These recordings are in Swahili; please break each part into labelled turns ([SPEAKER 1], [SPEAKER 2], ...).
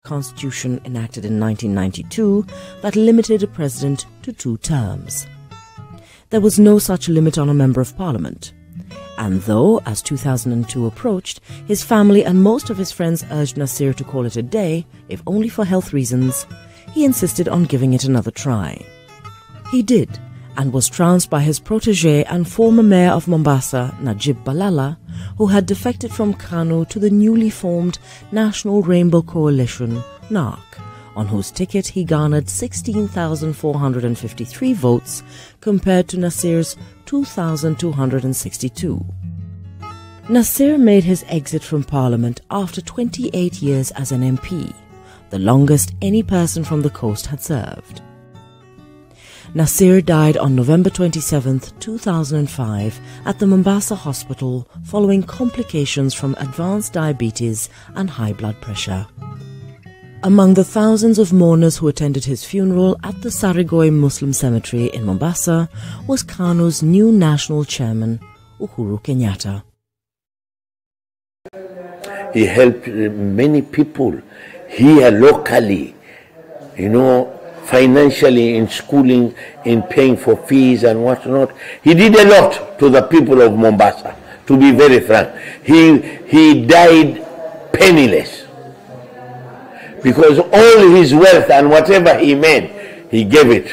[SPEAKER 1] constitution enacted in 1992 that limited a president to 2 terms. There was no such limit on a member of parliament. And though, as 2002 approached, his family and most of his friends urged Nasir to call it a day, if only for health reasons, he insisted on giving it another try. He did, and was trounced by his protege and former mayor of Mombasa, Najib Balala, who had defected from KANU to the newly formed National Rainbow Coalition, NARC, on whose ticket he garnered 16,453 votes compared to Nasir's 2,262. Nasir made his exit from Parliament after 28 years as an MP, the longest any person from the coast had served. Nasir died on November 27, 2005 at the Mombasa hospital following complications from advanced diabetes and high blood pressure. Among the thousands of mourners who attended his funeral at the Sarigoi Muslim Cemetery in Mombasa was KANU's new national chairman, Uhuru Kenyatta.
[SPEAKER 2] He helped many people here locally, financially, in schooling, in paying for fees and whatnot. He did a lot to the people of Mombasa, to be very frank. He died penniless, because all his wealth and whatever he made, he gave it.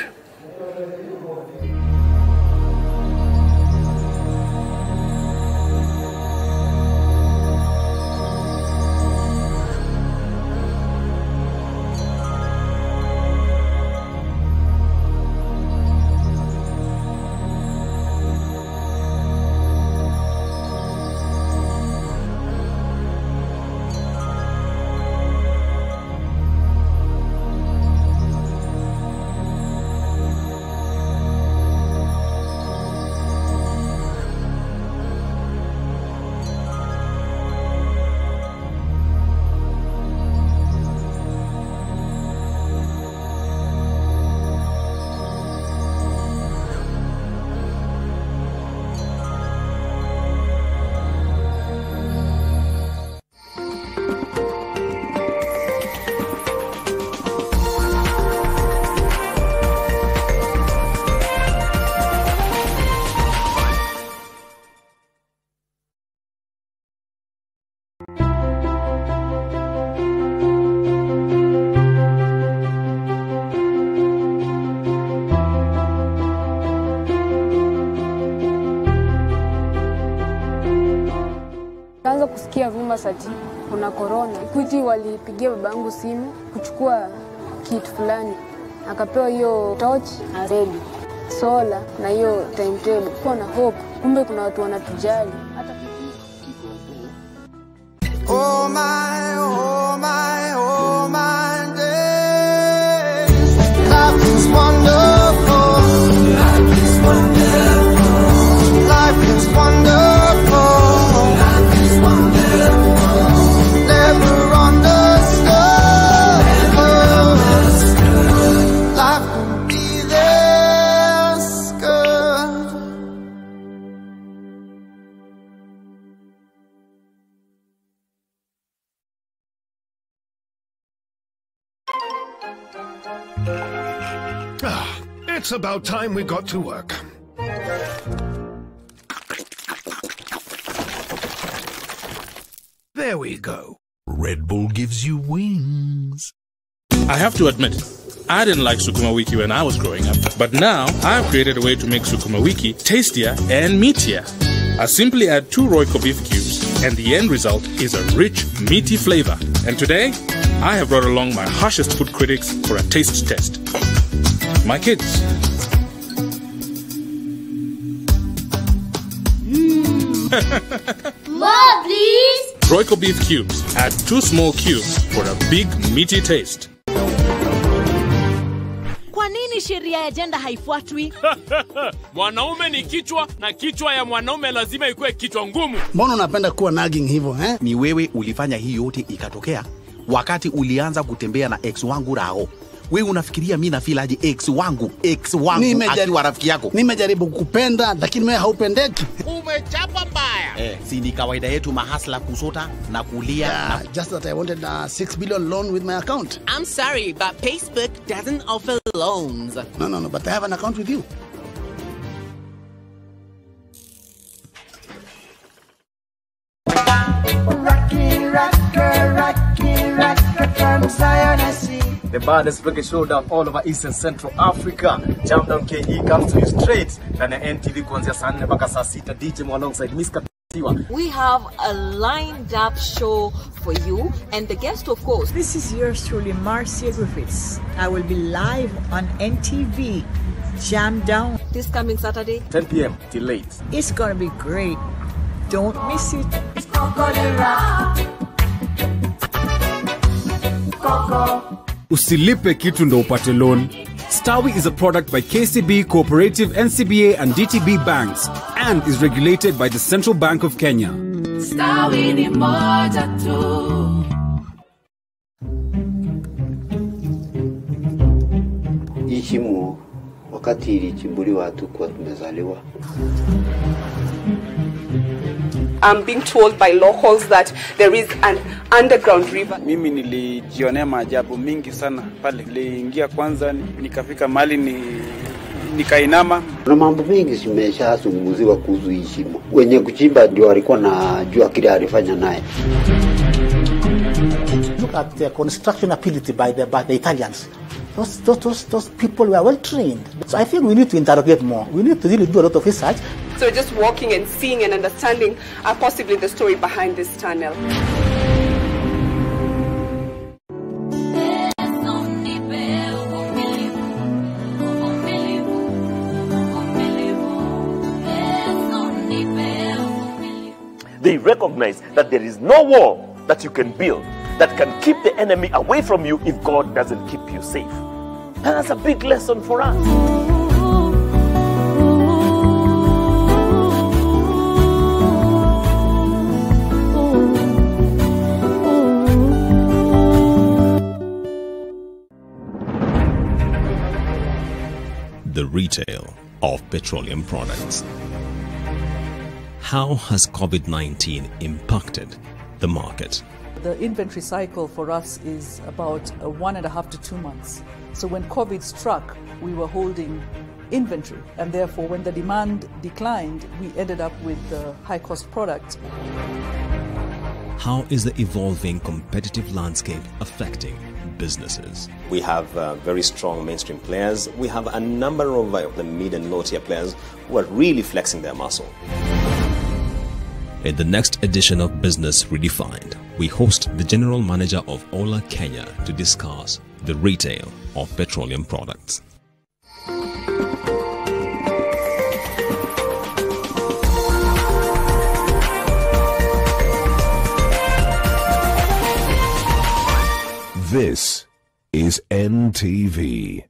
[SPEAKER 3] Kusikia rumba sati kuna corona. Kuti walipigia babangu simu kuchukua kitu fulani. Akapewa hiyo torch, ready, sola na hiyo timetable. Kuna hope. Kumbe kuna watu wanatujali.
[SPEAKER 4] Oh my, oh my, oh my day. Life is wonderful. Life is wonderful. Life is wonderful. Never understood. Life can be this good.
[SPEAKER 5] It's about time we got to work. There we go. Red Bull gives you wings.
[SPEAKER 6] I have to admit, I didn't like Sukuma Wiki when I was growing up, but now I've created a way to make Sukuma Wiki tastier and meatier. I simply add 2 Royco beef cubes, and the end result is a rich, meaty flavor. And today, I have brought along my harshest food critics for a taste test. My kids.
[SPEAKER 7] More, please!
[SPEAKER 6] Royco beef cubes. Add 2 small cubes for a big, meaty taste.
[SPEAKER 7] Kwa nini sheria ya jenda haifuatwi?
[SPEAKER 8] Mwanaume ni kichwa na kichwa ya mwanaume lazima ikuwe kichwa ngumu.
[SPEAKER 9] Mbona unapenda kuwa nagging hivyo, eh?
[SPEAKER 10] Ni wewe ulifanya hii yote ikatokea wakati ulianza kutembea na ex wangu Rao. Wewe unafikiria mimi na feel aje ex wangu akiwa rafiki yako?
[SPEAKER 9] Nimejaribu kukupenda lakini wewe haupendeki.
[SPEAKER 10] Umechapa mbaya. Si ni kawaida yetu mahasla kusota na kulia.
[SPEAKER 9] Yeah, just that I wanted a 6 billion loan with my account.
[SPEAKER 11] I'm sorry, but Facebook doesn't offer loans.
[SPEAKER 9] No, but I have an account with you.
[SPEAKER 12] The baddest reggae showdown all over East and Central Africa. Jam Down KE comes to you straight. Ndani ya NTV kuanzia saa 4 mpaka saa 6. DJ alongside Miss Katiwa.
[SPEAKER 13] We have a lined up show for you, and the guest, of course.
[SPEAKER 14] This is yours truly, Marcia Griffiths. I will be live on NTV. Jam Down.
[SPEAKER 13] This coming Saturday,
[SPEAKER 12] 10 p.m. till late.
[SPEAKER 14] It's gonna be great. Don't miss it.
[SPEAKER 15] Usilipe kitu ndo upate loan. Stawi is a product by KCB, Cooperative, NCBA and DTB Banks and is regulated by the Central Bank of Kenya.
[SPEAKER 16] Stawi ni moja tu.
[SPEAKER 17] Ishimo wakati ilichimbuliwa hatukuwa tumezaliwa.
[SPEAKER 18] I'm being told by locals that there is an underground river.
[SPEAKER 19] Mimi nilijionea maajabu mingi sana pale. Niliingia kwanza nikafika mali nikainama.
[SPEAKER 17] Kuna mambo mengi zimeshazungumziwa kuhusu Ishimo. Wenye kuchimba ndio walikuwa na jua kile alifanya naye.
[SPEAKER 20] Look at the construction ability by the Italians. Those people were well trained. So I think we need to interrogate more. We need to really do a lot of research.
[SPEAKER 18] So just walking and seeing and understanding possibly the story behind this tunnel.
[SPEAKER 21] They recognize that there is no wall that you can build that can keep the enemy away from you if God doesn't keep you safe. And that's a big lesson for us.
[SPEAKER 22] The retail of petroleum products. How has COVID-19 impacted the market?
[SPEAKER 23] The inventory cycle for us is about 1.5 to 2 months. So when COVID struck, we were holding inventory, and therefore when the demand declined, we ended up with high-cost product.
[SPEAKER 22] How is the evolving competitive landscape affecting businesses?
[SPEAKER 24] We have very strong mainstream players. We have a number of the mid and low tier players who are really flexing their muscle.
[SPEAKER 22] In the next edition of Business Redefined, we host the General Manager of Ola Kenya to discuss the retail of petroleum products.
[SPEAKER 5] This is NTV.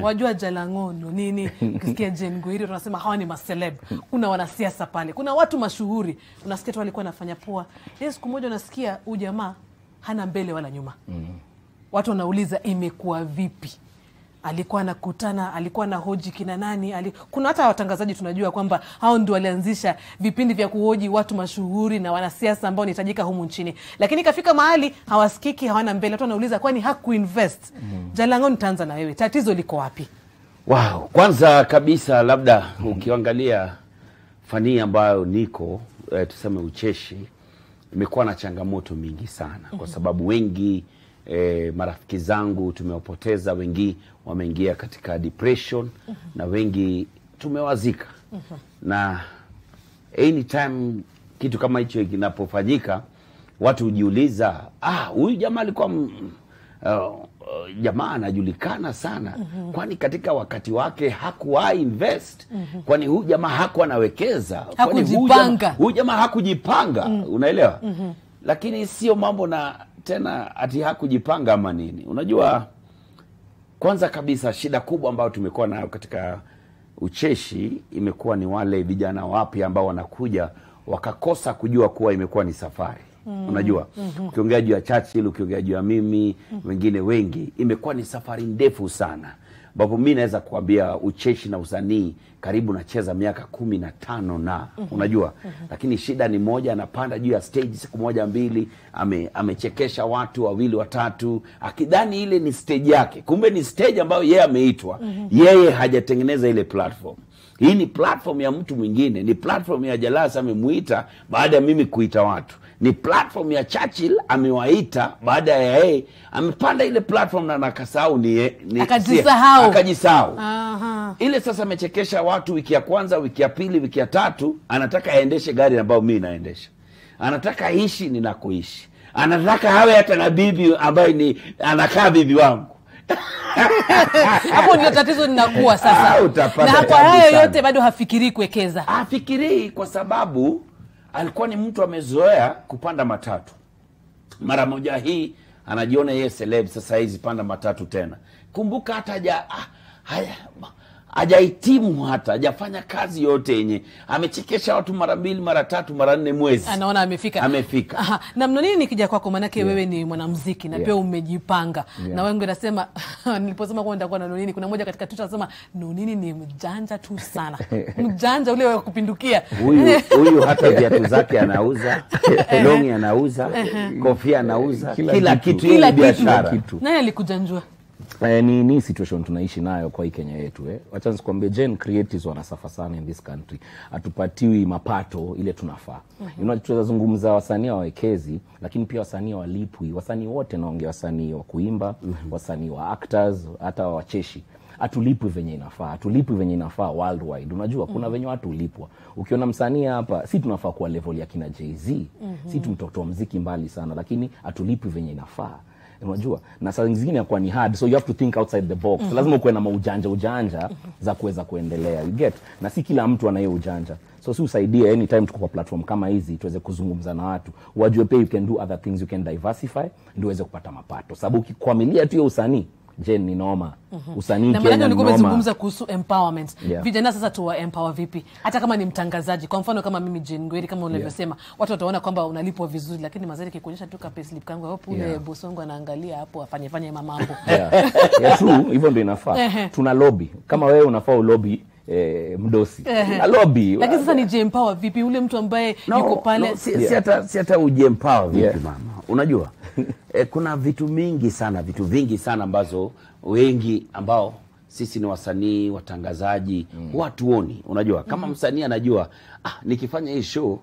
[SPEAKER 1] Wajua Jalangono nini ukisikia Ngoiri tunasema hawa ni maceleb. Kuna wanasiasa pale, kuna watu mashuhuri. Unasikia tu walikuwa wanafanya poa. Siku moja unasikia huyu jamaa hana mbele wala nyuma. Watu wanauliza imekuwa vipi? Alikuwa anakutana, alikuwa na hoji kina nani? Kuna hata watangazaji tunajua kwamba hao ndio walianzisha vipindi vya kuhoji watu mashuhuri na wanasiasa ambao nitajika humu nchini. Lakini kafika mahali hawasikiki, hawana mbele. Watu wanauliza kwani hakuinvest? Jalango, nitaanza na wewe. Tatizo liko wapi?
[SPEAKER 2] Wow, kwanza kabisa labda ukiangalia fani ambayo niko tuseme ucheshi imekuwa na changamoto mingi sana kwa sababu wengi marafiki zangu tumewapoteza, wengi wameingia katika depression na wengi tumewazika. Na anytime kitu kama hicho kinapofanyika watu hujiuliza, huyu jamaa alikuwa jamaa anajulikana sana. Kwani katika wakati wake hakuwahi invest? Kwani huyu jamaa hakuwa anawekeza? Kwani huyu jamaa hakujipanga? Unaelewa? Lakini sio mambo na tena ati hakujipanga ama nini. Unajua, kwanza kabisa shida kubwa ambayo tumekuwa nayo katika ucheshi imekuwa ni wale vijana wapya ambao wanakuja wakakosa kujua kuwa imekuwa ni safari. Unajua, ukiongea juu ya Churchill, ukiongea juu ya mimi, wengine wengi, imekuwa ni safari ndefu sana. Babu, mimi naweza kuambia ucheshi na usanii karibu nacheza miaka 15 na unajua, lakini shida ni moja, anapanda juu ya stage siku moja mbili, amechekesha watu wawili watatu, akidhani ile ni stage yake, kumbe ni stage ambayo yeye ameitwa. Yeye hajatengeneza ile platform. Hii ni platform ya mtu mwingine, ni platform ya Jalasa amemuita baada ya mimi kuita watu. Ni platform ya Churchill amewaita baada ya yeye amepanda ile platform na nakasahau ni akajisahau. Ile sasa amechekesha watu wiki ya kwanza, wiki ya pili, wiki ya tatu, anataka aendeshe gari ambayo mimi naendesha. Anataka aishi ninakoishi. Anataka hawe hata na bibi ambaye ni anakaa bibi wangu.
[SPEAKER 1] Hapo ndio tatizo linakuwa sasa. Na kwa hayo yote bado hafikiri kuwekeza.
[SPEAKER 2] Hafikiri kwa sababu alikuwa ni mtu amezoea kupanda matatu. Mara moja hii anajiona yeye celeb, sasa hizi panda matatu tena. Kumbuka hata hajahitimu, hata hajafanya kazi yote yenye amechekesha watu mara 2, mara 3, mara 4 mwezi.
[SPEAKER 1] Anaona amefika. Na mno nini nikija kwako, manake wewe ni mwanamuziki na pia umejipanga. Na wengi wanasema niliposema kwa nitakuwa na Nonini, kuna mmoja katika Twitter anasema Nonini ni mjanja tu sana. Mjanja ule wa kupindukia.
[SPEAKER 2] Huyu hata viatu zake anauza, longi anauza, kofia anauza, kila kitu ile biashara.
[SPEAKER 1] Naye alikujanjua.
[SPEAKER 3] Ni situation tunaishi nayo kwa hii Kenya yetu. Wacha nikwambie, Gen creatives wanasafa sana in this country. Hatupatiwi mapato ile tunafaa. Tunazungumza wasanii wawekezi, lakini pia wasanii walipwi. Wasanii wote, naongea wasanii wa kuimba, wasanii wa actors, hata wacheshi. Atulipwi venye inafaa. Atulipwi venye inafaa worldwide. Unajua kuna venye watu ulipwa. Ukiona msanii hapa, si tunafaa kwa level ya kina Jay-Z. Si tumtotoa muziki mbali sana, lakini atulipwi venye inafaa. Unajua, na saa zingine kwa ni hard, so you have to think outside the box. Lazima ukuwe na ujanja za kuweza kuendelea, you get. Na si kila mtu anaye ujanja, so si usaidie anytime tuko kwa platform kama hizi tuweze kuzungumza na watu, wajue pia you can do other things, you can diversify ndio uweze kupata mapato. Sababu ukikwamilia tu ya usanii, Jen, ni noma. Usanii Kenya ni noma.
[SPEAKER 1] Umezungumza kuhusu empowerment. Vijana sasa tuwa empower vipi? Hata kama ni mtangazaji, kwa mfano kama mimi Ngoiri, kama unavyosema, watu wataona kwamba unalipwa vizuri, lakini mazari kikuonyesha tu ka payslip kangu hapo, ule boss wangu anaangalia hapo afanye mambo.
[SPEAKER 3] True, hivyo ndio inafaa. Tuna lobby. Kama wewe unafaa lobby mdosi. Na lobby.
[SPEAKER 1] Lakini sasa ni empower vipi ule mtu ambaye yuko pale?
[SPEAKER 2] Si hata ujempower vipi mama. Unajua, kuna vitu vingi sana ambazo wengi ambao sisi ni wasanii, watangazaji, watuoni. Unajua, kama msanii anajua, nikifanya hii show,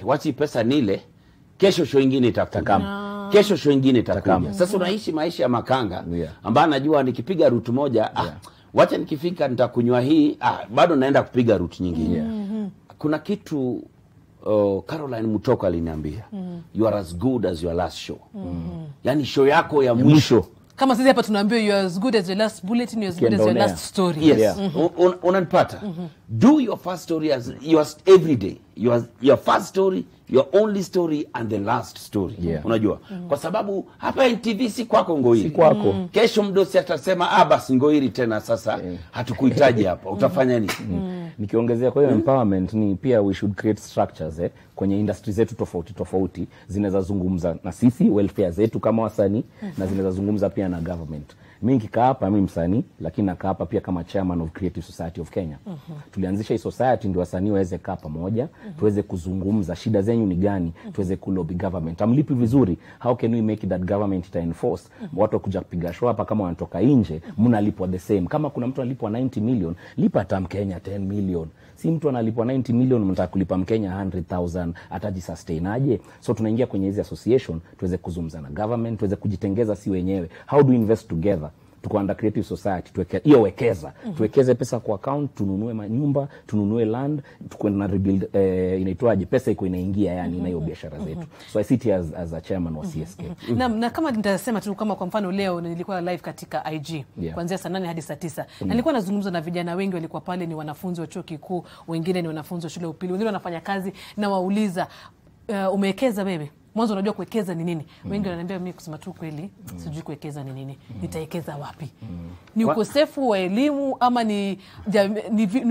[SPEAKER 2] wachi pesa nile, kesho show nyingine itakuja. Kesho show nyingine itakuja. Sasa unaishi maisha ya makanga, ambaye anajua nikipiga route moja, wacha nikifika nitakunywa hii, bado naenda kupiga route nyingine. Kuna kitu Caroline Mutoka aliniambia, you are as good as your last show. Yani show yako ya mwisho.
[SPEAKER 1] Kama sisi hapa tunaambiwa you are as good as your last bulletin, you are as good as your last story.
[SPEAKER 2] Yes. Unanipata? do your first story as your every day, your first story, your only story and the last story. Unajua? Kwa sababu hapa NTV si kwako Ngoiri.
[SPEAKER 3] Si kwako.
[SPEAKER 2] Kesho mdosi atasema basi Ngoiri tena sasa hatukuhitaji hapa. Utafanya nini?
[SPEAKER 3] Nikiongezea kwa hiyo empowerment ni pia we should create structures kwenye industry zetu tofauti zinaweza zungumza na sisi welfare zetu kama wasanii na zinaweza zungumza pia na government. Mimi nikikaa hapa mimi msanii lakini nakaa hapa pia kama chairman of Creative Society of Kenya. Tulianzisha hii society ndio wasanii waweze kaa pamoja, tuweze kuzungumza shida zenyu ni gani, tuweze kulobby government. Amlipi vizuri, how can we make it that government ita enforce? Watu kuja kupiga show hapa kama wanatoka nje, mnalipwa the same. Kama kuna mtu analipwa 90 million, lipa hata Mkenya 10 million. Si mtu analipwa 90 million mtaka kulipa Mkenya 100,000, atajisustain aje? So tunaingia kwenye hizi association tuweze kuzungumza na government, tuweze kujitengeza si wenyewe. How do we invest together? Tuko under Creative Society, hiyo wekeza. Tuwekeze pesa kwa account, tununue manyumba, tununue land, tukwenda na rebuild inaitwaje, pesa iko inaingia yani na hiyo biashara zetu. So I sit as a chairman wa CSK.
[SPEAKER 1] Na kama nitasema tu kama kwa mfano leo nilikuwa live katika IG kuanzia saa 8 hadi saa 9. Nilikuwa nazungumza na vijana wengi walikuwa pale, ni wanafunzi wa chuo kikuu, wengine ni wanafunzi wa shule ya upili, wengine wanafanya kazi, na wauliza umewekeza wewe? Mwanzo unajua kuwekeza ni nini? Wengi wananiambia mimi kusema tu kweli sijui kuwekeza ni nini. Nitawekeza wapi? Ni ukosefu wa elimu ama ni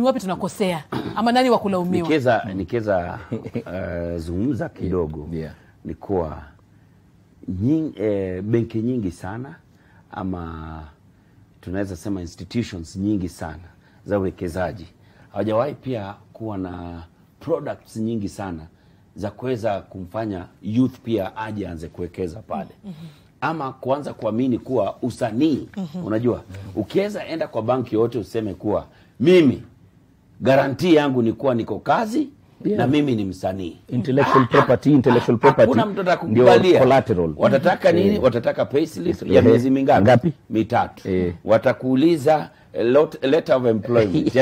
[SPEAKER 1] wapi tunakosea? Ama nani wa kulaumiwa?
[SPEAKER 2] Nikeza zungumza kidogo. Ni kwa benki nyingi sana ama tunaweza sema institutions nyingi sana za uwekezaji hawajawahi pia kuwa na products nyingi sana za kuweza kumfanya youth pia aje anze kuwekeza pale. Ama kuanza kuamini kuwa usanii, unajua, ukiweza enda kwa banki yote useme kuwa mimi guarantee yangu ni kuwa niko kazi na mimi ni msanii.
[SPEAKER 3] Intellectual property.
[SPEAKER 2] Hakuna mtu atakukubalia.
[SPEAKER 3] Collateral.
[SPEAKER 2] Watataka nini? Watataka payslip ya miezi mingapi? 3. Watakuuliza letter of employment.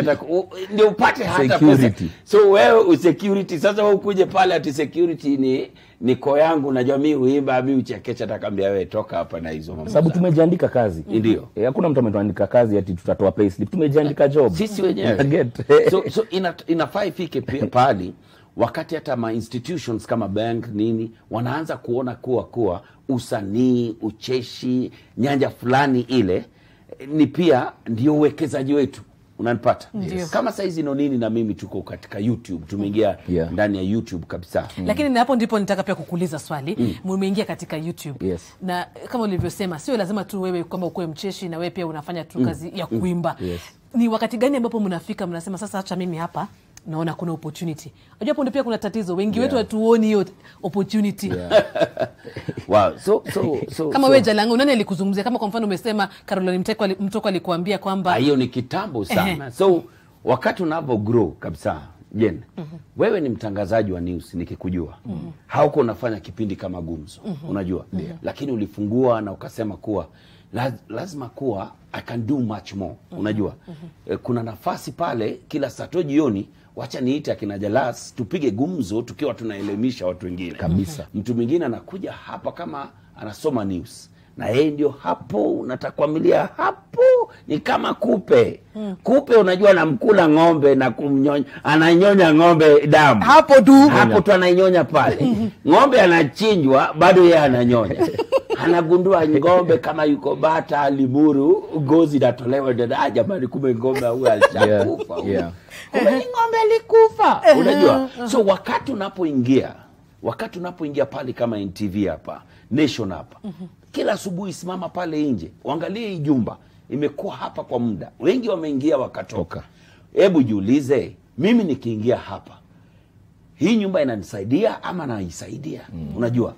[SPEAKER 2] Ndio upate hata security. So wewe security sasa wewe ukuje pale ati security ni ko yangu na jamii uimba mimi uchekecha atakwambia wewe toka hapa na hizo mambo.
[SPEAKER 3] Sababu tumejiandika kazi.
[SPEAKER 2] Ndio.
[SPEAKER 3] Hakuna mtu ametuandika kazi ati tutatoa payslip. Tumejiandika job.
[SPEAKER 2] Sisi wenyewe. So inafaa ifike pale wakati hata ma institutions kama bank nini wanaanza kuona kuwa usanii, ucheshi, nyanja fulani ile ni pia ndio uwekezaji wetu. Unanipata? Kama saizi nini na mimi tuko katika YouTube, tumeingia ndani ya YouTube kabisa.
[SPEAKER 1] Lakini hapo ndipo nitaka pia kukuuliza swali. Mmeingia katika YouTube. Na kama ulivyosema sio lazima tu wewe kama ukue mcheshi na wewe pia unafanya tu kazi ya kuimba. Ni wakati gani ambapo mnafika mnasema sasa acha mimi hapa naona kuna opportunity? Unajua hapo ndio pia kuna tatizo. Wengi wetu hatuoni hiyo opportunity.
[SPEAKER 2] Wow.
[SPEAKER 1] Kama wewe Jalango nani alikuzungumzia? Kama kwa mfano umesema Caroline Mtoko alikuambia kwamba
[SPEAKER 2] hiyo ni kitambo sana. So wakati unapo grow kabisa, Jen, wewe ni mtangazaji wa news nikikujua. Hauko unafanya kipindi kama Gumzo, unajua. Lakini ulifungua na ukasema kuwa lazima kuwa I can do much more, unajua. Kuna nafasi pale kila Sato jioni, wacha niite akina Jalas tupige gumzo tukiwa tunaelimisha watu wengine.
[SPEAKER 3] Kabisa.
[SPEAKER 2] Mtu mwingine anakuja hapa kama anasoma news. Na yeye ndio hapo unatakwamilia hapo ni kama kupe. Kupe unajua anamkula ng'ombe na kumnyonya, ananyonya ng'ombe damu. Hapo tu ananyonya pale. Ng'ombe anachinjwa bado yeye ananyonya. Anagundua ng'ombe kama yuko bata limuru gozi datolewa dada jamani kumbe ng'ombe huyu alishakufa. Kumbe ng'ombe alikufa. Unajua? So wakati unapoingia pale kama NTV hapa, Nation hapa. Kila asubuhi simama pale nje, uangalie hii jumba imekuwa hapa kwa muda. Wengi wameingia wakatoka. Hebu jiulize, mimi nikiingia hapa hii nyumba inanisaidia ama naisaidia? Unajua?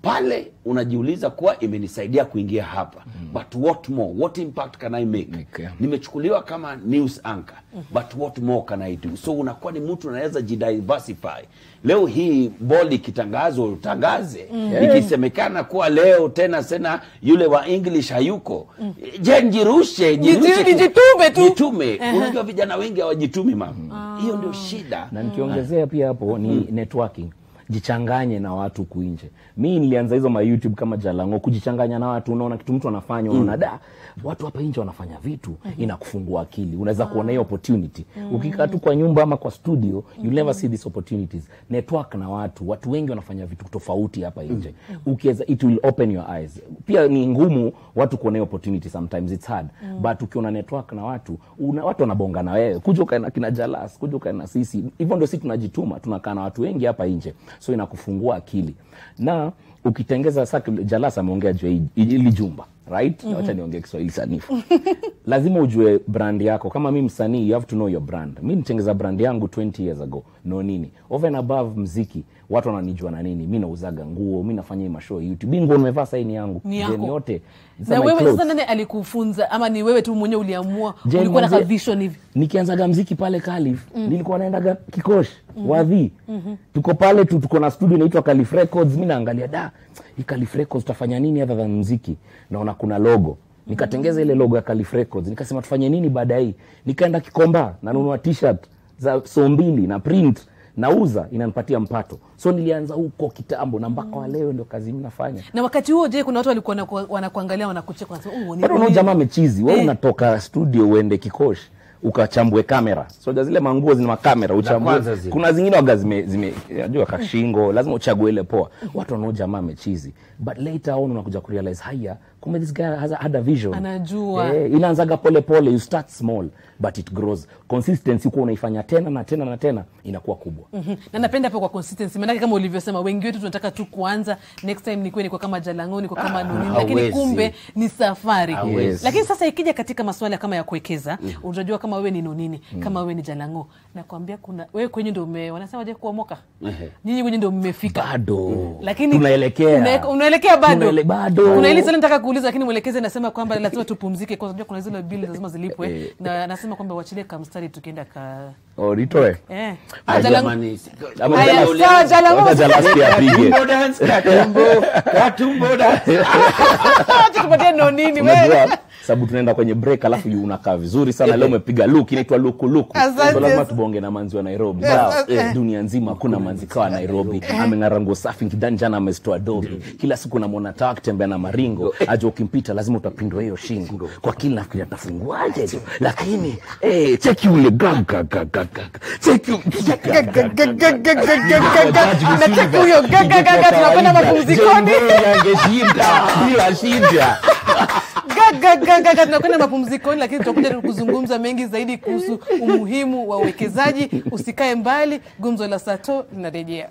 [SPEAKER 2] Pale unajiuliza kuwa imenisaidia kuingia hapa. But what more? What impact can I make? Nimechukuliwa kama news anchor. But what more can I do? So unakuwa ni mtu unaweza jidiversify. Leo hii boli kitangazo utangaze. Ikisemekana kuwa leo tena yule wa English hayuko. Jirushe. Jitume. Unajua vijana wengi hawajitumi mama. Hiyo ndio shida.
[SPEAKER 3] Na nikiongezea pia hapo ni networking. jichanganye na watu kuinje. Mimi nilianza hizo ma YouTube kama Jalango kujichanganya na watu, unaona kitu mtu anafanya, unaona da watu hapa nje wanafanya vitu, inakufungua akili. Unaweza kuona hiyo opportunity. Ukikaa tu kwa nyumba ama kwa studio, you never see these opportunities. Network na watu wengi wanafanya vitu tofauti hapa nje. Ukiweza, it will open your eyes. Pia ni ngumu watu kuona hiyo opportunity, sometimes it's hard. But ukiona network na watu wanabonga na wewe. Kuja ukae na kina Jalas, kuja ukae na sisi. Hivyo ndio sisi tunajituma, tunakaa na watu wengi hapa nje. So inakufungua akili. Na ukitengeza sasa, Jalas ameongea juu ili jumba, right? Acha niongee Kiswahili sanifu. Lazima ujue brand yako. Kama mimi msanii, you have to know your brand. Mimi nitengeza brand yangu 20 years ago. No nini? Over and above muziki, watu wananijua na nini? Mimi nauzaga nguo, mimi nafanya mashow YouTube. Nguo nimevaa saini yangu. Then yote.
[SPEAKER 1] Na wewe sasa nani alikufunza ama ni wewe tu mwenyewe uliamua? Ulikuwa na vision hivi?
[SPEAKER 3] Nikianzaga muziki pale Calif, nilikuwa naendaga Kikosh, Wadhi. Tuko pale tuko na studio inaitwa Calif Records. Mimi naangalia hii Calif Records tutafanya nini other than muziki? Naona kuna logo. Nikatengeza ile logo ya Calif Records. Nikasema tufanye nini baada hii? Nikaenda Kikomba, nanunua t-shirt za so 2 na print, nauza, inanipatia mpato. So nilianza huko kitambo na mpaka wa leo ndio kazi mimi nafanya.
[SPEAKER 1] Na wakati huo je, kuna watu walikuwa wanakuangalia wanakucheka wanasema
[SPEAKER 3] ni nini? Jamaa amechizi. Wewe unatoka studio uende Kikosh ukachambue kamera. So zile manguo zina makamera uchambue. Kuna zingine waga unajua kashingo, lazima uchague ile poa. Watu wanao jamaa amechizi. But later on unakuja kurealize haya, kumbe this guy had a vision.
[SPEAKER 1] Anajua.
[SPEAKER 3] Inaanzaga pole pole, you start small but it grows. Consistency uko unaifanya tena na tena na tena inakuwa kubwa.
[SPEAKER 1] Na napenda hapo kwa consistency. Maana kama ulivyosema wengi wetu tunataka tu kuanza, next time niko kama Jalango, niko kama nini, lakini kumbe ni safari. Lakini sasa ikija katika masuala kama ya kuwekeza, unajua kama wewe ni nonini, kama wewe ni Jalango, nakwambia kuna wewe kwenye ndio wanasema je kuomoka. Nyinyi kwenye ndio mmefika.
[SPEAKER 3] Bado.
[SPEAKER 1] Lakini
[SPEAKER 3] tunaelekea.
[SPEAKER 1] Unaelekea bado.
[SPEAKER 3] Bado.
[SPEAKER 1] Kuna ile swali nataka kuuliza, lakini mwelekeze nasema kwamba lazima tupumzike kwa sababu kuna zile bili lazima zilipwe. Na nasema kwamba waachilie kama mstari tukienda
[SPEAKER 3] Ritoe.
[SPEAKER 2] Jamani.
[SPEAKER 1] Jalango
[SPEAKER 3] pia apige.
[SPEAKER 2] Katumbo dance.
[SPEAKER 1] Tukupatie nonini wewe.
[SPEAKER 3] Sababu tunaenda kwenye break alafu unakaa vizuri sana. Leo umepiga look inaitwa luku. So lazima tubonge na manzi wa Nairobi. Dunia nzima hakuna manzi kwa Nairobi. Ameng'ara nguo safi kidani jana amestoa dobi. Kila siku namuona taka kutembea na maringo. Aje ukimpita lazima utapindwa hiyo shingo. Kwa kila nafikiri atafunguaje tu. Lakini cheki ule gaga. Cheki
[SPEAKER 1] na huyo gaga tunapenda mapumzikoni.
[SPEAKER 3] Bila shida.
[SPEAKER 1] Gaga tunakwenda mapumzikoni, lakini tutakuja kuzungumza mengi zaidi kuhusu umuhimu wa uwekezaji. Usikae mbali, Gumzo la Sato linarejea.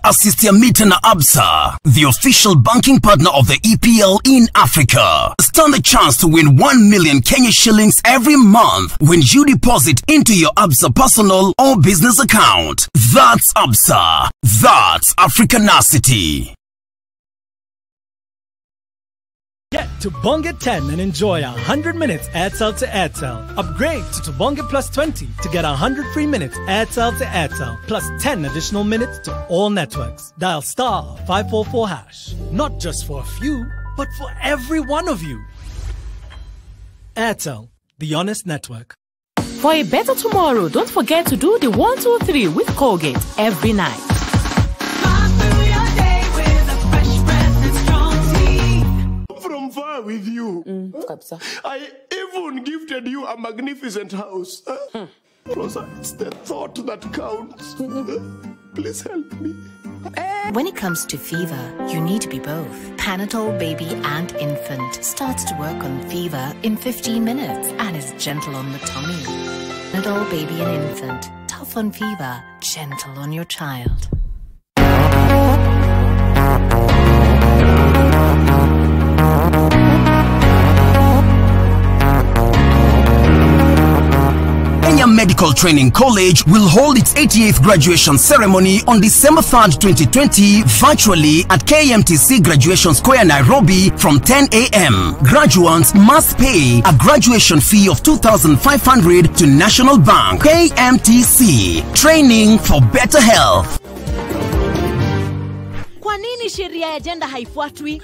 [SPEAKER 4] Assist Mita na Absa, the official banking partner of the EPL in Africa. Stand a chance to win 1 million Kenya shillings every month when you deposit into your Absa personal or business account. That's Absa. That's Africanacity.
[SPEAKER 6] Get to Bonga 10 and enjoy 100 minutes Airtel to Airtel. Upgrade to Bonga Plus 20 to get 100 free minutes Airtel to Airtel plus 10 additional minutes to all networks. Dial *544#. Not just for a few, but for every one of you. Airtel, the honest network.
[SPEAKER 7] For a better tomorrow, don't forget to do the 1, 2, 3 with Colgate every night.
[SPEAKER 8] From far with you. I even gifted you a magnificent house. Rosa, it's the thought that counts. Please help me.
[SPEAKER 25] When it comes to fever, you need to be both. Panadol Baby and Infant starts to work on fever in 15 minutes and is gentle on the tummy. Panadol Baby and Infant, tough on fever, gentle on your child.
[SPEAKER 4] Kenya Medical Training College will hold its 88th graduation ceremony on December 3rd, 2020, virtually at KMTC Graduation Square, Nairobi from 10 a.m. Graduates must pay a graduation fee of 2,500 to National Bank. KMTC, training for better health.
[SPEAKER 9] Kwa nini sheria ya jenda haifuatwi?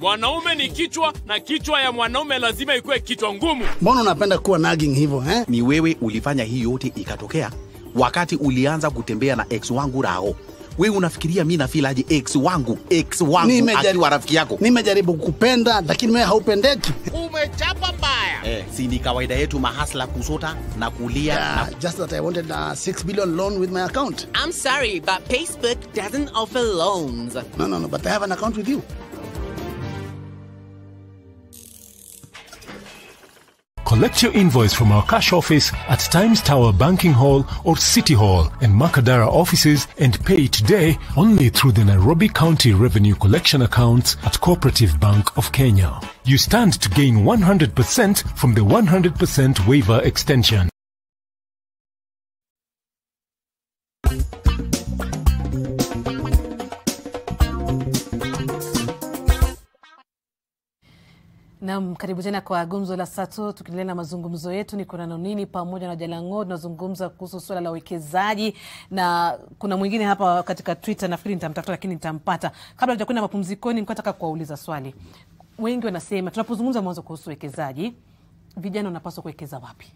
[SPEAKER 10] Mwanaume ni kichwa na kichwa ya mwanaume lazima ikuwe kichwa ngumu.
[SPEAKER 11] Mbona unapenda kuwa nagging hivyo eh?
[SPEAKER 12] Ni wewe ulifanya hii yote ikatokea wakati ulianza kutembea na ex wangu Rao. Wewe unafikiria mimi na feel aje ex wangu akiwa rafiki yako?
[SPEAKER 11] Nimejaribu kukupenda lakini wewe haupendeki.
[SPEAKER 12] Umechapa mbaya. Si ni kawaida yetu mahasla kusota na kulia.
[SPEAKER 11] Just that I wanted a 6 billion loan with my account.
[SPEAKER 13] I'm sorry, but Facebook doesn't offer loans.
[SPEAKER 11] No, but I have an account with you.
[SPEAKER 26] Collect your invoice from our cash office at Times Tower Banking Hall or City Hall and Makadara offices and pay today only through the Nairobi County Revenue Collection accounts at Cooperative Bank of Kenya. You stand to gain 100% from the 100% waiver extension.
[SPEAKER 1] Naam, karibu tena kwa Gumzo la Sato. Tukiendelea na mazungumzo yetu ni kuna nini pamoja na Jalango, tunazungumza kuhusu swala la uwekezaji, na kuna mwingine hapa katika Twitter, nafikiri nitamtafuta lakini nitampata. Kabla tujakwenda mapumzikoni, nataka kuwauliza swali. Wengi wanasema tunapozungumza mwanzo kuhusu uwekezaji, vijana wanapaswa kuwekeza wapi?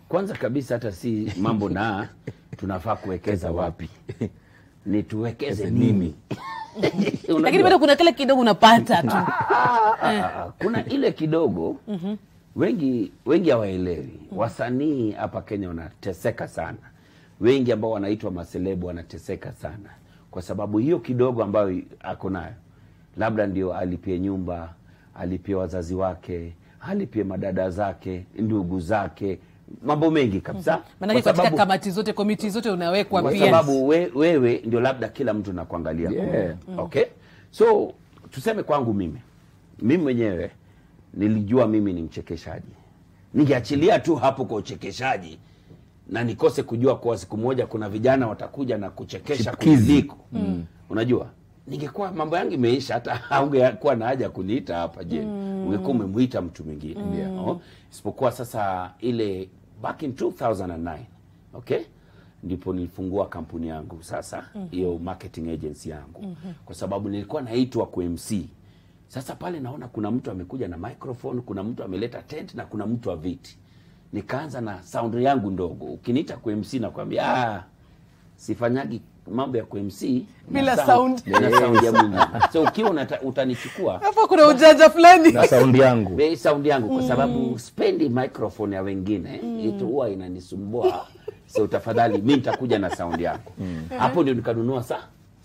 [SPEAKER 2] Kwanza kabisa hata si mambo na tunafaa kuwekeza wapi. Ni tuwekeze nini?
[SPEAKER 1] Lakini bado kuna kile kidogo unapata tu.
[SPEAKER 2] Kuna ile kidogo wengi hawaelewi. Wasanii hapa Kenya wanateseka sana. Wengi ambao wanaitwa maselebu wanateseka sana kwa sababu hiyo kidogo ambayo ako nayo, labda ndio alipie nyumba, alipie wazazi wake, alipie madada zake, ndugu zake, mambo mengi kabisa.
[SPEAKER 1] Maana katika kamati zote, komiti zote unawekwa pia.
[SPEAKER 2] Kwa sababu wewe ndio labda kila mtu anakuangalia. Okay? So tuseme kwangu mimi mwenyewe nilijua mimi ni mchekeshaji. Ningeachilia tu hapo kwa uchekeshaji na nikose kujua kwa siku moja kuna vijana watakuja na kuchekesha kuliko. Unajua? Ningekuwa mambo yangu imeisha, hata haungekuwa na haja kuniita hapa je. Ungekuwa umemuita mtu mwingine. Isipokuwa sasa ile back in 2009, okay? Ndipo nilifungua kampuni yangu sasa, hiyo marketing agency yangu. Kwa sababu nilikuwa naitwa kwa MC. Sasa pale naona kuna mtu amekuja na microphone, kuna mtu ameleta tent na kuna mtu wa viti. Nikaanza na sound yangu ndogo. Ukiniita kwa MC na kwambia sifanyagi mambo ya MC
[SPEAKER 1] bila sound.
[SPEAKER 2] Bila sound ya mimi. So ukiwa utanichukua
[SPEAKER 1] hapo kuna ujanja fulani
[SPEAKER 3] na sound yangu.
[SPEAKER 2] Sound yangu kwa sababu spendi microphone ya wengine, itu huwa inanisumbua. So tafadhali mimi nitakuja na sound yangu. Hapo ndio nikanunua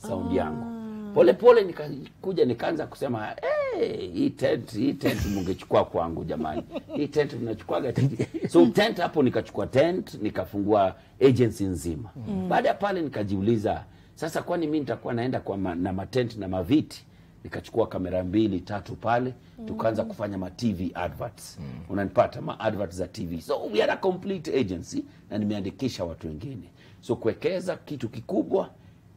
[SPEAKER 2] sound yangu. Pole pole nikakuja nikaanza kusema hii tent mungechukua kwangu jamani. Hii tent mnachukuaga. So tent hapo nikachukua tent, nikafungua agency nzima. Baada ya pale nikajiuliza, sasa kwani mimi nitakuwa naenda kwa na matent na maviti? Nikachukua kamera 2, 3 pale, tukaanza kufanya ma TV adverts. Unanipata ma adverts za TV. So we are a complete agency na nimeandikisha watu wengine. So kuwekeza kitu kikubwa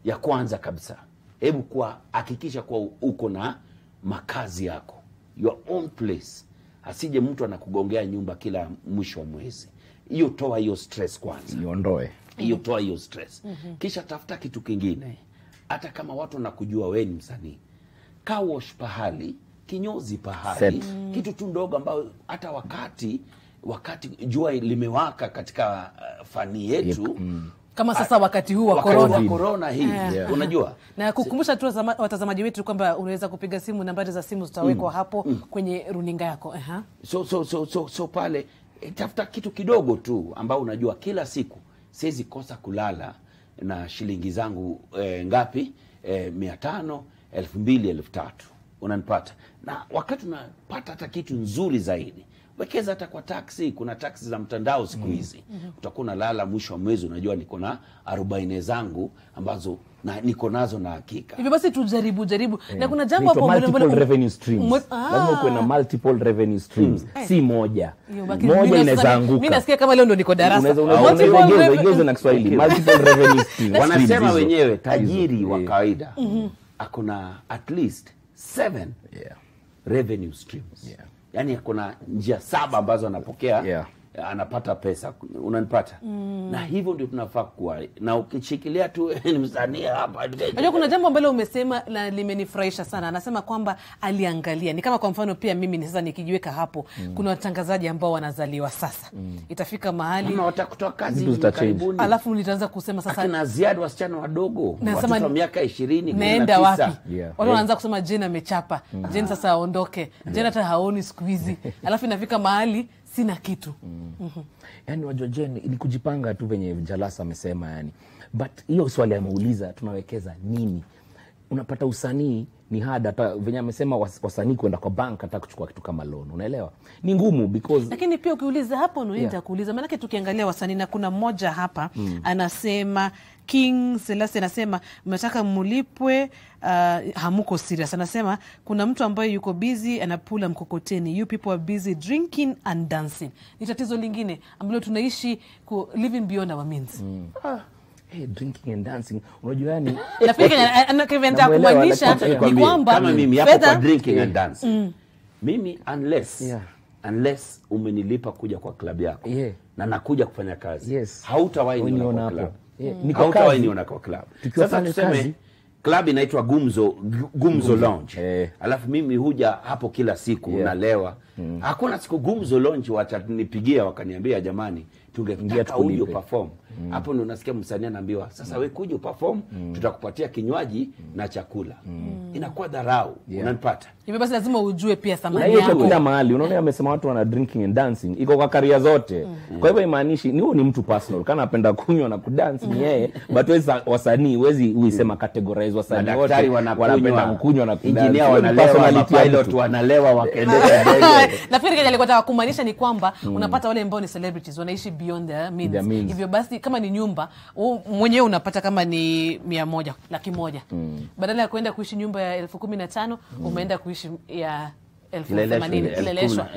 [SPEAKER 2] ya kwanza kabisa, hebu hakikisha kuwa uko na makazi yako, your own place. Asije mtu anakugongea nyumba kila mwisho wa mwezi. Hiyo toa hiyo stress kwanza.
[SPEAKER 3] Iondoe.
[SPEAKER 2] Hiyo toa hiyo stress. Kisha tafuta kitu kingine. Hata kama watu wanakujua wewe ni msanii, car wash pahali, kinyozi pahali, kitu tu ndogo ambao hata wakati jua limewaka katika fani yetu.
[SPEAKER 1] Kama sasa wakati huu wa
[SPEAKER 2] corona hii, unajua.
[SPEAKER 1] Na kukumbusha tu watazamaji wetu kwamba unaweza kupiga simu, nambari za simu zitawekwa hapo kwenye runinga yako.
[SPEAKER 2] So pale tafuta kitu kidogo tu ambao unajua kila siku siwezi kosa kulala na shilingi zangu ngapi? 500, 2000, 3000. Unanipata? Na wakati unapata hata kitu nzuri zaidi, wekeza hata kwa taxi. Kuna taxi za mtandao siku hizi. Utakuwa unalala mwisho wa mwezi unajua niko na 40 zangu ambazo niko nazo na hakika.
[SPEAKER 1] Hivyo basi tujaribu. Na kuna jambo hapo
[SPEAKER 3] multiple revenue streams. Lazima uwe na multiple revenue streams. Si moja. Moja inaweza anguka.
[SPEAKER 1] Mimi nasikia kama leo ndo niko darasa.
[SPEAKER 3] Unaweza na Kiswahili. Multiple revenue streams.
[SPEAKER 2] Wanasema wenyewe tajiri wa kawaida akona at least 7 revenue streams. Yani kuna njia 7 ambazo anapokea anapata pesa, unanipata? Na hivyo ndio tunafaa kuwa. Na ukishikilia tu ni msanii hapa.
[SPEAKER 1] Unajua kuna jambo ambalo umesema na limenifurahisha sana. Anasema kwamba aliangalia. Ni kama kwa mfano pia mimi sasa nikijiweka hapo, kuna watangazaji ambao wanazaliwa sasa. Itafika mahali
[SPEAKER 2] kama watakutoa kazi karibuni.
[SPEAKER 1] Alafu nitaanza kusema sasa
[SPEAKER 2] na ziada wasichana wadogo, watoto wa miaka 20,
[SPEAKER 1] naenda wapi? Watu wanaanza kusema Jane amechapa. Jane sasa aondoke. Jane hata haoni siku hizi. Alafu inafika mahali sina kitu.
[SPEAKER 3] Yani wajua Jane ni kujipanga tu venye Jalasa amesema yani. But hiyo swali ameuliza tunawekeza nini? Unapata usanii ni hada, hata venye amesema wasanii kwenda kwa bank hata kuchukua kitu kama loan, unaelewa? Ni ngumu because
[SPEAKER 1] lakini pia ukiuliza hapo unaenda kuuliza maana tukiangalia wasanii na kuna mmoja hapa anasema King Celeste anasema mnataka mulipwe hamuko serious. Anasema kuna mtu ambaye yuko busy anapula mkokoteni. You people are busy drinking and dancing. Ni tatizo lingine ambalo tunaishi living beyond our means.
[SPEAKER 3] Hey, drinking and dancing. Unajua yani
[SPEAKER 1] nafikiri anakiventa kumaanisha ni kwamba
[SPEAKER 2] kama mimi hapo kwa drinking and dancing. Mimi unless umenilipa kuja kwa club yako na nakuja kufanya kazi, hautawahi niona kwa club. Hautawahi niona kwa club. Sasa tuseme club inaitwa Gumzo Lounge. Alafu mimi huja hapo kila siku nalewa. Hakuna siku Gumzo Lounge watanipigia wakaniambia jamani tungeingia audio perform. Hapo ndo unasikia msanii anaambiwa sasa wewe kuja perform, tutakupatia kinywaji na chakula. Inakuwa dharau, unanipata?
[SPEAKER 1] Hivyo basi lazima ujue pia thamani
[SPEAKER 3] yako. Na
[SPEAKER 1] hiyo
[SPEAKER 3] kila mahali unaona amesema watu wana drinking and dancing iko kwa career zote. Kwa hivyo imaanishi ni huo ni mtu personal. Kana anapenda kunywa na kudance ni yeye, but wewe wasanii huwezi uisema categorize wasanii wote wanapenda kunywa na kudance.
[SPEAKER 2] Engineer wanalewa, pilot wanalewa wakaendesha ndege.
[SPEAKER 1] Nafikiri kile alikuwa kumaanisha ni kwamba unapata wale ambao ni celebrities wanaishi beyond their means. Hivyo basi kama ni nyumba mwenyewe unapata kama ni 100, 100,000. Badala ya kwenda kuishi nyumba ya 15,000 umeenda kuishi ya 80,000 kileleshwa.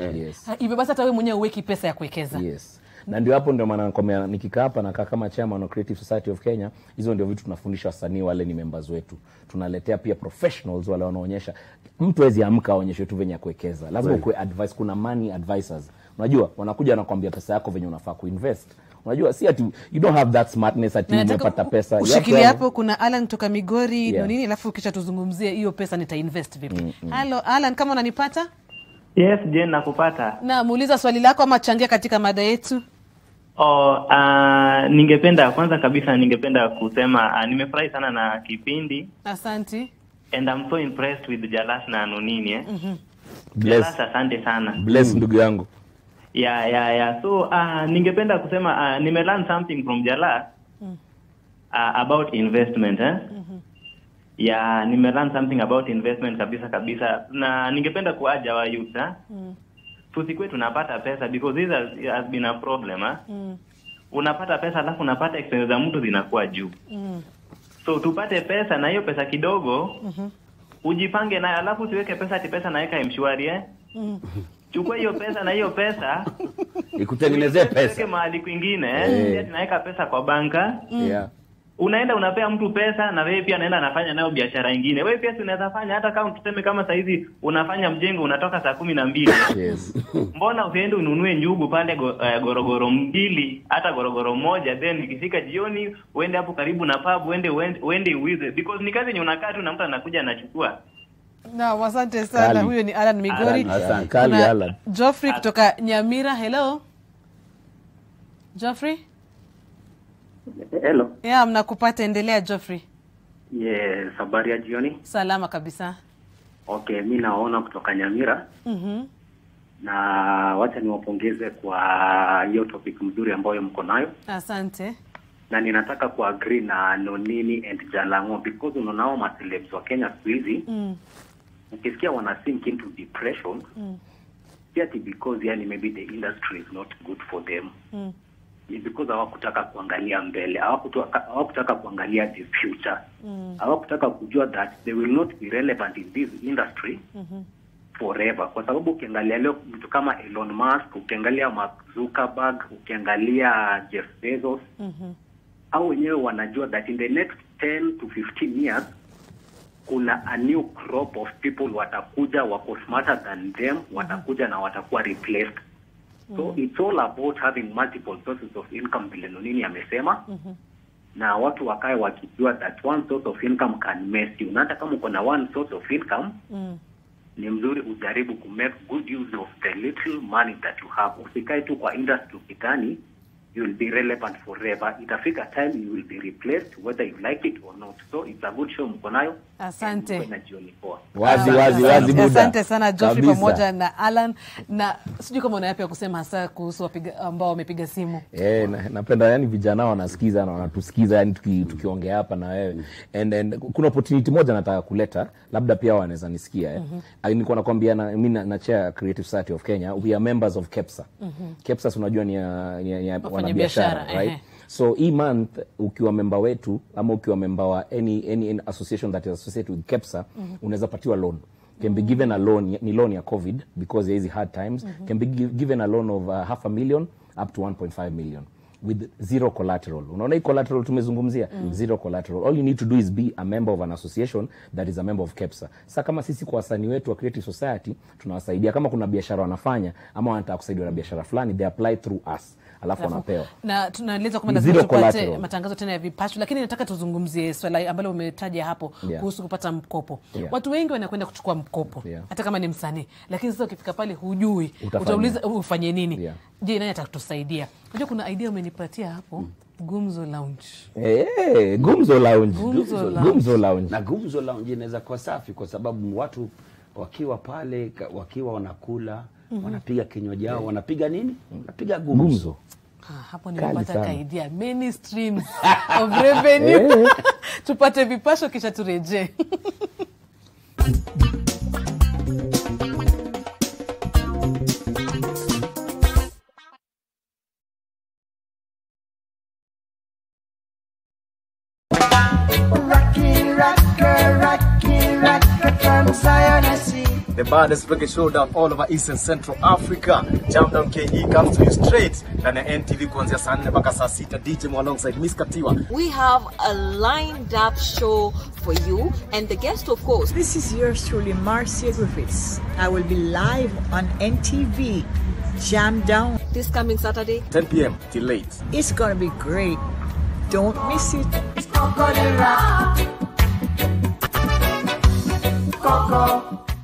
[SPEAKER 1] Hivyo basi hata wewe mwenyewe uweki pesa ya kuwekeza.
[SPEAKER 3] Na ndio hapo ndio maana nakomea nikikaa hapa na kama chairman of Creative Society of Kenya, hizo ndio vitu tunafundisha wasanii wale ni members wetu. Tunaletea pia professionals wale wanaonyesha mtu hawezi amka aonyeshe tu venye kuwekeza. Lazima uwe advice, kuna money advisors. Unajua wanakuja na kuambia pesa yako venye unafaa kuinvest. Unajua si ati you don't have that smartness ati umepata pesa.
[SPEAKER 1] Ushikilia hapo kuna Alan kutoka Migori nini alafu kisha tuzungumzie hiyo pesa nitainvest vipi. Hello Alan, kama unanipata?
[SPEAKER 14] Yes, Jane nakupata.
[SPEAKER 1] Na muuliza swali lako ama changia katika mada yetu.
[SPEAKER 14] Ningependa kwanza kabisa kusema nimefurahi sana na kipindi.
[SPEAKER 1] Asante.
[SPEAKER 14] And I'm so impressed with Jalas na Nonini.
[SPEAKER 3] Bless.
[SPEAKER 14] Asante sana.
[SPEAKER 3] Bless ndugu yangu.
[SPEAKER 14] So ningependa kusema nimelearn something from Jalas about investment nimelearn something about investment kabisa na ningependa kuaja wa youth tusikwe tunapata pesa because this has been a problem unapata pesa alafu unapata expenses za mtu zinakuwa juu so tupate pesa na hiyo pesa kidogo ujipange nayo alafu usiweke pesa ati pesa naweka mshwari chukua hiyo pesa na hiyo pesa
[SPEAKER 2] ikutengenezee pesa
[SPEAKER 14] weke mahali kwingine naweka pesa kwa banka unaenda unapea mtu pesa na wewe pia naenda anafanya nayo biashara nyingine. Wewe pia unaweza fanya hata kama tuseme kama saa hizi unafanya mjengo unatoka saa 12. Mbona usiende ununue njugu pale gorogoro 2 hata gorogoro 1 then ikifika jioni uende hapo karibu na pub uende uize because ni kazi yenye unakaa tu na mtu anakuja anachukua.
[SPEAKER 1] Na asante sana. Huyo ni Alan Migori.
[SPEAKER 3] Asante Alan.
[SPEAKER 1] Geoffrey kutoka Nyamira. Hello. Geoffrey?
[SPEAKER 15] Hello.
[SPEAKER 1] Mnakupata, endelea Geoffrey.
[SPEAKER 15] Yes, habari ya jioni.
[SPEAKER 1] Salama kabisa.
[SPEAKER 15] Okay, mimi naona kutoka Nyamira. Na wacha niwapongeze kwa hiyo topic mzuri ambayo mko nayo.
[SPEAKER 1] Asante.
[SPEAKER 15] Na ninataka kuagree na Nonini and Jalango because unaona ma celebs wa Kenya squeezy. Ukisikia wana sink into depression. Yet because maybe the industry is not good for them. Because hawakutaka kuangalia mbele, hawakutaka kuangalia the future. Hawakutaka kujua that they will not be relevant in this industry forever. Kwa sababu ukiangalia leo mtu kama Elon Musk, ukiangalia Mark Zuckerberg, ukiangalia Jeff Bezos, au wenyewe wanajua that in the next 10 to 15 years kuna a new crop of people watakuja wako smarter than them, watakuja na watakuwa replaced. So it's all about having multiple sources of income vile Nonini amesema. Na watu wakae wakijua that one source of income can mess you. Na hata kama uko na one source of income, ni mzuri ujaribu ku make good use of the little money that you have. Usikae tu kwa industry kitani, you will be relevant forever. Itafika time you will be replaced whether you like it or not. So it's a good show mkonayo.
[SPEAKER 1] Asante.
[SPEAKER 2] Wazi buda.
[SPEAKER 1] Asante sana Geoffrey pamoja na Alan, na sijui kama una yapi ya kusema hasa kuhusu ambao wamepiga simu.
[SPEAKER 3] Napenda yani vijana wanasikiza na wanatusikiza yani tukiongea hapa na wewe. And kuna opportunity moja nataka kuleta, labda pia wanaweza nisikia. Nilikuwa nakwambia mimi na chair Creative Society of Kenya, we are members of KEPSA. KEPSA unajua ni wanabiashara, right? So hii month ukiwa member wetu ama ukiwa member wa any association that is associated with KEPSA, unaweza patiwa loan. Can be given a loan, ni loan ya COVID because there is hard times. Can be given a loan of $500,000 up to 1.5 million with zero collateral. Unaona hii collateral tumezungumzia? Zero collateral. All you need to do is be a member of an association that is a member of KEPSA. Sasa kama sisi kwa wasanii wetu wa Creative Society tunawasaidia, kama kuna biashara wanafanya ama wanataka kusaidia na biashara fulani, they apply through us. Alafu wanapewa.
[SPEAKER 1] Na tunaeleza kwamba lazima tupate matangazo tena ya vipasho, lakini nataka tuzungumzie swala ambalo umetaja hapo kuhusu kupata mkopo. Watu wengi wanakwenda kuchukua mkopo hata kama ni msanii, lakini sasa ukifika pale hujui utauliza ufanye nini. Je, nani atakutusaidia? Unajua kuna idea umenipatia hapo, Gumzo Lounge.
[SPEAKER 3] Gumzo Lounge.
[SPEAKER 2] Gumzo Lounge. Na Gumzo Lounge inaweza kuwa safi kwa sababu watu wakiwa pale, wakiwa wanakula, wanapiga kinywaji yao, wanapiga nini? Wanapiga gumzo.
[SPEAKER 1] Hapo nimepata idea, many streams of revenue. Tupate vipasho kisha turejee.
[SPEAKER 16] The baddest reggae showdown all over East and Central Africa. Jam Down KE comes to you straight. And the NTV kuanzia saa 4 mpaka saa 6. DJ alongside Miss Katiwa.
[SPEAKER 17] We have a lined up show for you. And the guest, of course.
[SPEAKER 18] This is yours truly, Marcia Griffiths. I will be live on NTV. Jam Down.
[SPEAKER 17] This coming Saturday.
[SPEAKER 16] 10 p.m. till late.
[SPEAKER 18] It's going to be great. Don't miss it.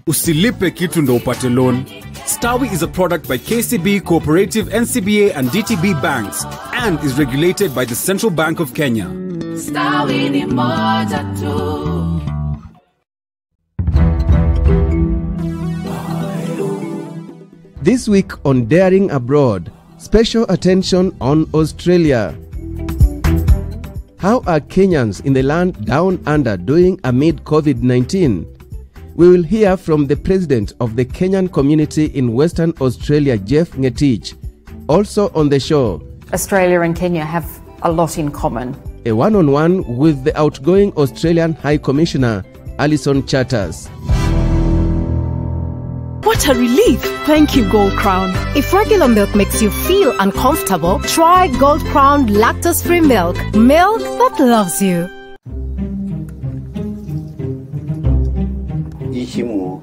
[SPEAKER 19] Usilipe kitu ndo upate loan. Stawi is a product by KCB, Cooperative, NCBA and DTB banks and is regulated by the Central Bank of Kenya.
[SPEAKER 20] Stawi ni moja tu.
[SPEAKER 21] This week on Daring Abroad, special attention on Australia. How are Kenyans in the land down under doing amid COVID-19? We will hear from the president of the Kenyan community in Western Australia, Jeff Ngetich. Also on the show,
[SPEAKER 27] Australia and Kenya have a lot in common.
[SPEAKER 21] A one-on-one with the outgoing Australian High Commissioner, Alison Chatters.
[SPEAKER 7] What a relief! Thank you, Gold Crown.
[SPEAKER 25] If regular milk makes you feel uncomfortable, try Gold Crown lactose-free milk. Milk that loves you.
[SPEAKER 28] Shimo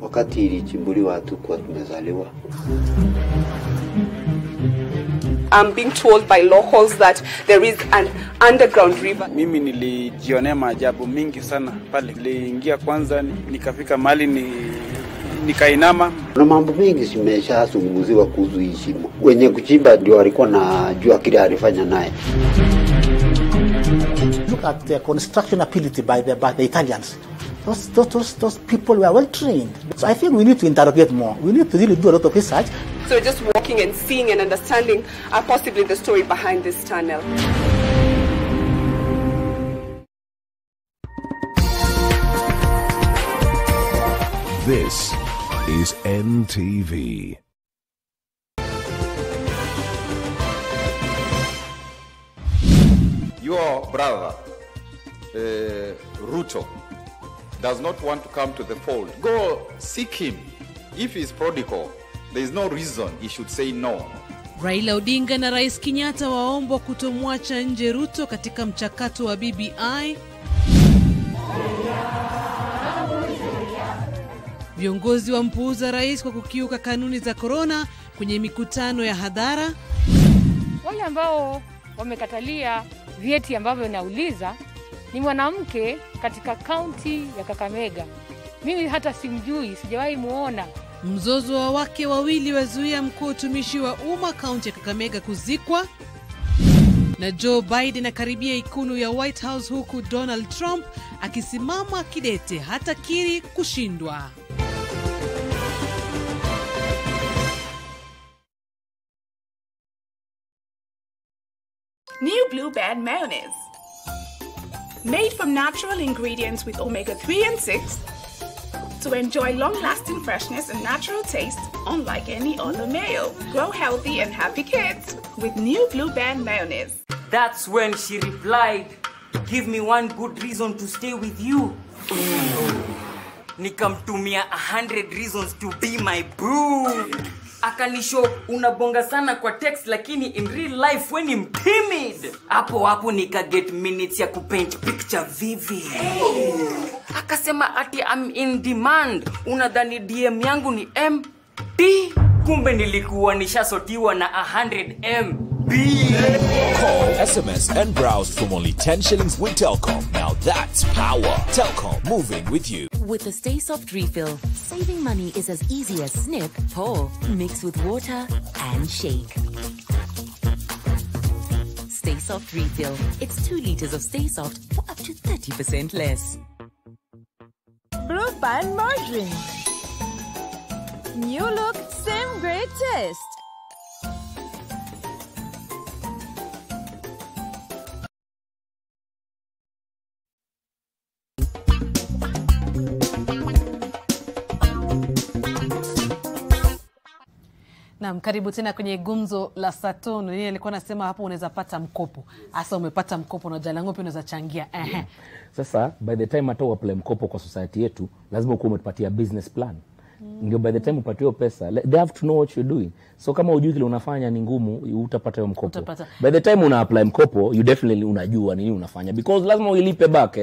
[SPEAKER 28] wakati ilichimbuliwa hatukuwa tumezaliwa.
[SPEAKER 29] I'm being told by locals that there is an underground river.
[SPEAKER 30] Mimi nilijionea maajabu mingi sana pale. Niliingia kwanza nikafika mahali nikainama.
[SPEAKER 28] Na mambo mengi zimeshazungumziwa kuhusu hii shimo. Wenye kuchimba ndio walikuwa na jua kile alifanya naye.
[SPEAKER 31] Look at the construction ability by the Italians. Those people were well trained. So I think we need to interrogate more. We need to really do a lot of research.
[SPEAKER 29] So just walking and seeing and understanding possibly the story behind this tunnel.
[SPEAKER 5] This is NTV.
[SPEAKER 32] Your brother, Ruto, does not want to come to the fold. Go seek him. If he's prodigal, there is no reason he should say no.
[SPEAKER 1] Raila Odinga na Rais Kenyatta waombwa kutomwacha nje Ruto katika mchakato wa BBI. Viongozi wampuuza rais kwa kukiuka kanuni za corona kwenye mikutano ya hadhara.
[SPEAKER 4] Wale ambao wamekatalia vyeti ambavyo nauliza ni mwanamke katika kaunti ya Kakamega. Mimi hata simjui, sijawahi muona.
[SPEAKER 1] Mzozo wa wake wawili wazuia mkuu utumishi wa umma kaunti ya Kakamega kuzikwa. Na Joe Biden akaribia ikulu ya White House huku Donald Trump akisimama kidete hata kiri kushindwa.
[SPEAKER 6] New Blue Band mayonnaise. Made from natural ingredients with omega-3 and 6 to enjoy long-lasting freshness and natural taste unlike any other mayo. Grow healthy and happy kids with New Blue Band mayonnaise.
[SPEAKER 8] That's when she replied, "Give me one good reason to stay with you." Nikamtumia 100 reasons to be my boo. Akanisho unabonga sana kwa text lakini in real life when I'm timid. Hapo nika get minutes ya kupaint picture vivid. Akasema ati I'm in demand. Unadhani DM yangu ni MD? Kumbe nilikuwa nishasotiwa na 100 MB.
[SPEAKER 9] Call, SMS and browse from only 10 shillings with Telkom. Now that's power. Telkom, moving with you.
[SPEAKER 25] With the Stay Soft refill, saving money is as easy as snip, pour, mix with water, and shake. Stay Soft refill. It's 2 liters of Stay Soft for up to 30% less.
[SPEAKER 10] Blue Band margarine. New look, same great taste.
[SPEAKER 1] Naam, karibu tena kwenye gumzo la Sato. Yeye alikuwa anasema hapo unaweza pata mkopo. Asa umepata mkopo na Jalango pia unaweza changia.
[SPEAKER 3] Sasa by the time hata uapply mkopo kwa society yetu, lazima ukuwe umepatia business plan. Ndio by the time upatiwe pesa, they have to know what you're doing. So kama hujui kile unafanya ni ngumu, utapata hiyo mkopo. By the time una apply mkopo, you definitely unajua nini unafanya because lazima uilipe back.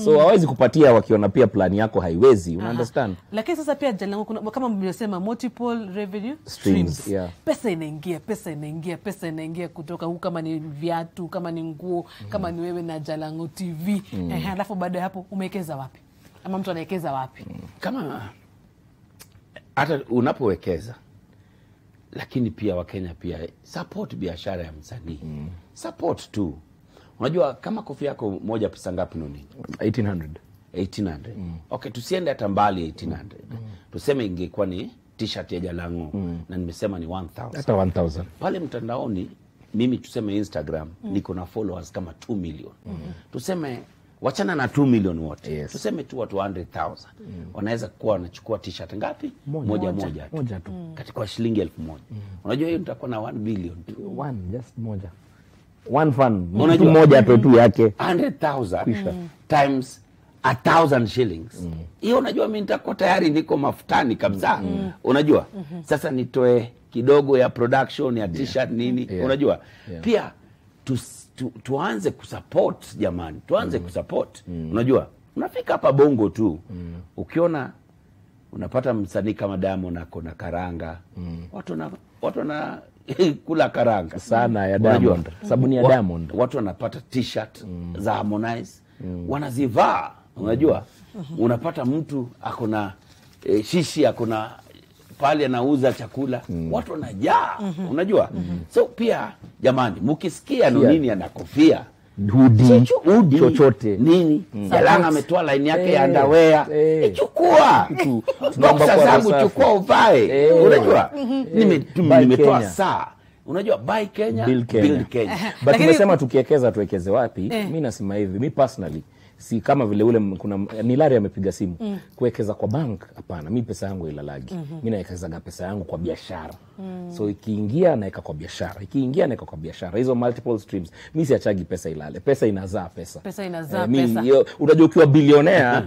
[SPEAKER 3] So hawezi kupatia wakiona pia plan yako haiwezi, una understand?
[SPEAKER 1] Lakini sasa pia Jalango kuna kama mliosema multiple revenue streams.
[SPEAKER 3] Yeah.
[SPEAKER 1] Pesa inaingia kutoka huko, kama ni viatu, kama ni nguo, kama ni wewe na Jalango TV. Alafu baada ya hapo umewekeza wapi? Ama mtu anawekeza wapi?
[SPEAKER 2] Kama hata unapowekeza, lakini pia Wakenya pia support biashara ya msanii. Support tu. Unajua kama kofia yako moja pesa ngapi nini? 1800. Okay, tusiende hata mbali 1800. Tuseme ingekuwa ni t-shirt ya Jalango na nimesema ni 1000.
[SPEAKER 3] Hata 1000.
[SPEAKER 2] Pale mtandaoni mimi tuseme Instagram niko na followers kama 2 million. Tuseme wachana na 2 million wote. Tuseme tu watu 100,000. Wanaweza kuwa wanachukua t-shirt ngapi? Moja tu. Katika shilingi 1000. Unajua hiyo nitakuwa na 1 billion.
[SPEAKER 3] Just moja. One fan. Mtu moja tu yake.
[SPEAKER 2] 100,000 times 1,000 shillings. Hiyo unajua mimi nitakuwa tayari niko mafutani kabisa. Unajua? Sasa nitoe kidogo ya production ya t-shirt nini? Unajua? Pia tuanze kusupport jamani. Tuanze kusupport. Unajua? Unafika hapa Bongo tu. Ukiona unapata msanii kama Diamond akona karanga. Watu na kula karanga
[SPEAKER 3] sana ya Diamond. Sabuni ya Diamond.
[SPEAKER 2] Watu wanapata t-shirt za Harmonize. Wanazivaa. Unajua? Unapata mtu akona shishi akona pale anauza chakula. Watu wanajaa. Unajua? So pia jamani, mkisikia nini ana kofia, hoodie chochote nini, Jalango ametoa line yake ya underwear, chukua boxer zangu, chukua uvae. Unajua? Nimetoa saa. Unajua buy Kenya, build Kenya.
[SPEAKER 3] But tumesema tukiwekeza tuwekeze wapi? Mimi nasema hivi, mimi personally si kama vile ule kuna Nilari amepiga simu kuwekeza kwa bank, hapana. Mimi pesa yangu ilalagi. Mimi nawekezaga pesa yangu kwa biashara. So ikiingia naweka kwa biashara, ikiingia naweka kwa biashara. Hizo multiple streams. Mimi siachagi pesa ilale. Pesa inazaa pesa. Unajua ukiwa billionaire,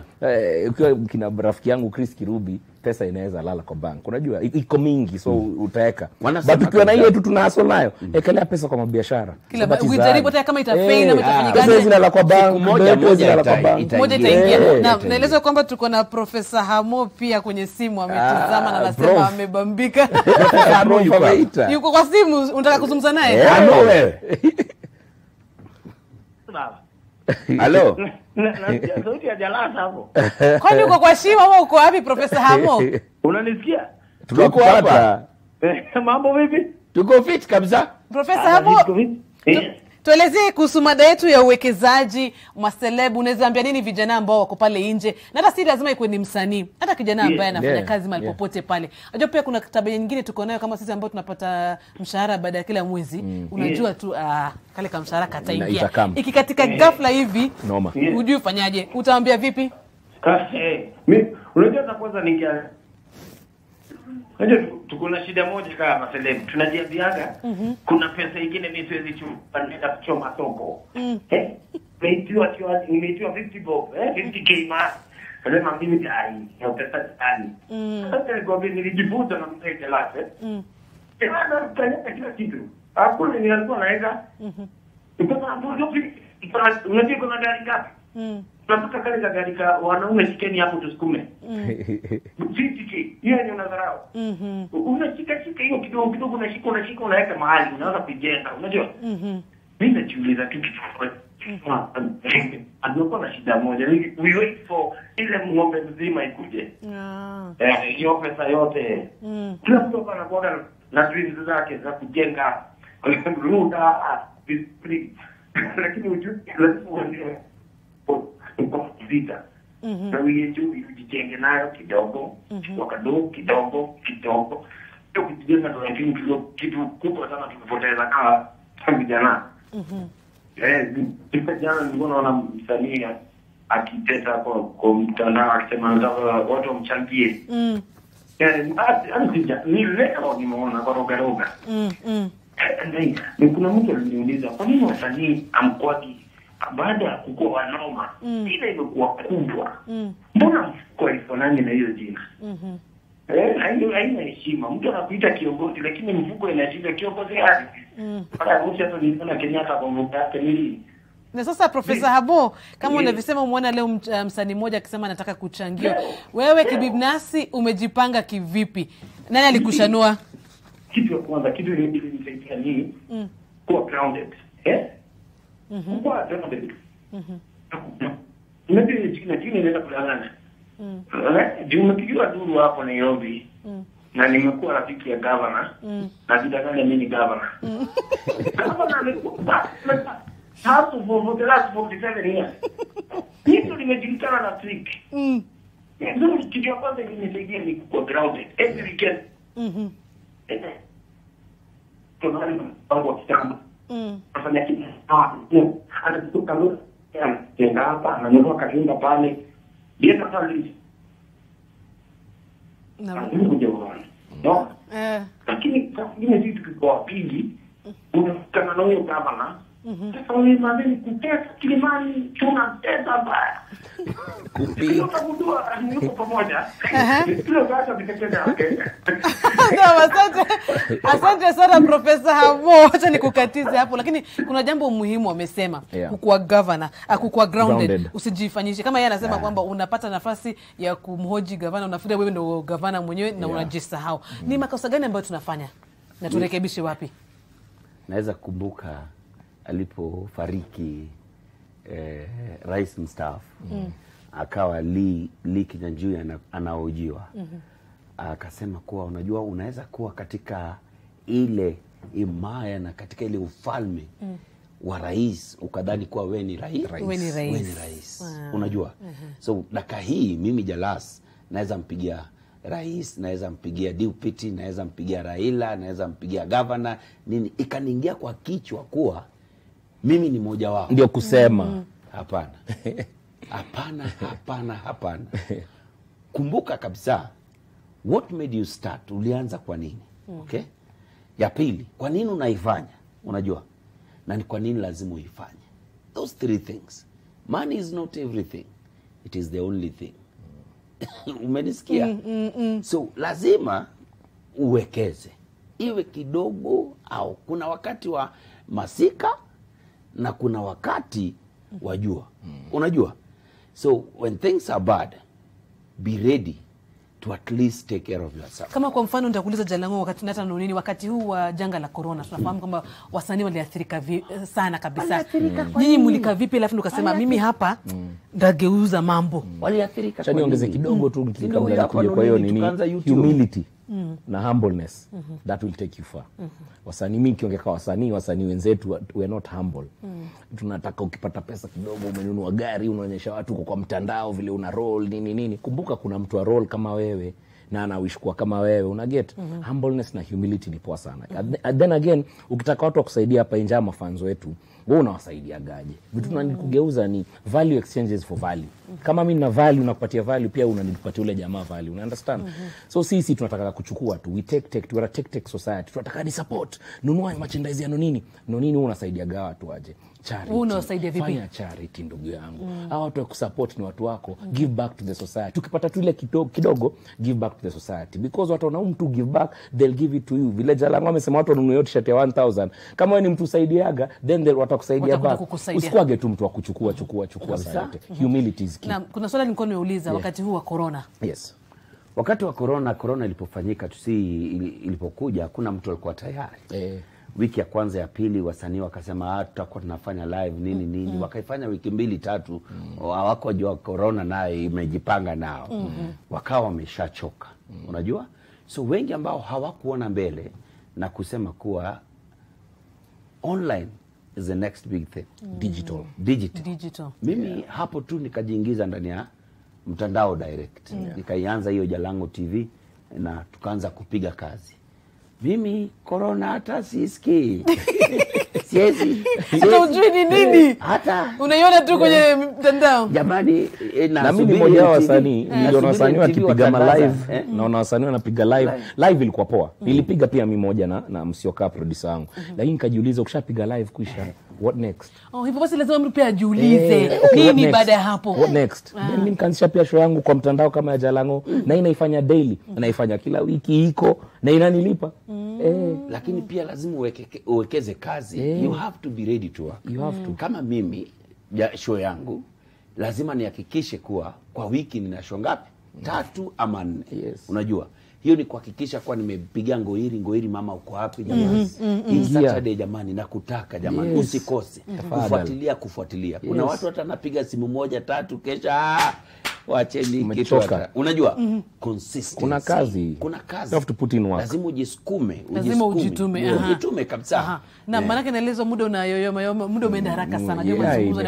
[SPEAKER 3] ukiwa kina rafiki yangu Chris Kirubi, pesa inaweza lala kwa bank. Unajua iko mingi, so utaweka. But ukiwa na hiyo tu tunahaso nayo, ekelea pesa kwa biashara.
[SPEAKER 1] Kila ujaribu hata kama itafail na itafanya gani.
[SPEAKER 3] Pesa zinalala kwa bank, moja
[SPEAKER 1] itaingia. Na naeleza kwamba tuko na Profesa Hamo pia kwenye simu ametazama na anasema amebambika.
[SPEAKER 2] Hano yuko hapa.
[SPEAKER 1] Yuko kwa simu, unataka kuzungumza naye?
[SPEAKER 2] Hano wewe. Halo.
[SPEAKER 11] Nasikia sauti ya jalasa hapo.
[SPEAKER 1] Kwani uko kwa shima au uko wapi Profesa Hamo?
[SPEAKER 11] Unanisikia?
[SPEAKER 2] Tuko hapa.
[SPEAKER 11] Mambo vipi?
[SPEAKER 2] Tuko fit kabisa.
[SPEAKER 1] Profesa Hamo. Tuelezee kuhusu mada yetu ya uwekezaji, maselebu. Unaweza ambia nini vijana ambao wako pale nje? Na hata si lazima ikuwe ni msanii. Hata kijana ambaye anafanya kazi mahali popote pale. Unajua pia kuna tabia nyingine tuko nayo kama sisi ambao tunapata mshahara baada ya kila mwezi. Unajua tu kale kama mshahara kataingia. Ikikatika ghafla hivi, hujui ufanyaje? Utaambia vipi?
[SPEAKER 11] Unajua hata kwanza ningia tuko na shida moja kama maselebu. Tunajiambiaga kuna pesa nyingine mimi siwezi kuchoma soko. Nimeitiwa 50 bob, 50k ma. Sema mimi ai, na pesa tani. Sasa nilijifunza na mteja lake. Ana kufanya kila kitu. Hakuna ni alikuwa anaweka. Unajua kuna gari ngapi? Tunataka kale gari ka wanaume shikeni hapo tusukume. 50k. Hiyo ni unadharau. Unashika hiyo kidogo unashika unaweka mahali unaanza kujenga. Unajua? Mimi najiuliza kitu anakuwa na shida moja. We wait for ile ng'ombe mzima ikuje. Hiyo pesa yote. Kila mtu anakuwa na dreams zake za kujenga ruda lakini ujue lazima uone vita. Na ujijenge nayo kidogo, kidogo. Hiyo kujijenga ndio kitu kubwa sana tumepoteza kama vijana. Jana nilikuwa naona msanii akiteta kwa mtandao akisema nataka watu wamchangie. Ni leo nimeona kwa roga. Kuna mtu aliniuliza kwa nini wasanii amkwagi baada ya kukua wanoma ile imekuwa kubwa. Mbona mfuko haifanani na hiyo jina? Haina heshima. Mtu anakuita kiongozi lakini mfuko inashinda kiongozi yake. Hata mtu hata niliona Kenyatta kwa mfuko yake nili.
[SPEAKER 1] Na sasa Profesa Habo, kama unavyosema umeona leo msanii mmoja akisema anataka kuchangia. Wewe kibinafsi umejipanga kivipi? Nani alikushanua?
[SPEAKER 11] Kitu ya kwanza, kitu ile nilisaidia ni kuwa grounded. Kuwa grounded. Mimi ninaenda kulala. Nimepigiwa duru hapo Nairobi. Na nimekuwa rafiki ya governor. Na bidanganya mimi ni governor. Governor amekuwa hapo for the last 47 years. Hizo nimejulikana na trick. Ndio kitu ya kwanza nilisaidia ni kuwa grounded. Every weekend. Tunali mambo kitamba. Afanya kitu. Anatoka leo. Tena hapa ananunua kajumba pale. Yeye pale. No. Lakini kingine kitu kwa pili unakutana na huyo gavana. Sasa wewe madeni kutesa Kilimani tunatesa baya. Kupia. Utagundua yuko pamoja. Kile gata vikatenda.
[SPEAKER 1] Asante sana Profesa Hamo. Acha nikukatize hapo lakini kuna jambo muhimu amesema kukuwa governor, kukuwa grounded. Usijifanyishe kama yeye anasema kwamba unapata nafasi ya kumhoji governor unafikiri wewe ndio governor mwenyewe na unajisahau. Ni makosa gani ambayo tunafanya? Na turekebishe wapi?
[SPEAKER 2] Naweza kukumbuka alipofariki rais mstaafu akawa Lee Kinyanjui anaojiwa akasema kuwa unajua unaweza kuwa katika ile imaya na katika ile ufalme wa rais ukadhani kuwa wewe ni rais. Unajua so dakika hii mimi Jalas naweza mpigia rais, naweza mpigia deputy, naweza mpigia Raila, naweza mpigia governor nini, ikaniingia kwa kichwa kuwa mimi ni mmoja wao.
[SPEAKER 3] Ndio kusema
[SPEAKER 2] hapana. Kumbuka kabisa what made you start, ulianza kwa nini? Okay? Ya pili, kwa nini unaifanya? Unajua? Na ni kwa nini lazima uifanye? Those three things. Money is not everything. It is the only thing. Umenisikia? So lazima uwekeze. Iwe kidogo au kuna wakati wa masika na kuna wakati wa jua. Unajua? So when things are bad, be ready to at least take care of yourself.
[SPEAKER 1] Kama kwa mfano nitakuuliza Jalango, wakati nata nini, wakati huu wa janga la corona tunafahamu kwamba wasanii waliathirika sana kabisa. Nyinyi mulika vipi alafu ukasema mimi hapa ndageuza mambo?
[SPEAKER 2] Waliathirika.
[SPEAKER 3] Cha niongeze kidogo tu kabla kuja kwa hiyo nini, humility na humbleness that will take you far. Wasanii mingi kiongeka wasanii wenzetu we are not humble. Tunataka ukipata pesa kidogo umenunua gari unaonyesha watu kwa mtandao vile una roll nini. Kumbuka kuna mtu wa roll kama wewe na anawish kuwa kama wewe, una get humbleness na humility ni poa sana. Then again ukitaka watu wakusaidia hapa nje ama fans wetu, wewe unawasaidia gaje? Vitu tunani kugeuza ni value exchanges for value. Kama mimi na value nakupatia value, pia unanipatia ule jamaa value, una understand? So sisi tunataka kuchukua tu, we take we are a take society. Tunataka ni support, nunua merchandise ya nini wewe unasaidia gawa watu aje. Charity.
[SPEAKER 1] Unawasaidia vipi?
[SPEAKER 3] Fanya charity ndugu yangu. Hao watu wa kusupport ni watu wako. Give back to the society. Tukipata tu ile kidogo give back to the society, because watu wanaona mtu give back, they'll give it to you. Vile Jalango amesema watu wanunue yote shirt ya 1000. Kama wewe ni mtu usaidiaga, then watakusaidia back. Usikwage tu mtu wa kuchukua yote. Humility is key.
[SPEAKER 1] Na kuna swali nilikuwa nimeuliza wakati huu wa corona.
[SPEAKER 3] Yes.
[SPEAKER 2] Wakati wa corona ilipofanyika ilipokuja kuna mtu alikuwa tayari. Wiki ya kwanza ya pili wasanii wakasema tutakuwa tunafanya live nini. Wakaifanya wiki 2-3 hawakujua corona naye imejipanga nao. Wakawa wameshachoka. Unajua? So wengi ambao hawakuona mbele na kusema kuwa online is the next big thing. Digital. Mimi hapo tu nikajiingiza ndani ya mtandao direct. Nikaianza hiyo Jalango TV na tukaanza kupiga kazi. Mimi corona hata sisikii. Siezi.
[SPEAKER 1] Hata ujui ni nini?
[SPEAKER 2] Hata
[SPEAKER 1] unaiona tu kwenye mtandao.
[SPEAKER 2] Jamani,
[SPEAKER 3] na mimi mmoja wa wasanii, niliona wasanii wakipiga live, naona wasanii wanapiga live ilikuwa poa. Nilipiga pia mimi mmoja na Msioka producer wangu. Lakini nikajiuliza ukishapiga live kuisha, what next?
[SPEAKER 1] Hivyo basi lazima mtu pia ajiulize nini baada ya hapo.
[SPEAKER 3] What next? Then mimi nikaanzisha pia show yangu kwa mtandao kama ya Jalango, na inaifanya daily, naifanya kila wiki iko na inanilipa.
[SPEAKER 2] Lakini pia lazima uwekeze kazi. You have to be ready to work.
[SPEAKER 3] You have to.
[SPEAKER 2] Kama mimi show yangu lazima nihakikishe kuwa kwa wiki nina show ngapi? 3 ama 4. Unajua? Hiyo ni kuhakikisha kwa nimepiga Ngoiri mama uko wapi jamani? Hii Saturday jamani nakutaka jamani, usikose. Kufuatilia. Kuna watu hata napiga simu 1-3 kesha wacheni kitu hata. Unajua? Consistency.
[SPEAKER 3] Kuna kazi. You have to put in work.
[SPEAKER 2] Lazima ujisukume.
[SPEAKER 1] Lazima ujitume.
[SPEAKER 2] Ujitume kabisa.
[SPEAKER 1] Na maana naelezo muda unayoyoma, muda umeenda haraka sana. Ndio mazungumzo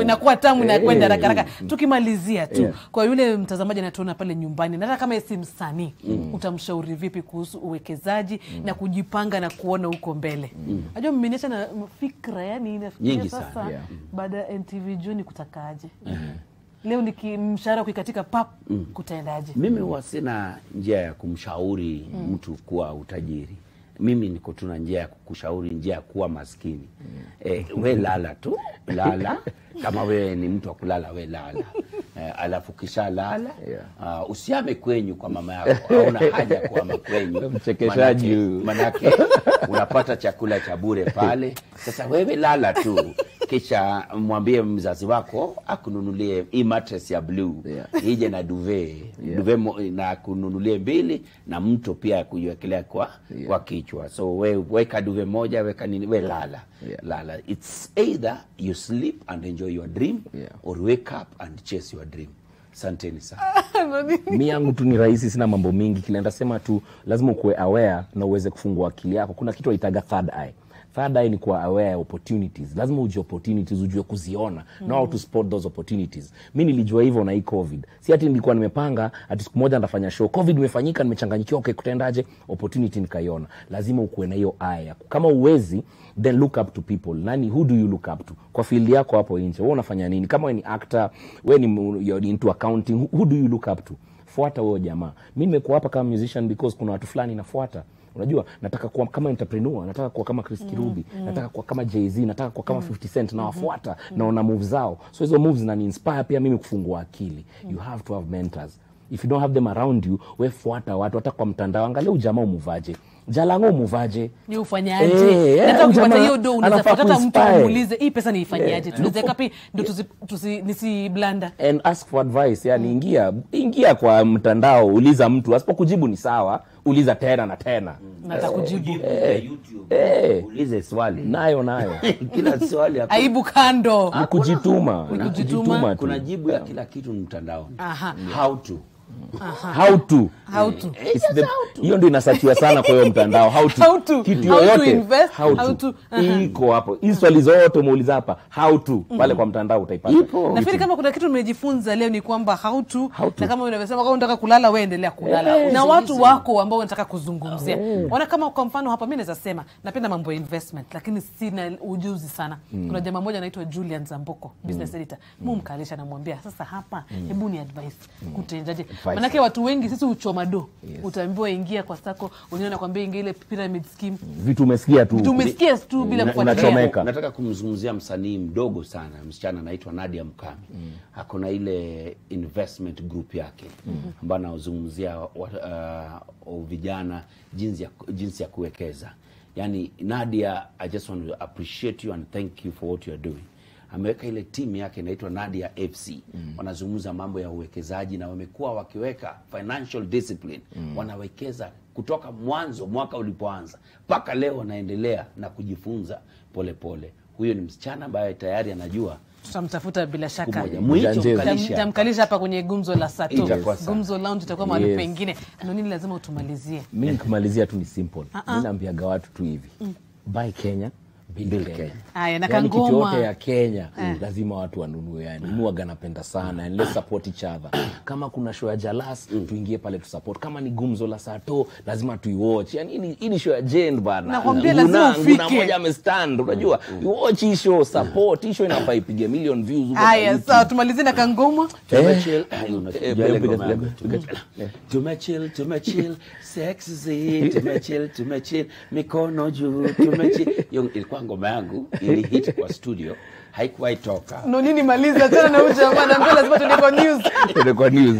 [SPEAKER 2] inakuwa
[SPEAKER 1] tamu na kwenda haraka. Tukimalizia tu kwa yule mtazamaji anatuona pale nyumbani, na hata kama si msanii, utamshauri vipi kuhusu uwekezaji na kujipanga na kuona huko mbele? Unajua mmeniacha na fikra, yani inafikiria sasa baada ya NTV Juni kutakaje? Leo nikimshahara kuikatika kutaendaje?
[SPEAKER 2] Mimi huwa sina njia ya kumshauri mtu kuwa utajiri. Mimi niko tuna njia ya kukushauri njia ya kuwa maskini. We lala tu, lala. Kama wewe ni mtu wa kulala, we lala. Alafu kisha lala, usiame kwenyu kwa mama yako. Hauna haja kuama kwenyu.
[SPEAKER 3] Mchekeshaji.
[SPEAKER 2] Manake unapata chakula cha bure pale. Sasa wewe lala tu. Kisha mwambie mzazi wako akununulie hii mattress ya blue. Ije na duvet. Duvet na kununulie 2 na mto pia kuiwekelea kwa kichwa. So weka duvet moja, weka nini, we lala. Lala. It's either you sleep and enjoy your dream or wake up and chase your dream. Asanteni sana.
[SPEAKER 3] Mimi yangu tu ni rahisi, sina mambo mingi. Kile sema tu lazima uwe aware na uweze kufungua akili yako. Kuna kitu waitaga third eye. Third eye ni kuwa aware opportunities. Lazima ujue opportunities, ujue kuziona. Know how to spot those opportunities. Mimi nilijua hivyo na hii COVID. Si ati nilikuwa nimepanga ati siku moja nitafanya show. COVID imefanyika, nimechanganyikiwa, kutaendaje? Opportunity nikaiona. Lazima ukuwe na hiyo eye. Kama uwezi, then look up to people. Who do you look up to? Kwa field yako hapo nje, wewe unafanya nini? Kama wewe ni actor, wewe ni you're into accounting, who do you look up to? Fuata huyo jamaa. Mimi nimekuwa hapa kama musician because kuna watu fulani nafuata. Unajua, nataka kuwa kama entrepreneur, nataka kuwa kama Chris Kirubi, nataka kuwa kama Jay-Z, nataka kuwa kama 50 Cent, na wafuata naona moves zao. So hizo moves zinani-inspire pia mimi kufungua akili. You have to have mentors. If you don't have them around you, wewe fuata watu hata kwa mtandao, angalia ujamaa umuvaje. Jalango muvaje?
[SPEAKER 1] Ni ufanyaje? Nataka kupata hiyo do unaweza hata mtu muulize hii pesa niifanyaje? Tunaweza kapi ndio nisi blanda.
[SPEAKER 3] And ask for advice. Yani ingia kwa mtandao, uliza mtu, asipokujibu ni sawa, uliza tena na tena.
[SPEAKER 1] Natakujibu.
[SPEAKER 2] YouTube. Ulize swali.
[SPEAKER 3] Nayo.
[SPEAKER 2] Kila swali hapo.
[SPEAKER 1] Aibu kando.
[SPEAKER 3] Kujituma.
[SPEAKER 2] Kuna jibu ya kila kitu mtandaoni.
[SPEAKER 3] How to. Hiyo ndio inasachiwa sana kwa hiyo mtandao. How to. Kitu yoyote.
[SPEAKER 1] Invest.
[SPEAKER 3] How to. Iko hapo. Hizo swali zote muuliza hapa. How to. Pale kwa mtandao utaipata.
[SPEAKER 1] Nafikiri kama kuna kitu tumejifunza leo ni kwamba how to. Na kama unavyosema kama unataka kulala wewe endelea kulala. Na watu wako ambao wanataka kuzungumzia. Ona kama kwa mfano hapa mimi naweza sema napenda mambo ya investment lakini sina ujuzi sana. Kuna jamaa mmoja anaitwa Julian Zamboko, business editor. Mumkalisha namwambia sasa hapa hebu ni advice. Kutenjaje? Manake watu wengi sisi uchoma do. Utaambiwa ingia kwa Sako, unaona kwambia ingia ile pyramid scheme.
[SPEAKER 3] Vitu umesikia tu
[SPEAKER 1] bila kufuatilia.
[SPEAKER 2] Nataka kumzungumzia msanii mdogo sana, msichana anaitwa Nadia Mkami. Hakuna ile investment group yake ambayo anazungumzia vijana jinsi ya kuwekeza. Yani Nadia, I just want to appreciate you and thank you for what you are doing. Ameweka ile timu yake inaitwa Nadia FC. Wanazungumza mambo ya uwekezaji na wamekuwa wakiweka financial discipline. Wanawekeza kutoka mwanzo mwaka ulipoanza mpaka leo wanaendelea na kujifunza pole. Huyo ni msichana ambaye tayari anajua.
[SPEAKER 1] Tutamtafuta bila shaka.
[SPEAKER 2] Tutamkalisha
[SPEAKER 1] hapa kwenye Gumzo la Sato. Gumzo Lounge itakuwa mahali pengine. Na nini lazima utumalizie?
[SPEAKER 3] Mimi kumalizia tu ni simple. Mimi naambiaga watu tu hivi. Buy Kenya. Build Kenya.
[SPEAKER 1] Aya, na
[SPEAKER 3] yani
[SPEAKER 1] Kangoma.
[SPEAKER 3] Kitu yote ya Kenya lazima watu wanunue yani. Mimi huwa napenda sana and let's support each other. Kama kuna show ya Jalas tuingie pale tu support. Kama ni Gumzo la Sato lazima tuiwatch. Yani hii ni show ya Jane bana.
[SPEAKER 1] Nakwambia lazima ufike.
[SPEAKER 3] Kuna mmoja amestand unajua. You watch hii show, support hii show inafaa ipige million views huko.
[SPEAKER 1] Aya, sawa tumalizie na Kangoma.
[SPEAKER 2] Tumechill sexy tumechill mikono juu tumechill. Ilikuwa ngoma yangu ili hit kwa studio haikuwahi toka.
[SPEAKER 1] No nini maliza tena na uja maana mbona lazima tuende kwa news.
[SPEAKER 3] Tuende kwa news.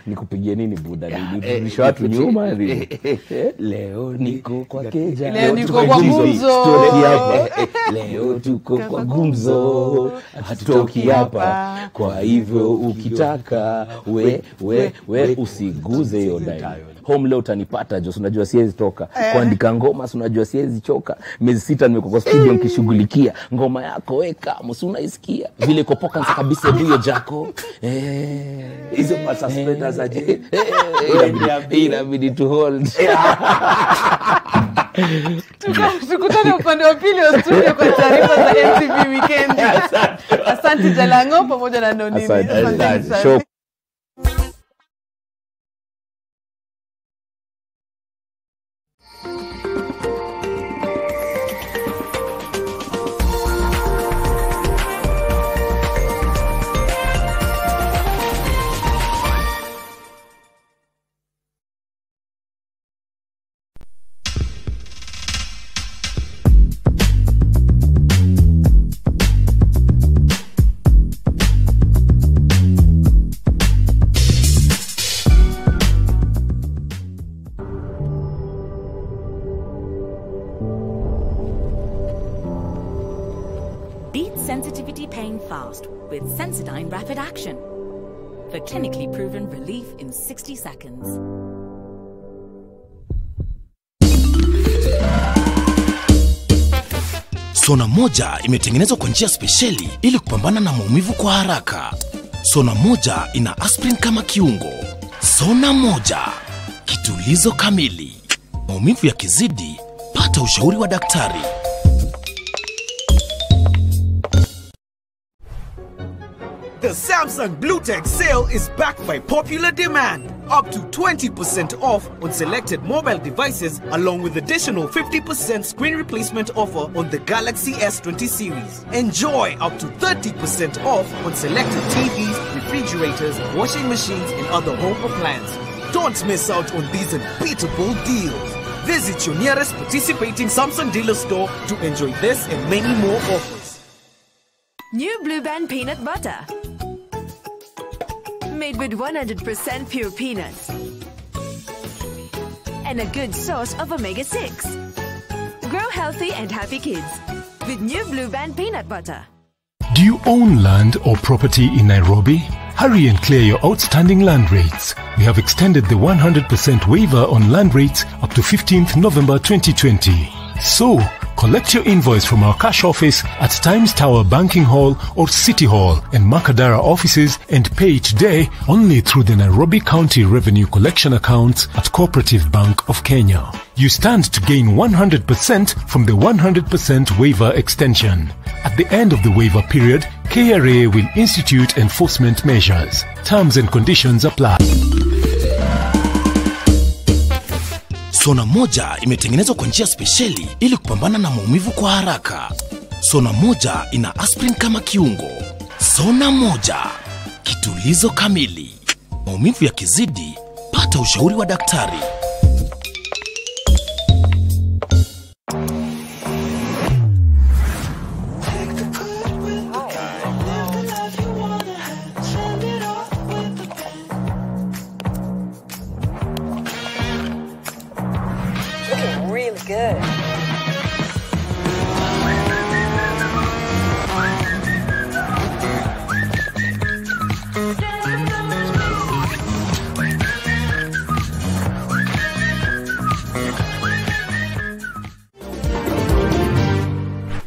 [SPEAKER 3] Nikupigie nini buda ni watu nyuma hivi. Leo niko kwa Keja.
[SPEAKER 1] Leo niko kwa Gumzo.
[SPEAKER 3] Leo tuko kwa Gumzo. Hatutoki hapa. Kwa hivyo ukitaka we usiguze hiyo dai. Home leo utanipata Jos, unajua siwezi toka. Kuandika ngoma unajua siwezi choka. Miezi 6 nimekuwa kwa studio nikishughulikia ngoma yako weka msi unaisikia vile kopoka kabisa ndio jako
[SPEAKER 2] hizo suspenders aje
[SPEAKER 3] inabidi to hold.
[SPEAKER 1] Tukutane upande wa pili wa studio kwa taarifa za NTV Weekend. Asante Jalango pamoja na Nonini.
[SPEAKER 3] Asante.
[SPEAKER 12] Sensitivity pain fast with Sensodyne Rapid Action for clinically proven relief in 60 seconds.
[SPEAKER 13] Sona moja imetengenezwa kwa njia spesheli ili kupambana na maumivu kwa haraka. Sona moja ina aspirin kama kiungo. Sona moja, kitulizo kamili. Maumivu yakizidi, pata ushauri wa daktari.
[SPEAKER 14] The Samsung BlueTech sale is backed by popular demand. Up to 20% off on selected mobile devices along with additional 50% screen replacement offer on the Galaxy S20 series. Enjoy up to 30% off on selected TVs, refrigerators, washing machines and other home appliances. Don't miss out on these unbeatable deals. Visit your nearest participating Samsung dealer store to enjoy this and many more offers.
[SPEAKER 10] New Blue Band peanut butter. Made with 100% pure peanuts. and a good source of omega-6. Grow healthy and happy kids with new Blue Band peanut butter.
[SPEAKER 15] Do you own land or property in Nairobi? Hurry and clear your outstanding land rates. We have extended the 100% waiver on land rates up to 15th November 2020. So, collect your invoice from our cash office at Times Tower Banking Hall or City Hall and Makadara offices and pay each day only through the Nairobi County Revenue Collection accounts at Cooperative Bank of Kenya. You stand to gain 100% from the 100% waiver extension. At the end of the waiver period, KRA will institute enforcement measures. Terms and conditions apply.
[SPEAKER 13] Sona moja imetengenezwa kwa njia spesheli ili kupambana na maumivu kwa haraka. Sona moja ina aspirin kama kiungo. Sona moja, kitulizo kamili. Maumivu yakizidi, pata ushauri wa daktari.
[SPEAKER 16] Good.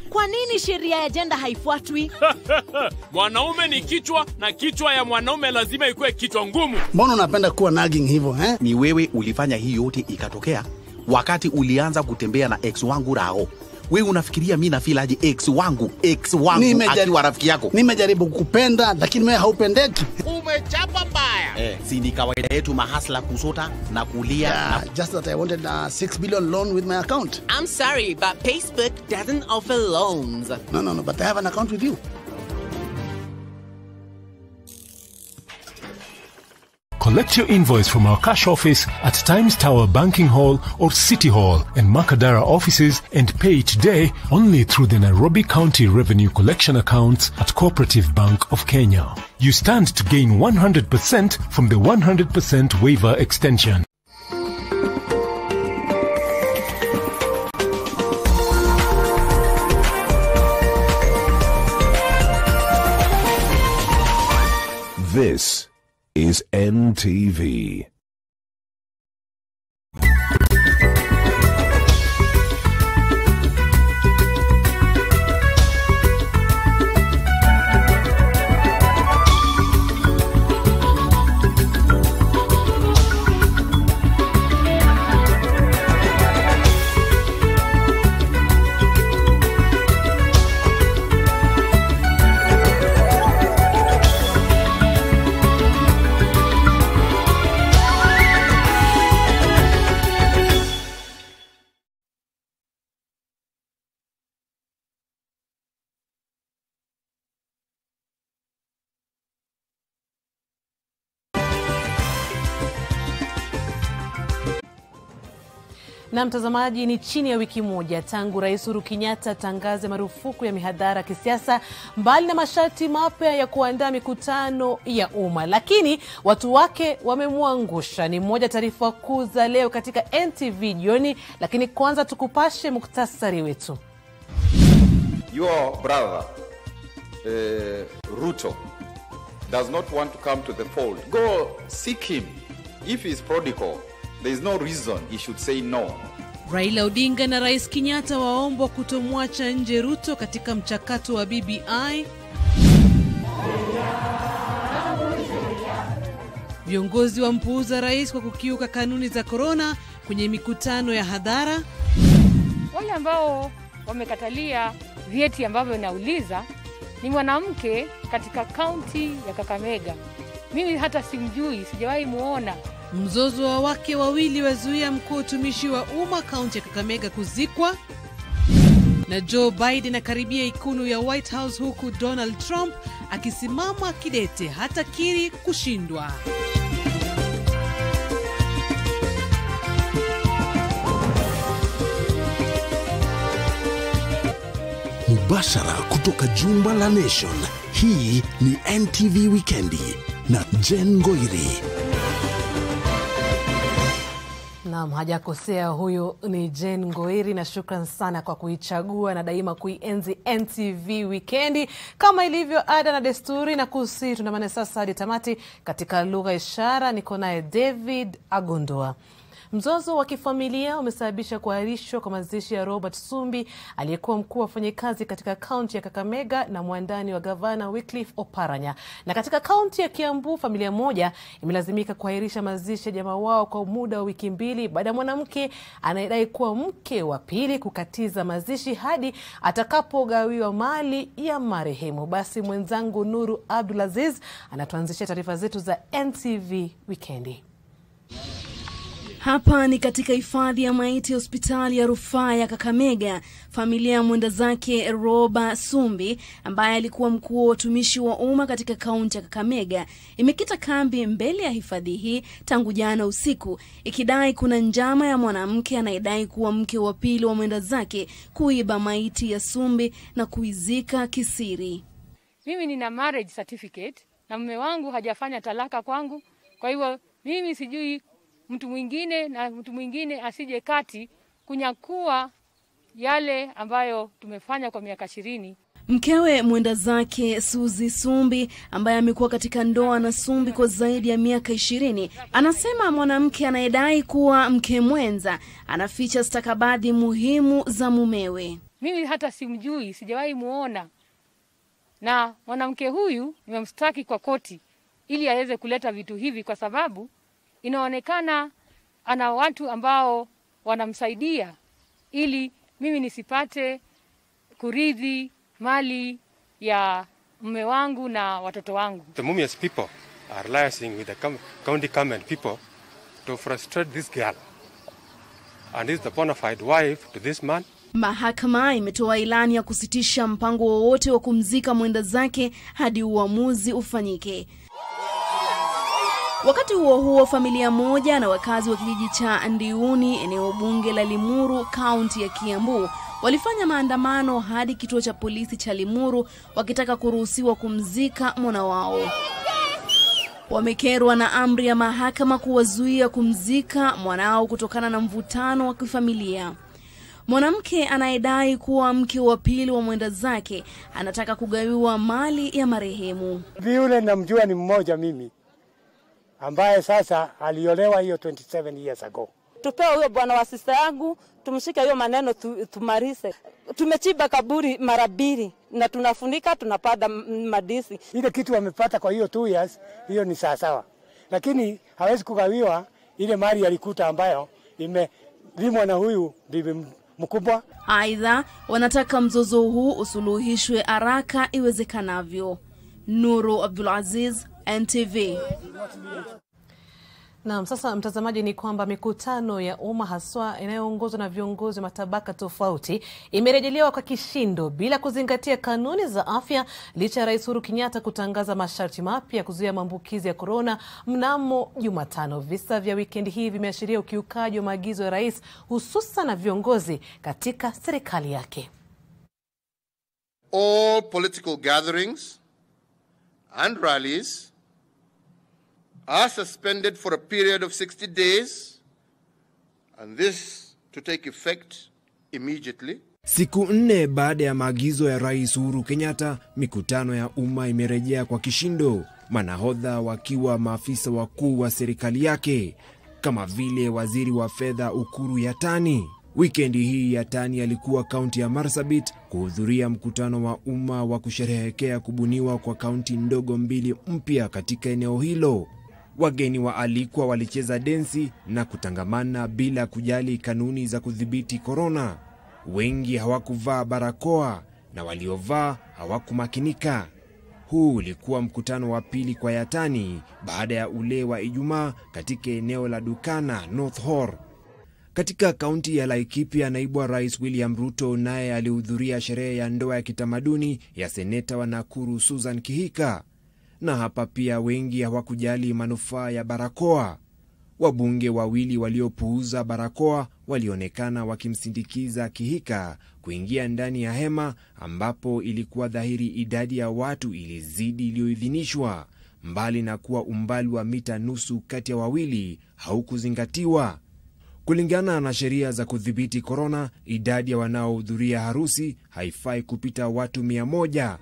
[SPEAKER 17] Kwa nini sheria ya jenda haifuatwi?
[SPEAKER 18] Mwanaume ni kichwa na kichwa ya mwanaume lazima ikuwe kichwa ngumu.
[SPEAKER 19] Mbona unapenda kuwa nagging hivyo eh?
[SPEAKER 20] Ni wewe ulifanya hii yote ikatokea wakati ulianza kutembea na ex wangu Rao. Wewe unafikiria mimi nafilaje ex wangu akiwa rafiki yako?
[SPEAKER 19] Nimejaribu kukupenda lakini wewe haupendeki.
[SPEAKER 20] Umechapa baya. Si ni kawaida yetu mahasla kusota na kulia.
[SPEAKER 19] Just that I wanted a 6 billion loan with my account.
[SPEAKER 21] I'm sorry, but Facebook doesn't offer loans.
[SPEAKER 19] No, but I have an account with you.
[SPEAKER 15] Collect your invoice from our cash office at Times Tower Banking Hall or City Hall and Makadara offices and pay each day only through the Nairobi County Revenue Collection accounts at Cooperative Bank of Kenya. You stand to gain 100% from the 100% waiver extension.
[SPEAKER 5] This is NTV.
[SPEAKER 1] Na mtazamaji, ni chini ya wiki moja tangu Rais Uhuru Kenyatta tangaze marufuku ya mihadhara kisiasa mbali na masharti mapya ya kuandaa mikutano ya umma, lakini watu wake wamemwangusha. Ni moja taarifa kuu za leo katika NTV jioni, lakini kwanza tukupashe muktasari wetu.
[SPEAKER 32] Your brother Ruto does not want to come to the fold. Go seek him. If he is prodigal, there is no reason he should say no.
[SPEAKER 1] Raila Odinga na Rais Kenyatta waombwa kutomwacha nje Ruto katika mchakato wa BBI. Viongozi wampuuza rais kwa kukiuka kanuni za corona kwenye mikutano ya hadhara.
[SPEAKER 4] Wale ambao wamekatalia vyeti ambavyo nauliza ni mwanamke katika kaunti ya Kakamega. Mimi hata simjui, sijawahi muona.
[SPEAKER 1] Mzozo wa wake wawili wazuia mkuu utumishi wa umma kaunti ya Kakamega kuzikwa. Na Joe Biden akaribia ikulu ya White House huku Donald Trump akisimama kidete hata kiri kushindwa.
[SPEAKER 13] Mubashara kutoka jumba la Nation. Hii ni NTV Wikendi na Ngoiri.
[SPEAKER 1] Na Naam, hajakosea. Huyo ni Jane Ngoiri, na shukran sana kwa kuichagua na daima kuienzi NTV Wikendi kama ilivyo ada na desturi. Na kusi tunamane sasa hadi tamati katika lugha ishara. Niko naye David Agondoa. Mzozo wa kifamilia umesababisha kuahirishwa kwa mazishi ya Robert Sumbi aliyekuwa mkuu wa wafanyikazi katika kaunti ya Kakamega na mwandani wa gavana Wycliffe Oparanya. Na katika kaunti ya Kiambu, familia moja imelazimika kuahirisha mazishi ya jamaa wao kwa muda wa wiki mbili baada ya mwanamke anayedai kuwa mke wa pili kukatiza mazishi hadi atakapogawiwa mali ya marehemu. Basi mwenzangu Nuru Abdulaziz anatuanzishia taarifa zetu za NTV Wikendi.
[SPEAKER 6] Hapa ni katika hifadhi ya maiti ya hospitali ya rufaa ya Kakamega. Familia ya mwenda zake Robert Sumbi, ambaye alikuwa mkuu wa utumishi wa umma katika kaunti ya Kakamega, imekita kambi mbele ya hifadhi hii tangu jana usiku, ikidai kuna njama ya mwanamke anayedai kuwa mke wa pili wa mwenda zake kuiba maiti ya Sumbi na kuizika kisiri.
[SPEAKER 4] Mimi nina marriage certificate na mume wangu hajafanya talaka kwangu, kwa hivyo mimi sijui mtu mwingine asije kati kunyakua yale ambayo tumefanya kwa miaka 20.
[SPEAKER 6] Mkewe mwenda zake Suzi Sumbi, ambaye amekuwa katika ndoa na Sumbi kwa zaidi ya miaka 20, anasema mwanamke anayedai kuwa mke mwenza anaficha stakabadhi muhimu za mumewe.
[SPEAKER 4] Mimi hata simjui, sijawahi muona. Na mwanamke huyu nimemstaki kwa koti ili aweze kuleta vitu hivi, kwa sababu inaonekana ana watu ambao wanamsaidia ili mimi nisipate kurithi mali ya mume wangu na watoto wangu.
[SPEAKER 7] The Mumias people are liaising with the county government people to frustrate this girl, and is the bona fide wife to this man.
[SPEAKER 6] Mahakama imetoa ilani ya kusitisha mpango wowote wa kumzika mwenda zake hadi uamuzi ufanyike. Wakati huo familia moja na wakazi wa kijiji cha Ndiuni, eneo bunge la Limuru, kaunti ya Kiambu, walifanya maandamano hadi kituo cha polisi cha Limuru wakitaka kuruhusiwa kumzika mwana wao. Wamekerwa na amri ya mahakama kuwazuia kumzika mwanao kutokana na mvutano wa kifamilia. Mwanamke anayedai kuwa mke wa pili wa mwenda zake anataka kugawiwa mali ya marehemu.
[SPEAKER 16] Yule namjua ni mmoja mimi, ambaye sasa aliolewa hiyo 27 years ago.
[SPEAKER 22] Tupewe huyo bwana wa sister yangu, tumshike hiyo maneno tumarise. Tumechiba kaburi mara 2 na tunafunika, tunapada madisi.
[SPEAKER 16] Ile kitu wamepata kwa hiyo 2 years, hiyo ni sawa. Lakini hawezi kugawiwa ile mali alikuta ambayo imelimwa na huyu bibi mkubwa.
[SPEAKER 6] Aidha, wanataka mzozo huu usuluhishwe haraka iwezekanavyo. Nuru Abdulaziz, NTV.
[SPEAKER 1] Naam, sasa mtazamaji, ni kwamba mikutano ya umma haswa inayoongozwa na viongozi wa matabaka tofauti imerejelewa kwa kishindo bila kuzingatia kanuni za afya, licha ya Rais Uhuru Kenyatta kutangaza masharti mapya kuzuia maambukizi ya corona mnamo Jumatano. Visa vya wikendi hii vimeashiria ukiukaji wa maagizo ya rais, hususan na viongozi katika serikali yake.
[SPEAKER 23] All political gatherings and rallies are suspended for a period of 60 days, and this to take effect immediately.
[SPEAKER 24] Siku 4 baada ya maagizo ya Rais Uhuru Kenyatta, mikutano ya umma imerejea kwa kishindo, manahodha wakiwa maafisa wakuu wa serikali yake kama vile waziri wa fedha Ukuru Yatani. Wikendi hii Yatani alikuwa kaunti ya Marsabit kuhudhuria mkutano wa umma wa kusherehekea kubuniwa kwa kaunti ndogo 2 mpya katika eneo hilo. Wageni waalikwa walicheza densi na kutangamana bila kujali kanuni za kudhibiti corona. Wengi hawakuvaa barakoa na waliovaa hawakumakinika. Huu ulikuwa mkutano wa pili kwa Yatani baada ya ule wa Ijumaa katika eneo la Dukana, North Horr. Katika kaunti ya Laikipia, naibu wa Rais William Ruto naye alihudhuria sherehe ya ndoa ya kitamaduni ya seneta wa Nakuru Susan Kihika. Na hapa pia wengi hawakujali manufaa ya barakoa. Wabunge 2 waliopuuza barakoa walionekana wakimsindikiza Kihika kuingia ndani ya hema, ambapo ilikuwa dhahiri idadi ya watu ilizidi iliyoidhinishwa, mbali na kuwa umbali wa mita nusu kati ya wawili haukuzingatiwa. Kulingana na sheria za kudhibiti korona, idadi ya wanaohudhuria harusi haifai kupita watu 100.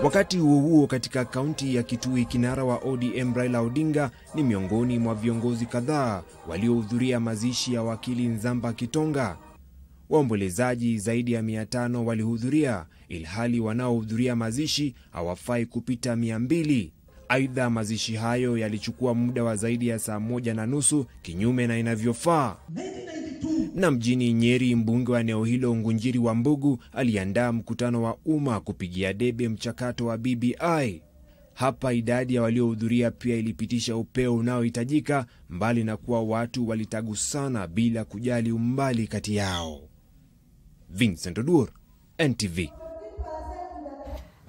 [SPEAKER 24] Wakati huo katika kaunti ya Kitui, kinara wa ODM Raila Odinga ni miongoni mwa viongozi kadhaa waliohudhuria mazishi ya wakili Nzamba Kitonga. Waombolezaji zaidi ya 500 walihudhuria, ilhali wanaohudhuria mazishi hawafai kupita 200. Aidha, mazishi hayo yalichukua muda wa zaidi ya saa 1.5 kinyume na inavyofaa. Na mjini Nyeri, mbunge wa eneo hilo Ngunjiri wa Mbugu aliandaa mkutano wa umma kupigia debe mchakato wa BBI. Hapa idadi ya waliohudhuria pia ilipitisha upeo unaohitajika, mbali na kuwa watu walitagusana bila kujali umbali kati yao. Vincent Odur, NTV.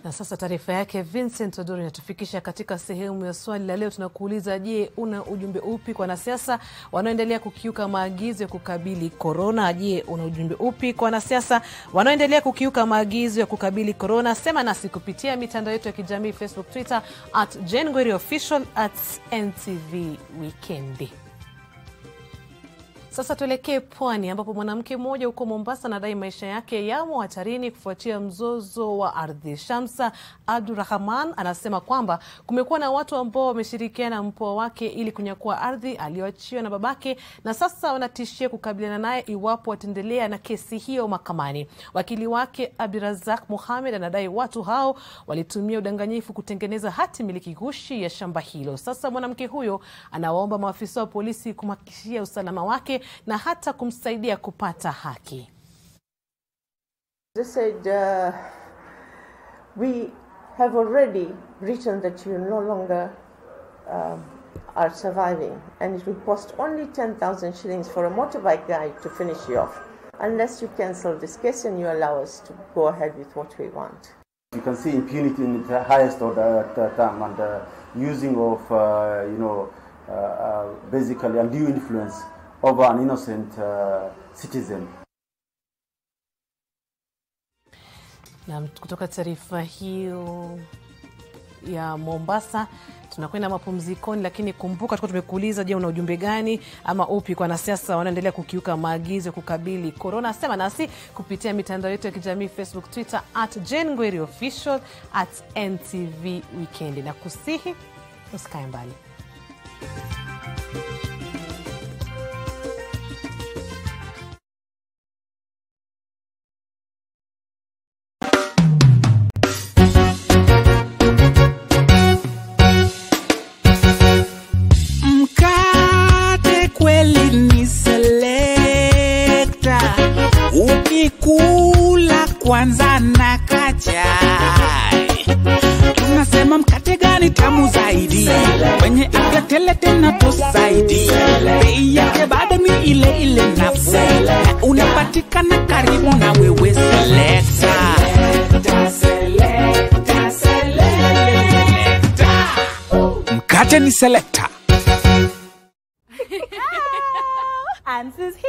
[SPEAKER 1] Na sasa taarifa yake Vincent Odori inatufikisha katika sehemu ya swali la leo. Tunakuuliza, je, una ujumbe upi kwa wanasiasa wanaoendelea kukiuka maagizo ya kukabili korona? Je, una ujumbe upi kwa wanasiasa wanaoendelea kukiuka maagizo ya kukabili korona? Sema nasi kupitia mitandao yetu ya kijamii, Facebook, Twitter @Ngoiri official @NTV Wikendi. Sasa tuelekee pwani ambapo mwanamke mmoja huko Mombasa anadai maisha yake yamo hatarini kufuatia mzozo wa ardhi. Shamsa Abdurrahman anasema kwamba kumekuwa na watu ambao wameshirikiana na mpwa wake ili kunyakua ardhi aliyoachiwa na babake, na sasa wanatishia kukabiliana naye iwapo wataendelea na kesi hiyo mahakamani. Wakili wake Abdirazak Mohamed anadai watu hao walitumia udanganyifu kutengeneza hati miliki ghushi ya shamba hilo. Sasa mwanamke huyo anawaomba maafisa wa polisi kumhakikishia usalama wake na hata kumsaidia kupata haki.
[SPEAKER 2] They said, we have already written that you no longer are surviving, and it will cost only 10,000 shillings for a motorbike guy to finish you off, unless you cancel this case and you allow us to go ahead with what we want.
[SPEAKER 3] You can see impunity in the highest order term, and using of, basically undue influence over an innocent citizen.
[SPEAKER 1] Na kutoka taarifa hiyo ya Mombasa tunakwenda mapumzikoni, lakini kumbuka tulikuwa tumekuuliza, je, una ujumbe gani ama upi kwa wanasiasa wanaendelea kukiuka maagizo kukabili corona? Sema nasi kupitia mitandao yetu ya kijamii, Facebook, Twitter @Ngoiri official @NTV Wikendi, na kusihi usikae mbali.
[SPEAKER 8] Kwanza na kachai, tunasema mkate gani tamu zaidi, wenye afya tele tena tosaidi, bei yake bado ni ile ile nafsi, na unapatikana karibu na wewe. Selecta, mkate ni Selecta.
[SPEAKER 9] Answers here.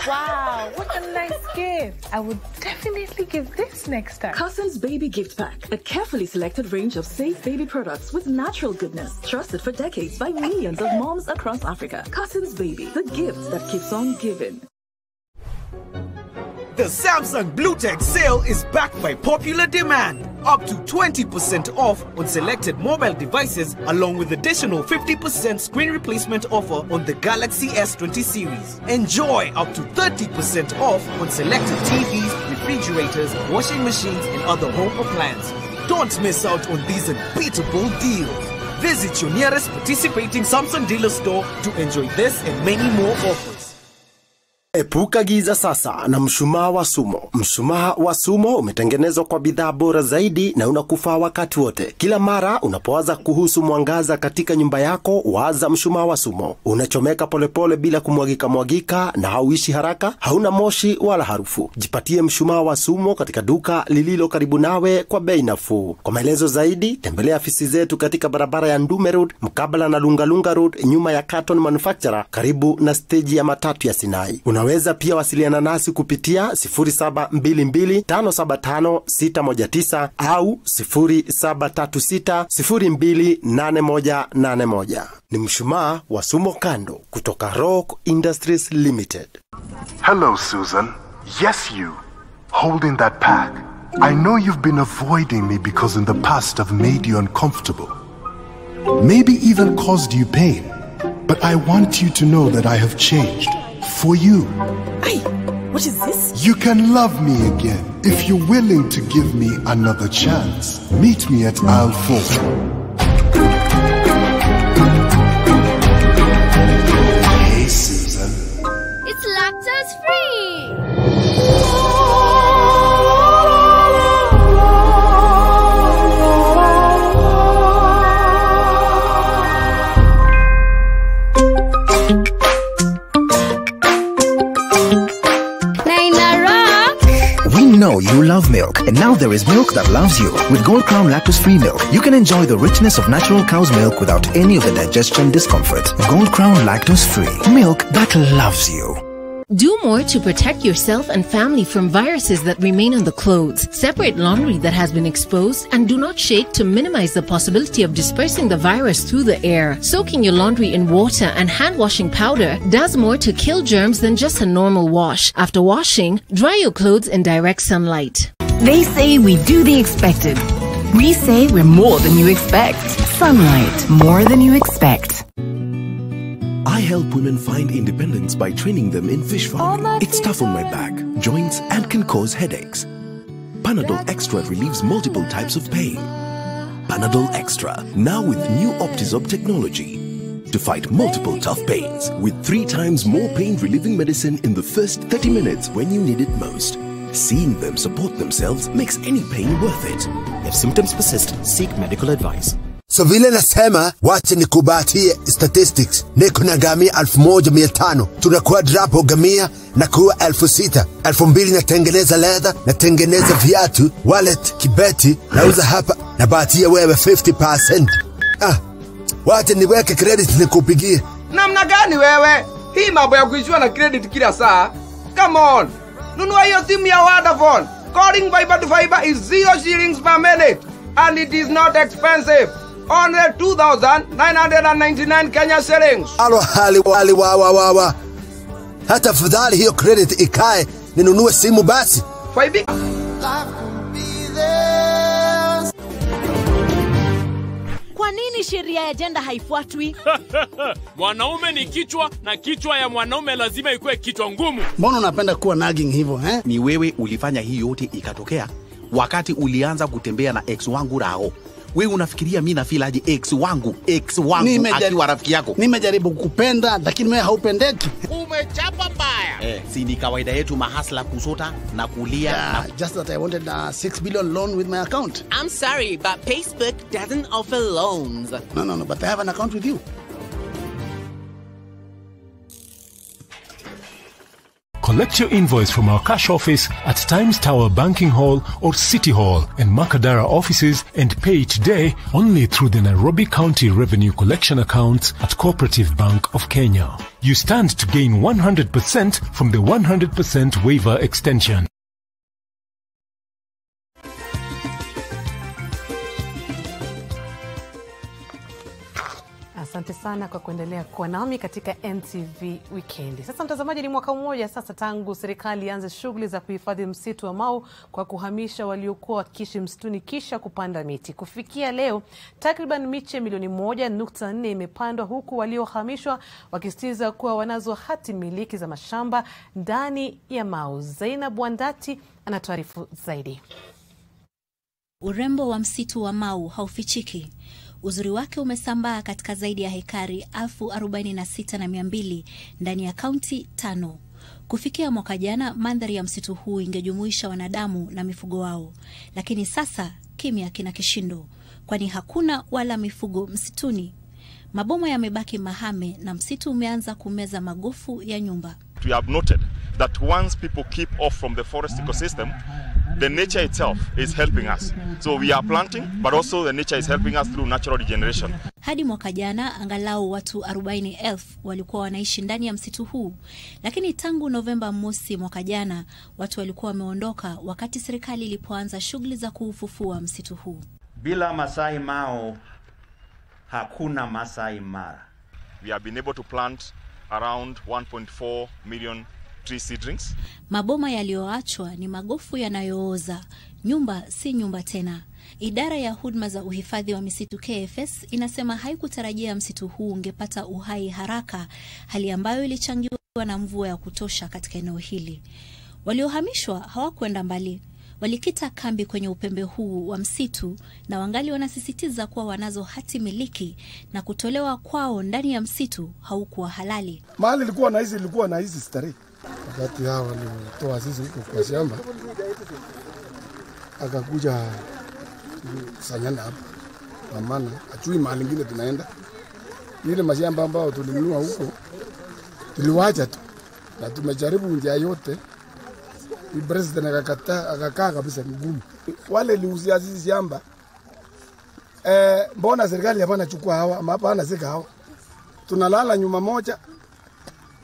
[SPEAKER 9] Wow, what a nice gift. I would definitely give this next time.
[SPEAKER 11] Cousins Baby Gift Pack, a carefully selected range of safe baby products with natural goodness, trusted for decades by millions of moms across Africa. Cousins Baby, the gift that keeps on giving.
[SPEAKER 14] The Samsung Bluetech sale is backed by popular demand. Up to 20% off on selected mobile devices, along with additional 50% screen replacement offer on the Galaxy S20 series. Enjoy up to 30% off on selected TVs, refrigerators, washing machines, and other home appliances. Don't miss out on these unbeatable deals. Visit your nearest participating Samsung dealer store to enjoy this and many more offers.
[SPEAKER 25] Epuka giza sasa na mshumaa wa Sumo. Mshumaa wa Sumo umetengenezwa kwa bidhaa bora zaidi na unakufaa wakati wote. Kila mara unapowaza kuhusu mwangaza katika nyumba yako, waza mshumaa wa Sumo. Unachomeka polepole bila kumwagika na hauishi haraka, hauna moshi wala harufu. Jipatie mshumaa wa Sumo katika duka lililo karibu nawe kwa bei nafuu. Kwa maelezo zaidi, tembelea afisi zetu katika barabara ya Ndume Road, mkabala na Lungalunga Road, nyuma ya Carton Manufacturer, karibu na stage ya matatu ya Sinai. Unaweza Unaweza pia wasiliana nasi kupitia 0722575619 au 0736028181. Ni mshumaa wa Sumo Kando kutoka Rock Industries Limited.
[SPEAKER 10] Hello, Susan. Yes, you. Holding that pack. I know you've been avoiding me because in the past I've made you uncomfortable. Maybe even caused you pain. But I want you to know that I have changed. For you.
[SPEAKER 11] Hey, what is this?
[SPEAKER 10] You can love me again if you're willing to give me another chance. Meet me at aisle 4. Hey, Susan.
[SPEAKER 12] It's lactose free.
[SPEAKER 17] know you love milk, and now there is milk that loves you. With Gold Crown lactose-free milk, you can enjoy the richness of natural cow's milk without any of the digestion discomfort. Gold Crown lactose-free milk that loves you.
[SPEAKER 18] Do more to protect yourself and family from viruses that remain on the clothes. Separate laundry that has been exposed and do not shake to minimize the possibility of dispersing the virus through the air. Soaking your laundry in water and hand washing powder does more to kill germs than just a normal wash. After washing, dry your clothes in direct sunlight.
[SPEAKER 20] They say we do the expected. We say we're more than you expect. Sunlight, more than you expect.
[SPEAKER 13] I help women find independence by training them in fish farming. It's tough on my back, joints, and can cause headaches. Panadol Extra relieves multiple types of pain. Panadol Extra, now with new Optizorb technology, to fight multiple tough pains with 3 times more pain-relieving medicine in the first 30 minutes when you need it most. Seeing them support themselves makes any pain worth it. If symptoms persist, seek medical advice.
[SPEAKER 21] So vile nasema, wacha nikubatie statistics. Niko na gamia 1,500. Tunakuwa drapo gamia na kuwa 6,000. 2,000 natengeneza leather, natengeneza viatu, wallet, kibeti, nauza hapa, na batia wewe 50%. Wacha niweke credit nikupigie.
[SPEAKER 26] Namna gani wewe? Hii mambo ya kuishiwa na credit kila saa. Come on. Nunua hiyo simu ya Vodafone. Calling fiber to fiber is 0 shillings per minute. And it is not expensive. Only 2,999 Kenya shillings.
[SPEAKER 21] Alo hali wa. Hata fadhali hiyo credit ikae ninunue simu basi.
[SPEAKER 26] Fiber.
[SPEAKER 27] Kwa nini sheria ya jenda haifuatwi?
[SPEAKER 28] Mwanaume ni kichwa na kichwa ya mwanaume lazima ikuwe kichwa ngumu.
[SPEAKER 19] Mbona unapenda kuwa nagging hivyo eh?
[SPEAKER 29] Ni wewe ulifanya hii yote ikatokea wakati ulianza kutembea na ex wangu Rao. Wewe unafikiria mimi nafilaje ex wangu akiwa rafiki yako?
[SPEAKER 19] Nimejaribu kukupenda lakini wewe haupendeki.
[SPEAKER 29] Umechapa mbaya. Si ni kawaida yetu mahasla kusota na kulia.
[SPEAKER 19] Yeah, just that I wanted a 6 billion loan with my account.
[SPEAKER 30] I'm sorry, but Facebook doesn't offer loans.
[SPEAKER 19] No, but I have an account with you.
[SPEAKER 15] Collect your invoice from our cash office at Times Tower Banking Hall or City Hall and Makadara offices and pay today only through the Nairobi County Revenue Collection accounts at Cooperative Bank of Kenya. You stand to gain 100% from the 100% waiver extension.
[SPEAKER 1] Asante sana kwa kuendelea kuwa nami katika NTV Wikendi. Sasa mtazamaji, ni mwaka mmoja sasa tangu serikali ianze shughuli za kuhifadhi msitu wa Mau kwa kuhamisha waliokuwa wakiishi msituni kisha kupanda miti. Kufikia leo, takriban miche milioni 1.4 imepandwa, huku waliohamishwa wakisitiza kuwa wanazo hati miliki za mashamba ndani ya Mau. Zainab Wandati anatuarifu zaidi.
[SPEAKER 31] Urembo wa msitu wa Mau haufichiki. Uzuri wake umesambaa katika zaidi ya hekari 46,200 ndani ya kaunti 5. Kufikia mwaka jana, mandhari ya msitu huu ingejumuisha wanadamu na mifugo wao. Lakini sasa kimya kina kishindo, kwani hakuna wala mifugo msituni. Maboma yamebaki mahame na msitu umeanza kumeza magofu ya nyumba.
[SPEAKER 33] We have noted that once people keep off from the forest ecosystem, the nature itself is helping us. So we are planting, but also the nature is helping us through natural regeneration.
[SPEAKER 31] Hadi mwaka jana angalau watu 40,000 walikuwa wanaishi ndani ya msitu huu, lakini tangu Novemba mosi mwaka jana watu walikuwa wameondoka wakati serikali ilipoanza shughuli za kuufufua msitu huu.
[SPEAKER 2] Bila Masai Mao hakuna Masai Mara.
[SPEAKER 33] We have been able to plant around 1.4 million tree seedlings.
[SPEAKER 31] Maboma yaliyoachwa ni magofu yanayooza. Nyumba si nyumba tena. Idara ya huduma za uhifadhi wa misitu KFS inasema haikutarajia msitu huu ungepata uhai haraka, hali ambayo ilichangiwa na mvua ya kutosha katika eneo hili. Waliohamishwa hawakwenda mbali. Walikita kambi kwenye upembe huu wa msitu na wangali wanasisitiza kuwa wanazo hati miliki na kutolewa kwao ndani ya msitu haukuwa halali.
[SPEAKER 3] Mahali ilikuwa na hizi starehe. Wakati hao walitoa sisi huko kwa shamba, akakuja kusanyana hapa. Kwa maana ajui mahali ingine tunaenda. Ile mashamba ambao tulinunua huko tuliwacha tu. Na tumejaribu njia yote. Ni president akakaa kabisa ngumu. Wale liuzia sisi shamba. Mbona serikali hapana chukua hawa ama hapana zika hawa? Tunalala nyumba moja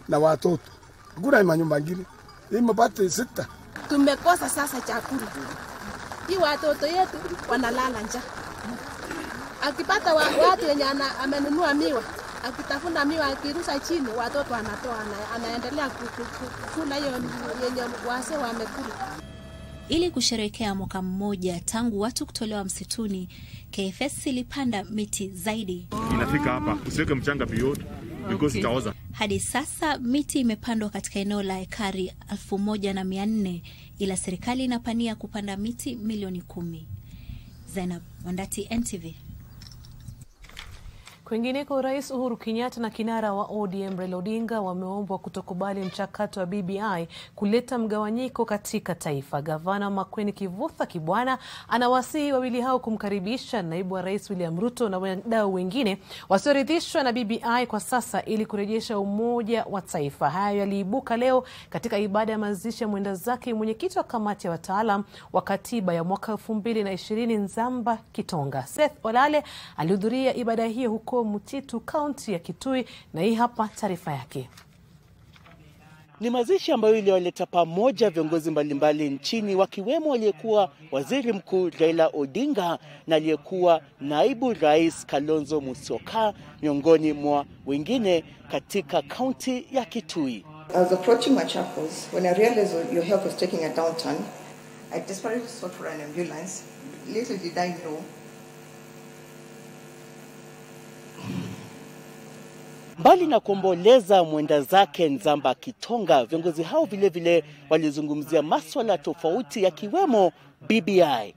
[SPEAKER 3] na watoto. Hakuna manyumba ngine. Hii mabati 6.
[SPEAKER 4] Tumekosa sasa chakula. Hii watoto yetu wanalala njaa. Akipata watu wenye amenunua miwa, akitafuna miwa akirusha chini, watoto wanatoa anaendelea kukula hiyo yenye wase wamekula.
[SPEAKER 31] Ili kusherehekea mwaka mmoja tangu watu kutolewa msituni, KFS ilipanda miti zaidi.
[SPEAKER 33] Inafika hapa, usiweke mchanga beyond because itaoza.
[SPEAKER 31] Hadi sasa miti imepandwa katika eneo la ekari 1400, ila serikali inapania kupanda miti milioni 10. Zainab Wandati, NTV.
[SPEAKER 1] Kwingineko, Rais Uhuru Kenyatta na kinara wa ODM Raila Odinga wameombwa kutokubali mchakato wa BBI kuleta mgawanyiko katika taifa. Gavana Makueni Kivutha Kibwana anawasihi wawili hao kumkaribisha naibu wa Rais William Ruto na wadau wengine wasioridhishwa na BBI kwa sasa ili kurejesha umoja wa taifa. Hayo yaliibuka leo katika ibada ya mazishi ya mwenda zake mwenyekiti wa kamati ya wataalam wa katiba ya mwaka 2020 Nzamba Kitonga. Seth Olale alihudhuria ibada hiyo huko Mutitu, kaunti ya Kitui, na hii hapa taarifa yake.
[SPEAKER 5] Ni mazishi ambayo iliwaleta pamoja viongozi mbalimbali nchini, wakiwemo aliyekuwa Waziri Mkuu Raila Odinga na aliyekuwa Naibu Rais Kalonzo Musyoka, miongoni mwa wengine katika kaunti ya Kitui.
[SPEAKER 6] I was approaching Machakos when I realized your health was taking a downturn. I desperately sought for an ambulance. Little did I know.
[SPEAKER 5] Mbali na kuomboleza mwenda zake Nzamba Kitonga, viongozi hao vile vile walizungumzia masuala tofauti yakiwemo BBI.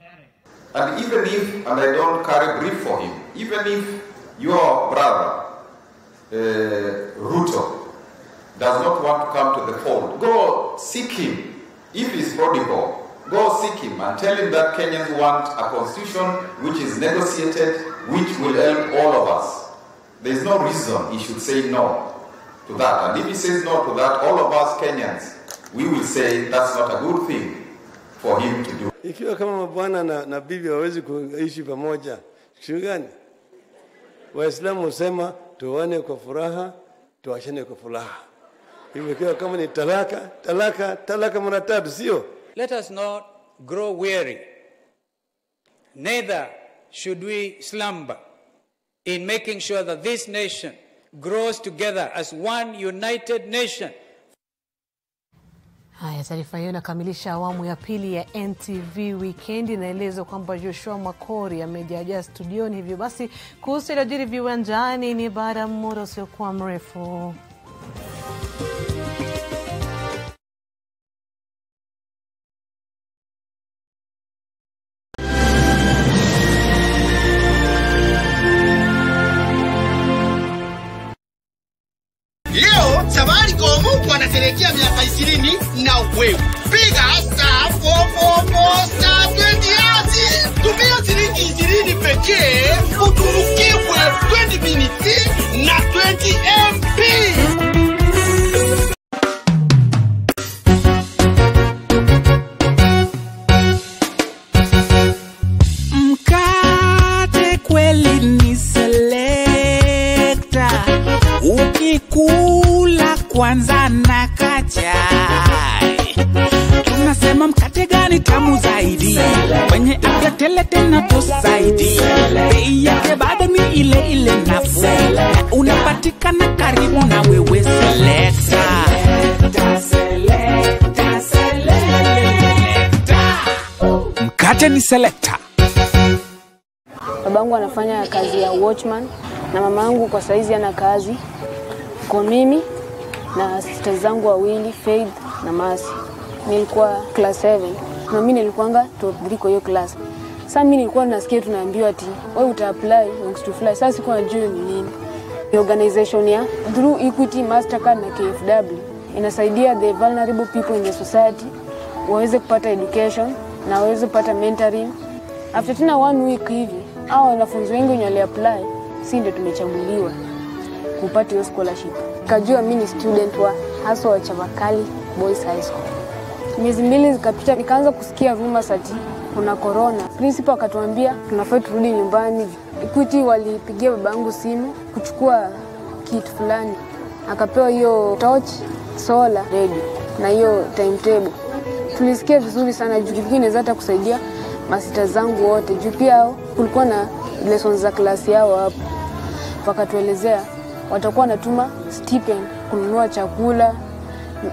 [SPEAKER 7] And even if, and I don't carry grief for him, even if your brother Ruto does not want to come to the fold, go seek him. If he's prodigal, go seek him and tell him that Kenyans want a constitution which is negotiated, which will help all of us. There is no reason he should say no to that. And if he says no to that, all of us Kenyans, we will say that's not a good thing for him to do.
[SPEAKER 8] Ikiwa kama mabwana na bibi hawezi kuishi pamoja, kitu gani? Waislamu husema tuone kwa furaha, tuachane kwa furaha. Ikiwa kama ni talaka mara 3, sio?
[SPEAKER 9] Let us not grow weary. Neither should we slumber in making sure that this nation grows together as one united nation.
[SPEAKER 1] Haya, taarifa hiyo inakamilisha awamu ya pili ya NTV Wikendi. Naeleza kwamba Joshua Makori amejaja studioni, hivyo basi kuhusu iliyojiri viwanjani ni baada ya muda usiokuwa mrefu.
[SPEAKER 16] Leo Safaricom wanasherehekea miaka 20 na wewe. Piga star 444 star 20. Tumia shilingi 20 pekee uturukiwe 20 minutes na 20 MB.
[SPEAKER 22] Mkate kweli ni select.
[SPEAKER 10] kwanza na kachai. Tunasema mkate gani tamu zaidi, wenye afya tele tena tusaidi. Bei yake bado ni ile ile nafuu, na unapatikana karibu na wewe. Selecta. Mkate ni Selecta.
[SPEAKER 11] Babangu anafanya kazi ya watchman na mamangu kwa saizi ana kazi. Kwa mimi na sister zangu wawili, Faith na Mercy. Nilikuwa class 7 na mimi nilikuanga top 3 kwa hiyo class. Sasa mimi nilikuwa nasikia tunaambiwa ati wewe uta-apply wings to fly. Sasa sikuwa najua ni nini. Ni organization ya through Equity, Mastercard na KFW inasaidia the vulnerable people in the society waweze kupata education na waweze kupata mentoring. After tena 1 week hivi, hao wanafunzi wengi wenye wali-apply si ndio tumechaguliwa kupata hiyo scholarship. Kajua mimi ni student wa hasa wa Chavakali Boys High School. Miezi mbili zikapita, nikaanza kusikia rumors ati kuna corona. Principal akatuambia tunafaa turudi nyumbani. Equity walipigia babangu simu kuchukua kit fulani. Akapewa hiyo torch, solar, radio na hiyo timetable. Tulisikia vizuri sana juu vingine hata kusaidia masita zangu wote. Juu pia kulikuwa na lessons za klasi yao hapo. Wakatuelezea watakuwa natuma stipend kununua chakula,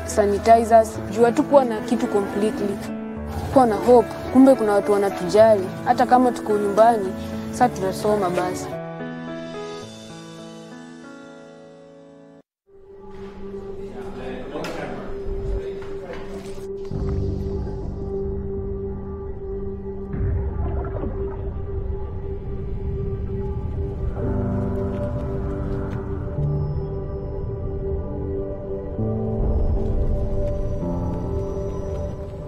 [SPEAKER 11] sanitizers. Juu hatukuwa na kitu completely. Kwa na hope, kumbe kuna watu wanatujali. Hata kama tuko nyumbani, sasa tunasoma basi.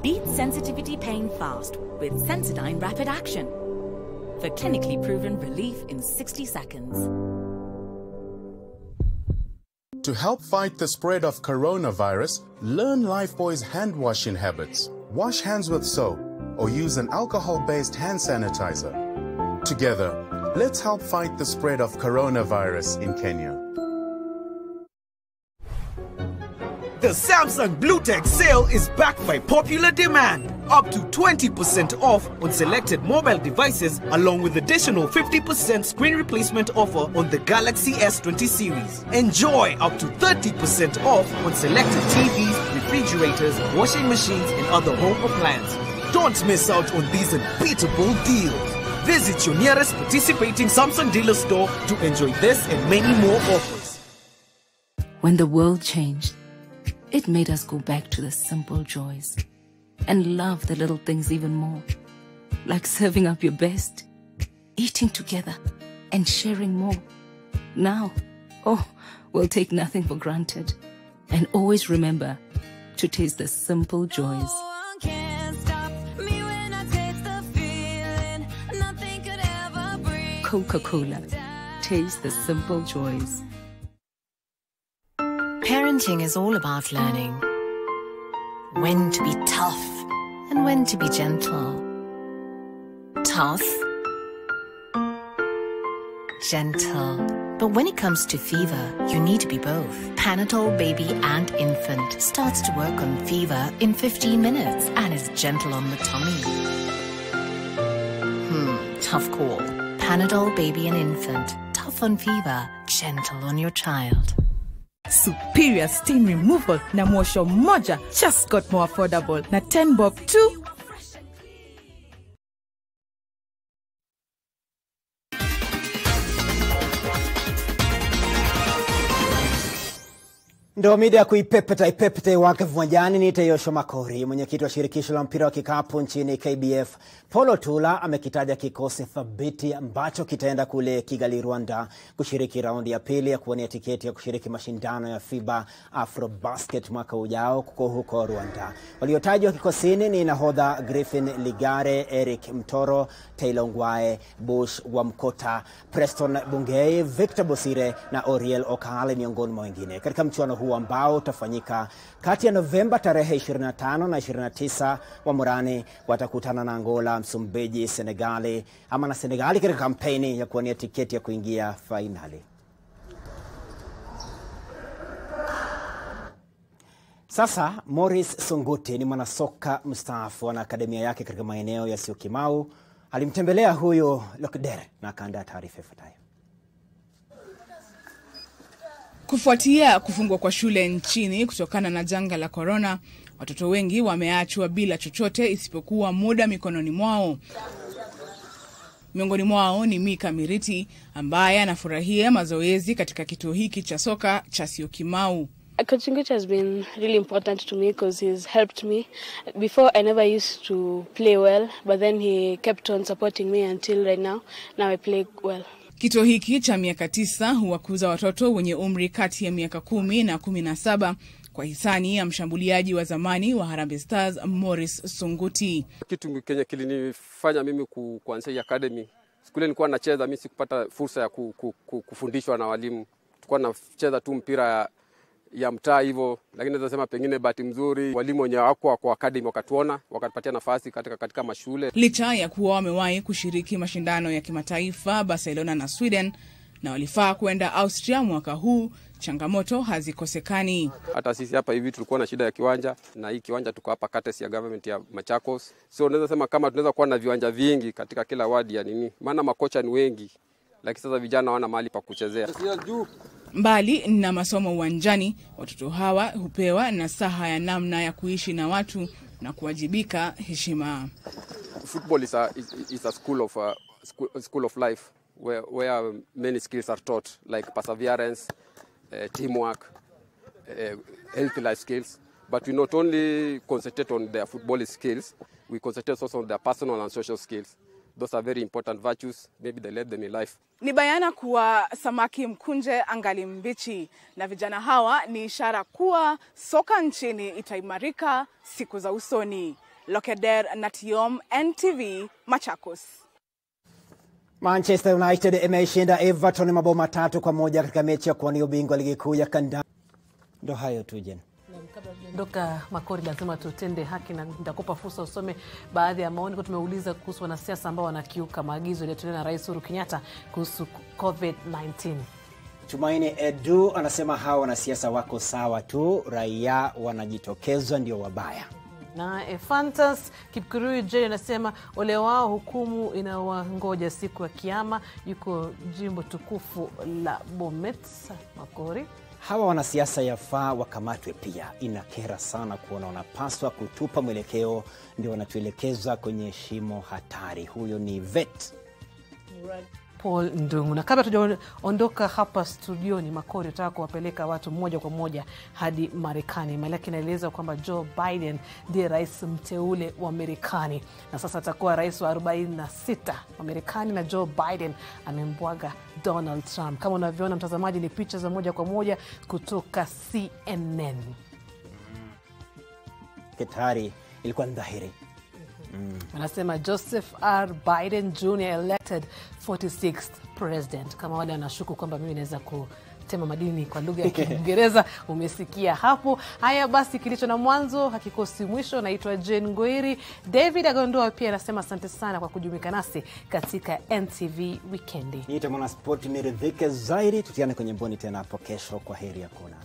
[SPEAKER 12] Beat sensitivity pain fast with Sensodyne Rapid Action for clinically proven relief in 60 seconds.
[SPEAKER 13] To help fight the spread of coronavirus, learn Lifebuoy's hand washing habits. Wash hands with soap or use an alcohol-based hand sanitizer. Together, let's help fight the spread of coronavirus in Kenya.
[SPEAKER 14] The Samsung BlueTech sale is backed by popular demand. Up to 20% off on selected mobile devices, along with additional 50% screen replacement offer on the Galaxy S20 series. Enjoy up to 30% off on selected TVs, refrigerators, washing machines, and other home appliances. Don't miss out on these unbeatable deals. Visit your nearest participating Samsung dealer store to enjoy this and many more offers.
[SPEAKER 17] When the world changed, it made us go back to the simple joys and love the little things even more. Like serving up your best, eating together, and sharing more. Now, we'll take nothing for granted and always remember to taste the simple joys. Coca-Cola. Taste the simple joys.
[SPEAKER 18] Parenting is all about learning when to be tough and when to be gentle. Tough, gentle. But when it comes to fever, you need to be both. Panadol Baby and Infant starts to work on fever in 15 minutes and is gentle on the tummy. Tough call. Panadol Baby and Infant. Tough on fever, gentle on your child.
[SPEAKER 20] Superior stain removal na mwosho moja just got more affordable na 10 bob too.
[SPEAKER 22] Ndo mida ya kuipepeta wake viwanjani. Niite Yosho Makori. Mwenyekiti wa shirikisho la mpira wa kikapu nchini KBF Polo Tula amekitaja kikosi thabiti ambacho kitaenda kule Kigali, Rwanda kushiriki raundi ya pili ya kuwania tiketi ya kushiriki mashindano ya FIBA Afrobasket mwaka ujao huko Rwanda. Waliotajwa kikosini ni nahodha Griffin Ligare, Eric Mtoro, Taylor Ngwae, Bush Wamkota, Preston Bungei, Victor Bosire na Oriel Okale miongoni mwa wengine. Katika mchuano huu ambao utafanyika kati ya Novemba tarehe 25 na 29, wa Murani watakutana na Angola, Msumbiji, Senegali katika kampeni ya kuwania tiketi ya kuingia fainali. Sasa Morris Sunguti ni mwanasoka mstaafu na akademia yake katika maeneo ya Syokimau. Alimtembelea huyo Lokder na akaandaa taarifa ifuatayo.
[SPEAKER 2] Kufuatia kufungwa kwa shule nchini kutokana na janga la corona, watoto wengi wameachwa bila chochote isipokuwa muda mikononi mwao. Miongoni mwao ni Mika Miriti ambaye anafurahia mazoezi katika kituo hiki cha soka cha Syokimau.
[SPEAKER 11] Coach Ngoiri has been really important to me because he's helped me. Before I never used to play well, but then he kept on supporting me until right now. Now I play well.
[SPEAKER 2] Kituo hiki cha miaka 9 huwakuza watoto wenye umri kati ya miaka 10 na 17 kwa hisani ya mshambuliaji wa zamani wa Harambee Stars Morris Sunguti.
[SPEAKER 15] Kitu kenye kilinifanya mimi kuanzia academy, skule nilikuwa nacheza, mimi sikupata fursa ya kufundishwa na walimu. Tulikuwa nacheza tu mpira ya mtaa hivyo, lakini naweza sema pengine bahati mzuri walimu wenye wako kwa academy wakatuona, wakatupatia nafasi katika mashule.
[SPEAKER 2] Licha ya kuwa wamewahi kushiriki mashindano ya kimataifa Barcelona na Sweden na walifaa kwenda Austria mwaka huu, changamoto hazikosekani.
[SPEAKER 15] Hata sisi hapa hivi tulikuwa na shida ya kiwanja, na hii kiwanja tuko hapa courtesy ya government ya Machakos. So naweza sema kama tunaweza kuwa na viwanja vingi katika kila wadi ya nini, maana makocha ni wengi, lakini sasa vijana hawana mahali pa kuchezea.
[SPEAKER 2] Mbali na masomo uwanjani, watoto hawa hupewa nasaha ya namna ya kuishi na watu na kuwajibika heshima.
[SPEAKER 15] Football is a school of life where many skills are taught, like perseverance, teamwork, healthy life skills. But we not only concentrate on their football skills, we concentrate also on their personal and social skills. Those are very important virtues, maybe they led them in life.
[SPEAKER 2] Ni bayana kuwa samaki mkunje angali mbichi, na vijana hawa ni ishara kuwa soka nchini itaimarika siku za usoni. Lokeder Natiom, NTV, Machakos.
[SPEAKER 22] Manchester United imeshinda Everton mabao 3-1 katika mechi ya kuwania ubingwa ligi kuu ya kandanda. Ndio hayo tu Jen.
[SPEAKER 1] Ndoka Makori, lazima tutende haki na nitakupa fursa usome baadhi ya maoni. Tumeuliza kuhusu wanasiasa ambao wanakiuka maagizo yaliyotolewa na Rais Uhuru Kenyatta kuhusu COVID-19.
[SPEAKER 22] Tumaini Edu anasema hawa wanasiasa wako sawa tu, raia wanajitokeza ndio wabaya.
[SPEAKER 1] Na Fantas Kipkurui J anasema ole wao, hukumu inawangoja siku ya kiyama. Yuko jimbo tukufu la Bomet. Makori,
[SPEAKER 22] hawa wanasiasa yafaa wakamatwe pia. Inakera sana kuona wanapaswa kutupa mwelekeo, ndio wanatuelekeza kwenye shimo hatari. Huyo ni vet
[SPEAKER 1] Paul Ndungu. Na kabla tujaondoka hapa studioni, Makori nataka kuwapeleka watu moja kwa moja hadi Marekani. Malaki naeleza kwamba Joe Biden ndiye rais mteule wa Marekani na sasa atakuwa rais wa 46 wa Marekani, na Joe Biden amembwaga Donald Trump. Kama unavyoona mtazamaji, ni picha za moja kwa moja kutoka CNN.
[SPEAKER 22] Ketari ilikuwa dhahiri.
[SPEAKER 1] Anasema Joseph R. Biden Jr. elected 46th president. Kama wale wanashuku kwamba mimi naweza kutema madini kwa lugha ya Kiingereza, umesikia hapo. Haya basi, kilicho na mwanzo hakikosi mwisho. Naitwa Jane Ngoiri. David Agondoa pia anasema asante sana kwa kujumuika nasi katika NTV Wikendi.
[SPEAKER 22] Niite mwana sport niridhike zaidi. Tutiane kwenye mboni tena hapo kesho. Kwa heri ya kuonana.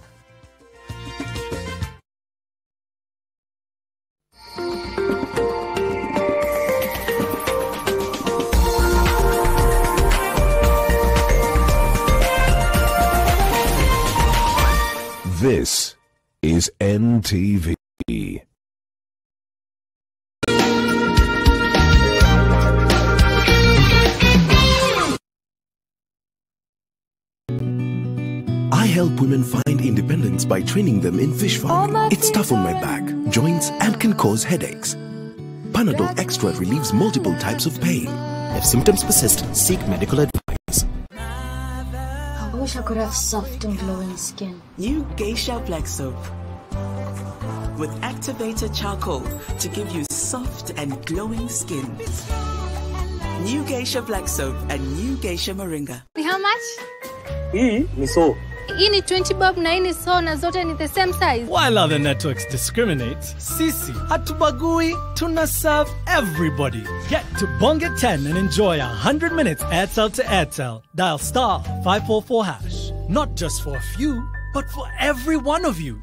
[SPEAKER 19] This is NTV.
[SPEAKER 21] I help women find independence by training them in fish farming. It's tough on my back, joints, and can cause headaches. Panadol Extra relieves multiple types of pain. If symptoms persist, seek medical advice.
[SPEAKER 23] I wish I could have soft and glowing skin.
[SPEAKER 24] New Geisha Black Soap with activated charcoal to give you soft and glowing skin. New Geisha Black Soap and New Geisha Moringa.
[SPEAKER 23] How much?
[SPEAKER 25] Hii ni so.
[SPEAKER 23] Hii ni 20 bob na hii ni so, na zote ni the same size.
[SPEAKER 25] While other networks discriminate, sisi hatubagui, tuna serve everybody. Get to Bonga 10 and enjoy 100 minutes Airtel to Airtel. Dial star 544 hash. Not just for a few, but for every one of you.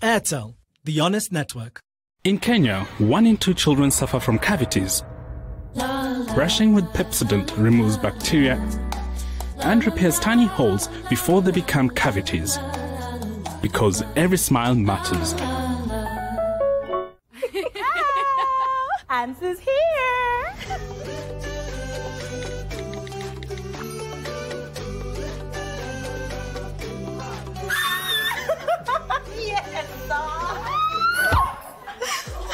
[SPEAKER 25] Airtel, the honest network.
[SPEAKER 3] In Kenya, 1 in 2 children suffer from cavities. Brushing with Pepsodent removes bacteria and repairs tiny holes before they become cavities. Because every smile matters.
[SPEAKER 4] Answer's here! Yes!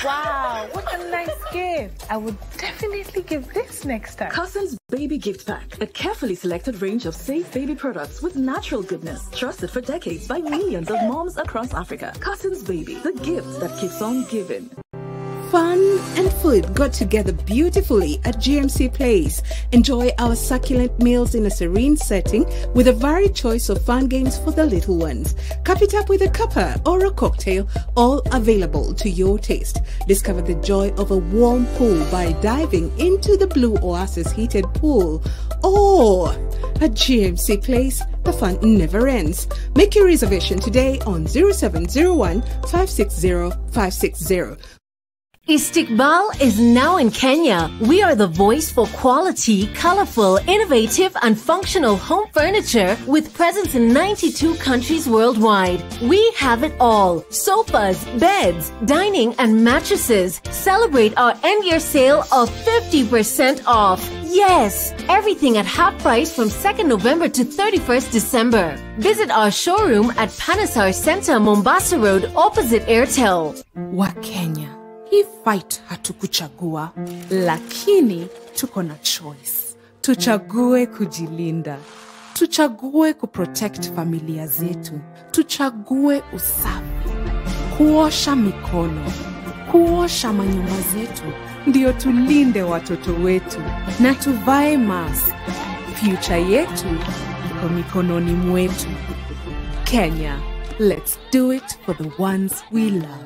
[SPEAKER 5] Wow, what a nice gift. I would definitely give this next time.
[SPEAKER 6] Cousins Baby Gift Pack, a carefully selected range of safe baby products with natural goodness, trusted for decades by millions of moms across Africa. Cousins Baby, the gift that keeps on giving.
[SPEAKER 7] Fun and food go together beautifully at GMC Place. Enjoy our succulent meals in a serene setting with a varied choice of fun games for the little ones. Cup it up with a cuppa or a cocktail, all available to your taste. Discover the joy of a warm pool by diving into the Blue Oasis heated pool. Or at GMC Place, the fun never ends. Make your reservation today on 0701 560 560.
[SPEAKER 26] Istiqbal is now in Kenya. We are the voice for quality, colorful, innovative, and functional home furniture with presence in 92 countries worldwide. We have it all. Sofas, beds, dining, and mattresses. Celebrate our end-year sale of 50% off. Yes, everything at half price from 2nd November to 31st December. Visit our showroom at Panasar Center, Mombasa Road, opposite Airtel.
[SPEAKER 7] Wa Kenya. Hii fight hatukuchagua, lakini tuko na choice. Tuchague kujilinda. Tuchague kuprotect familia zetu. Tuchague usafi. Kuosha mikono. Kuosha manyumba zetu. Ndio tulinde watoto wetu. Na tuvae mask. Future yetu iko mikononi mwetu. Kenya, let's do it for the ones we love.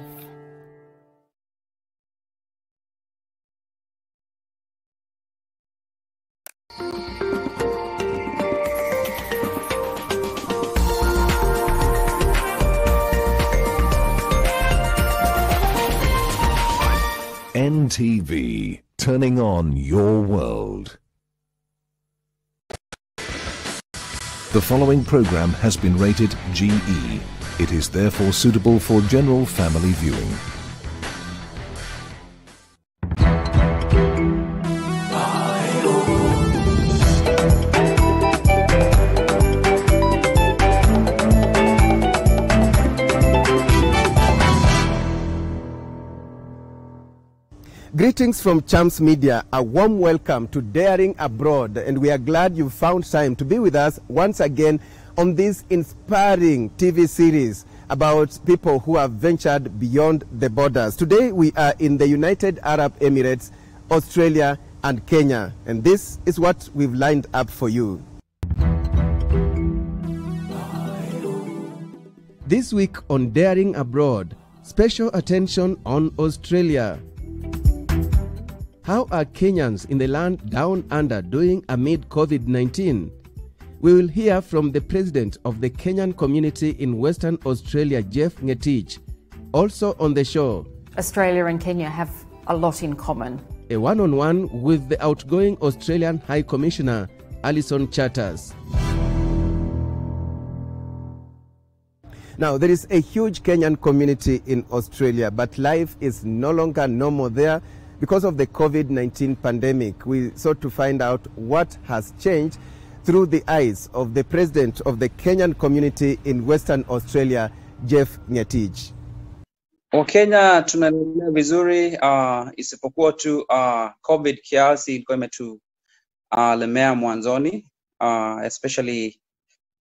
[SPEAKER 19] NTV, turning on your world. The following program has been rated GE. It is therefore suitable for general family viewing.
[SPEAKER 27] Greetings from Champs Media. A warm welcome to Daring Abroad, and we are glad you found time to be with us once again on this inspiring TV series about people who have ventured beyond the borders. Today we are in the United Arab Emirates, Australia and Kenya, and this is what we've lined up for you. This week on Daring Abroad, special attention on Australia. How are Kenyans in the land down under doing amid COVID-19? We will hear from the president of the Kenyan community in Western Australia, Jeff Ngetich. Also on the show,
[SPEAKER 28] Australia and Kenya have a lot in common.
[SPEAKER 27] A one-on-one with the outgoing Australian High Commissioner, Alison Chatters. Now, there is a huge Kenyan community in Australia, but life is no longer normal there because of the COVID-19 pandemic. We sought to find out what has changed through the eyes of the president of the Kenyan community in Western Australia, Jeff Ngetich.
[SPEAKER 29] Wakenya tunaendelea vizuri, isipokuwa tu COVID kiasi ilikuwa imetulemea mwanzoni, especially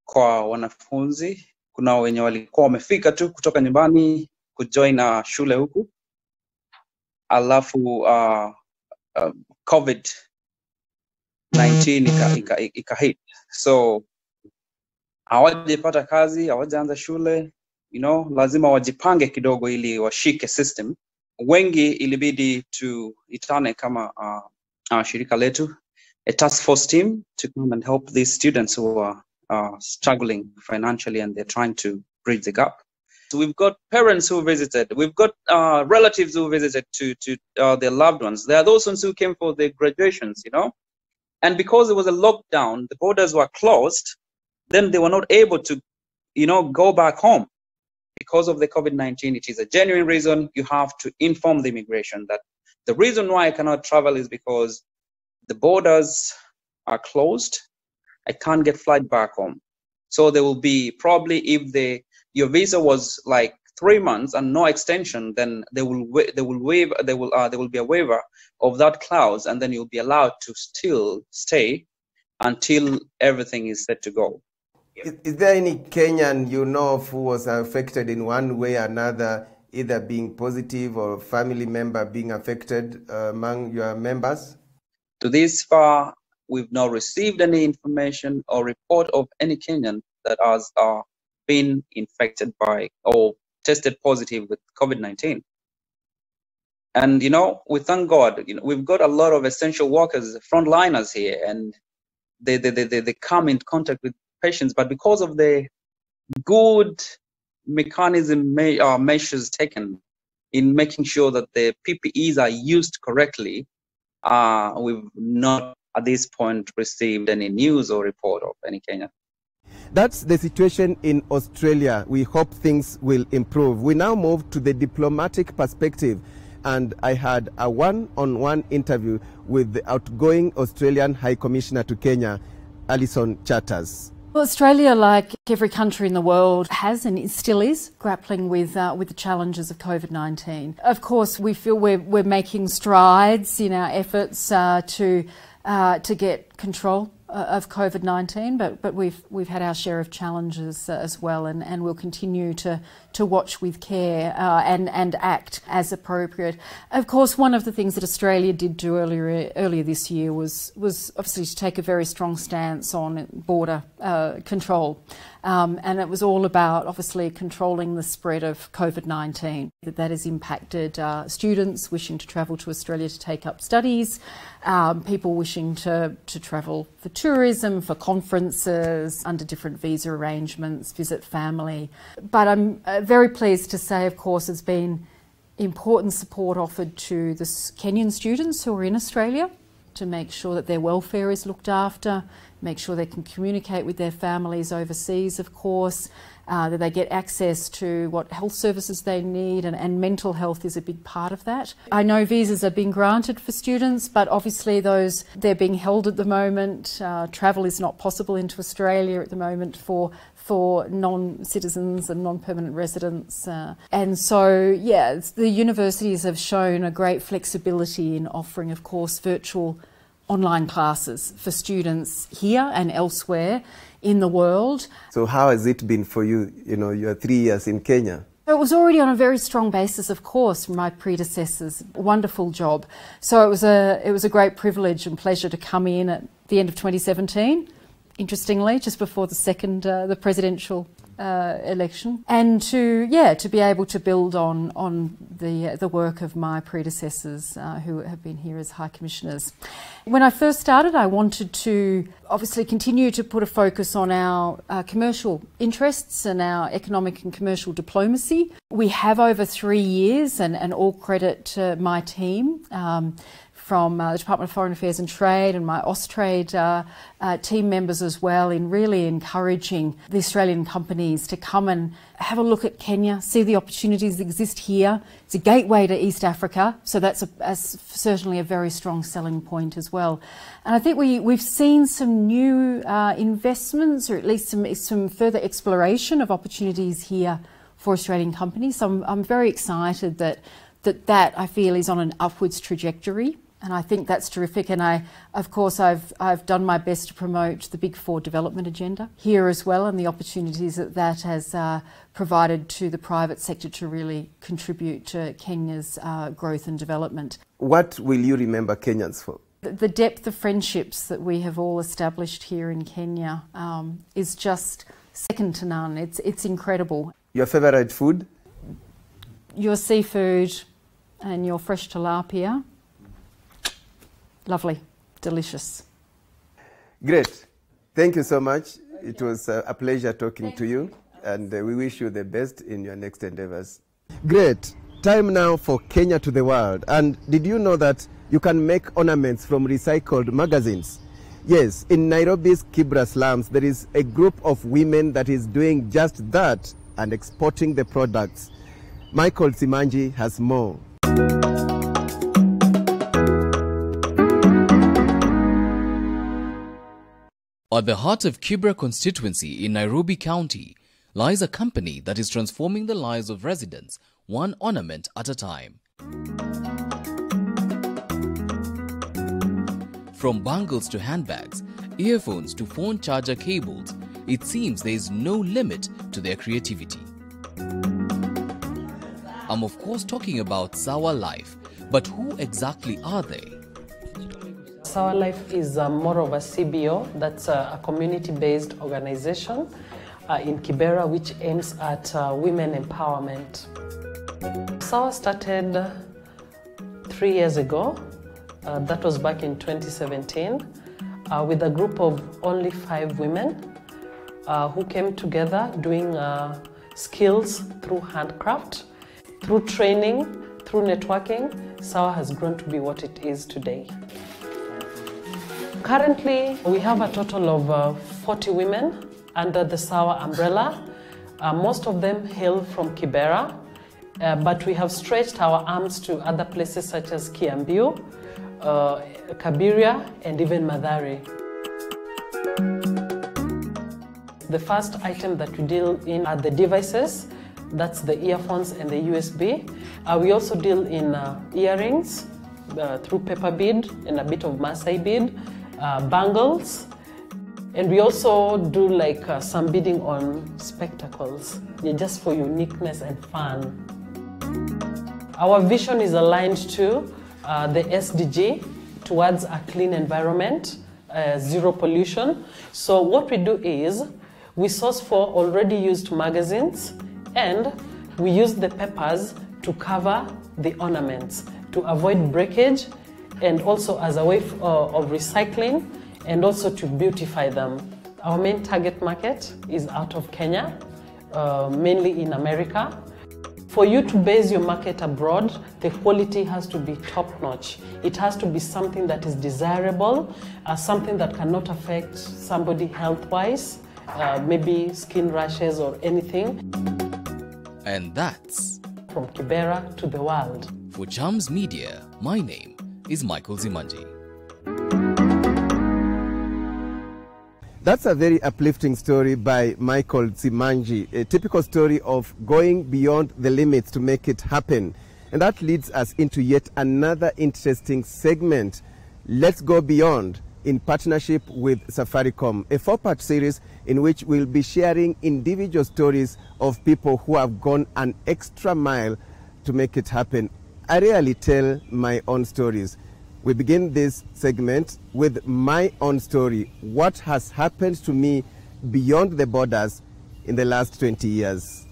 [SPEAKER 29] kwa wanafunzi. Kuna wenye walikuwa wamefika tu kutoka nyumbani kujoin shule huku. Alafu COVID-19 ikahit. So hawajapata kazi, hawajaanza shule, lazima wajipange kidogo ili washike system. Wengi ilibidi tuitane kama shirika letu, a task force team, to come and help these students who are struggling financially and they're trying to bridge the gap. we've got parents who visited, we've got relatives who visited to their loved ones. There are those ones who came for their graduations, And because it was a lockdown, the borders were closed, then they were not able to, go back home. Because of the COVID-19, it is a genuine reason. You have to inform the immigration that the reason why I cannot travel is because the borders are closed. I can't get flight back home. So there will be probably, if your visa was like 3 months and no extension, then there will be a waiver of that clause, and then you'll be allowed to still stay until everything is set to go.
[SPEAKER 27] Is there any Kenyan you know of who was affected in one way or another, either being positive or family member being affected among your members?
[SPEAKER 29] To this far, we've not received any information or report of any Kenyan that has been infected by or tested positive with COVID-19. And, we thank God, we've got a lot of essential workers, frontliners here, and they come in contact with patients, but because of the good measures taken in making sure that the PPEs are used correctly, we've not at this point received any news or report of any Kenyan.
[SPEAKER 27] That's the situation in Australia. We hope things will improve. We now move to the diplomatic perspective, and I had a one-on-one interview with the outgoing Australian High Commissioner to Kenya, Alison Chatters.
[SPEAKER 28] Well, Australia, like every country in the world, has and still is grappling with the challenges of COVID-19. Of course, we feel we're making strides in our efforts to get control of COVID-19, but we've had our share of challenges as well, and we'll continue to watch with care and act as appropriate. Of course, one of the things that Australia did do earlier this year was obviously to take a very strong stance on border control. And it was all about obviously controlling the spread of COVID-19. That has impacted students wishing to travel to Australia to take up studies, people wishing to travel for tourism, for conferences, under different visa arrangements, visit family. But I'm very pleased to say, of course, there's been important support offered to the Kenyan students who are in Australia to make sure that their welfare is looked after, make sure they can communicate with their families overseas, of course, that they get access to what health services they need, and mental health is a big part of that. I know visas are being granted for students, but obviously they're being held at the moment. Travel is not possible into Australia at the moment for non-citizens and non-permanent residents. And so, the universities have shown a great flexibility in offering, of course, virtual online classes for students here and elsewhere in the world.
[SPEAKER 27] So how has it been for you? You're 3 years in Kenya.
[SPEAKER 28] It was already on a very strong basis, of course, from my predecessors. Wonderful job. So it was a great privilege and pleasure to come in at the end of 2017. Interestingly, just before the presidential election, and to be able to build on the work of my predecessors who have been here as High Commissioners. When I first started, I wanted to obviously continue to put a focus on our commercial interests and our economic and commercial diplomacy. We have over 3 years, and all credit to my team, from the Department of Foreign Affairs and Trade and my Austrade team members as well, in really encouraging the Australian companies to come and have a look at Kenya, see the opportunities that exist here. It's a gateway to East Africa, so that's certainly a very strong selling point as well. And I think we've seen some new investments, or at least some further exploration of opportunities here for Australian companies. So I'm very excited that I feel is on an upwards trajectory. And I think that's terrific. And I've done my best to promote the Big Four development agenda here as well, and the opportunities that has provided to the private sector to really contribute to Kenya's growth and development.
[SPEAKER 27] What will you remember Kenyans for?
[SPEAKER 28] The depth of friendships that we have all established here in Kenya is just second to none. It's incredible.
[SPEAKER 27] Your favourite food?
[SPEAKER 28] Your seafood and your fresh tilapia. Lovely, delicious.
[SPEAKER 27] Great. Thank you so much. It was a pleasure talking to you. and we wish you the best in your next endeavors. Great. Time now for Kenya to the world. And did you know that you can make ornaments from recycled magazines? Yes, in Nairobi's Kibra slums, there is a group of women that is doing just that and exporting the products. Michael Simanji has more.
[SPEAKER 8] At the heart of Kibra constituency in Nairobi County lies a company that is transforming the lives of residents one ornament at a time. From bangles to handbags, earphones to phone charger cables, it seems there is no limit to their creativity. I'm of course talking about Sawa Life, but who exactly are they?
[SPEAKER 9] Sawa Life is more of a CBO, that's a community-based organization in Kibera which aims at women empowerment. Sawa started 3 years ago, that was back in 2017, with a group of only 5 women who came together doing skills through handcraft, through training, through networking. Sawa has grown to be what it is today. Currently, we have a total of 40 women under the Sawa umbrella. Most of them hail from Kibera, but we have stretched our arms to other places such as Kiambu, Kabiria, and even Mathare. The first item that we deal in are the devices. That's the earphones and the USB. We also deal in earrings through paper bead and a bit of Maasai bead, bangles, and we also do like some beading on spectacles, just for uniqueness and fun. Our vision is aligned to the SDG towards a clean environment, zero pollution. So what we do is we source for already used magazines and we use the papers to cover the ornaments to avoid breakage and also as a way of recycling and also to beautify them. Our main target market is out of Kenya, mainly in America. For you to base your market abroad, the quality has to be top-notch. It has to be something that is desirable, something that cannot affect somebody health-wise, maybe skin rashes or anything.
[SPEAKER 8] And that's
[SPEAKER 9] from Kibera to the world.
[SPEAKER 8] For Chams Media, my name is Michael Zimanji.
[SPEAKER 27] That's a very uplifting story by Michael Zimanji, a typical story of going beyond the limits to make it happen. And that leads us into yet another interesting segment, Let's Go Beyond, in partnership with Safaricom, a 4-part series in which we'll be sharing individual stories of people who have gone an extra mile to make it happen. I rarely tell my own stories. We begin this segment with my own story. What has happened to me beyond the borders in the last 20 years?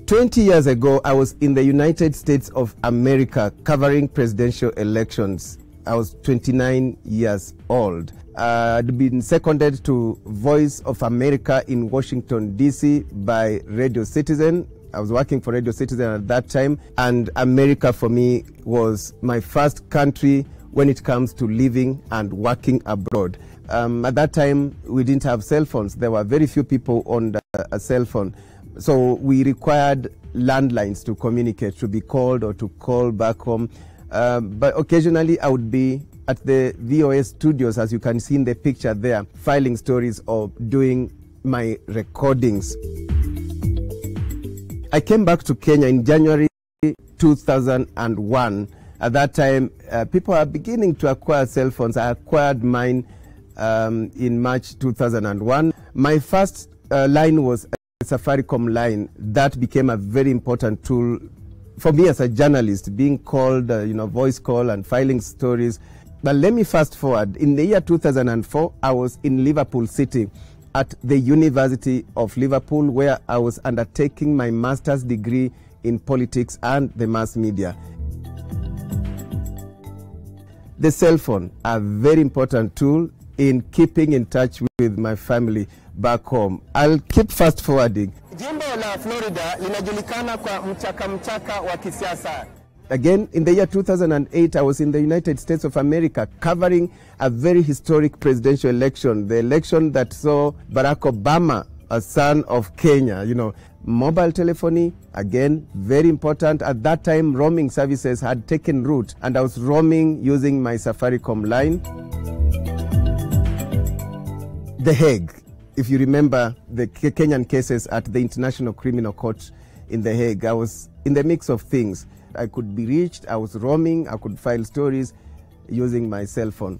[SPEAKER 27] 20 years ago, I was in the United States of America covering presidential elections. I was 29 years old. I'd been seconded to Voice of America in Washington, D.C. by Radio Citizen. I was working for Radio Citizen at that time, and America for me was my first country when it comes to living and working abroad. At that time, we didn't have cell phones. There were very few people on a cell phone. So we required landlines to communicate, to be called or to call back home. But occasionally I would be at the VOA studios, as you can see in the picture there, filing stories or doing my recordings. I came back to Kenya in January 2001. At that time, people are beginning to acquire cell phones. I acquired mine in March 2001. My first line was a Safaricom line. That became a very important tool for me as a journalist, being called, voice call and filing stories. But let me fast forward. In the year 2004, I was in Liverpool City at the University of Liverpool, where I was undertaking my master's degree in politics and the mass media. The cell phone, a very important tool in keeping in touch with my family back home. I'll keep fast forwarding. Jimbo la Florida linajulikana kwa mchaka wa kisiasa. Again, in the year 2008, I was in the United States of America covering a very historic presidential election, the election that saw Barack Obama, a son of Kenya. You know, mobile telephony, again, very important. At that time, roaming services had taken root, and I was roaming using my Safaricom line. The Hague, if you remember the Kenyan cases at the International Criminal Court in The Hague, I was in the mix of things. I could be reached, I was roaming, I could file stories using my cell phone.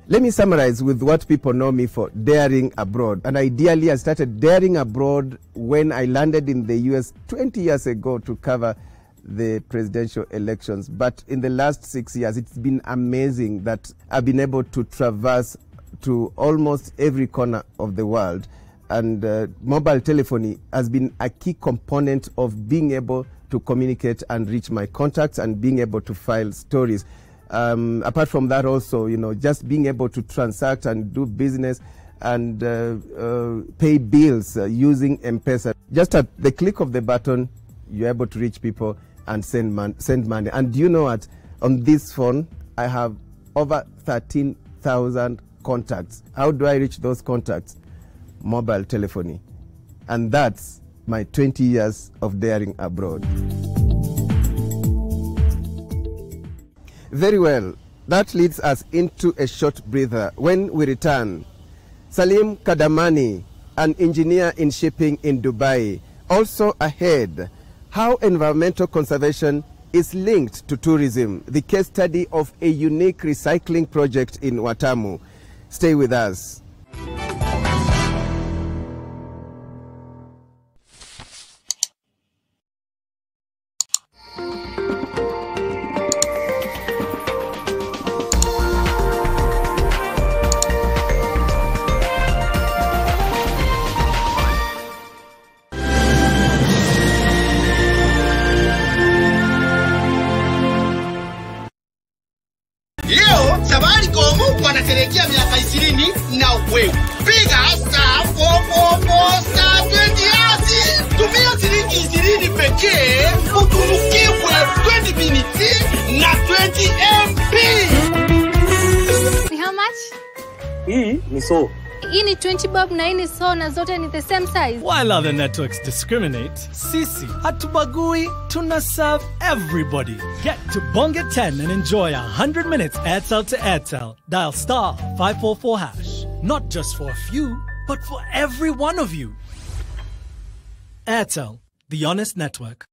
[SPEAKER 27] Let me summarize with what people know me for: daring abroad. And ideally, I started daring abroad when I landed in the US 20 years ago to cover the presidential elections. But in the last 6 years, it's been amazing that I've been able to traverse to almost every corner of the world. And mobile telephony has been a key component of being able to communicate and reach my contacts and being able to file stories. Apart from that also, you know, just being able to transact and do business and pay bills using M-Pesa. Just at the click of the button, you're able to reach people and send money. And you know what? On this phone, I have over 13,000 contacts. How do I reach those contacts? Mobile telephony. And that's my 20 years of daring abroad. Very well. That leads us into a short breather. When we return, Salim Kadamani, an engineer in shipping in Dubai. Also ahead, how environmental conservation is linked to tourism. The case study of a unique recycling project in Watamu. Stay with us.
[SPEAKER 10] Leo Safaricom wanasherehekea miaka 20 na wewe. Piga star 444 star 20. Tumia shilingi 20 pekee utunukiwe 20 minutes na 20 MB.
[SPEAKER 11] How much?
[SPEAKER 25] Hii ni so.
[SPEAKER 11] Hii ni 20 bob na hii ni so, na zote ni the same size.
[SPEAKER 25] While other networks discriminate, sisi hatubagui, tuna serve everybody. Get to Bonga 10 and enjoy 100 minutes Airtel to Airtel. Dial star 544 hash. Not just for a few, but for every one of you. Airtel, the honest network.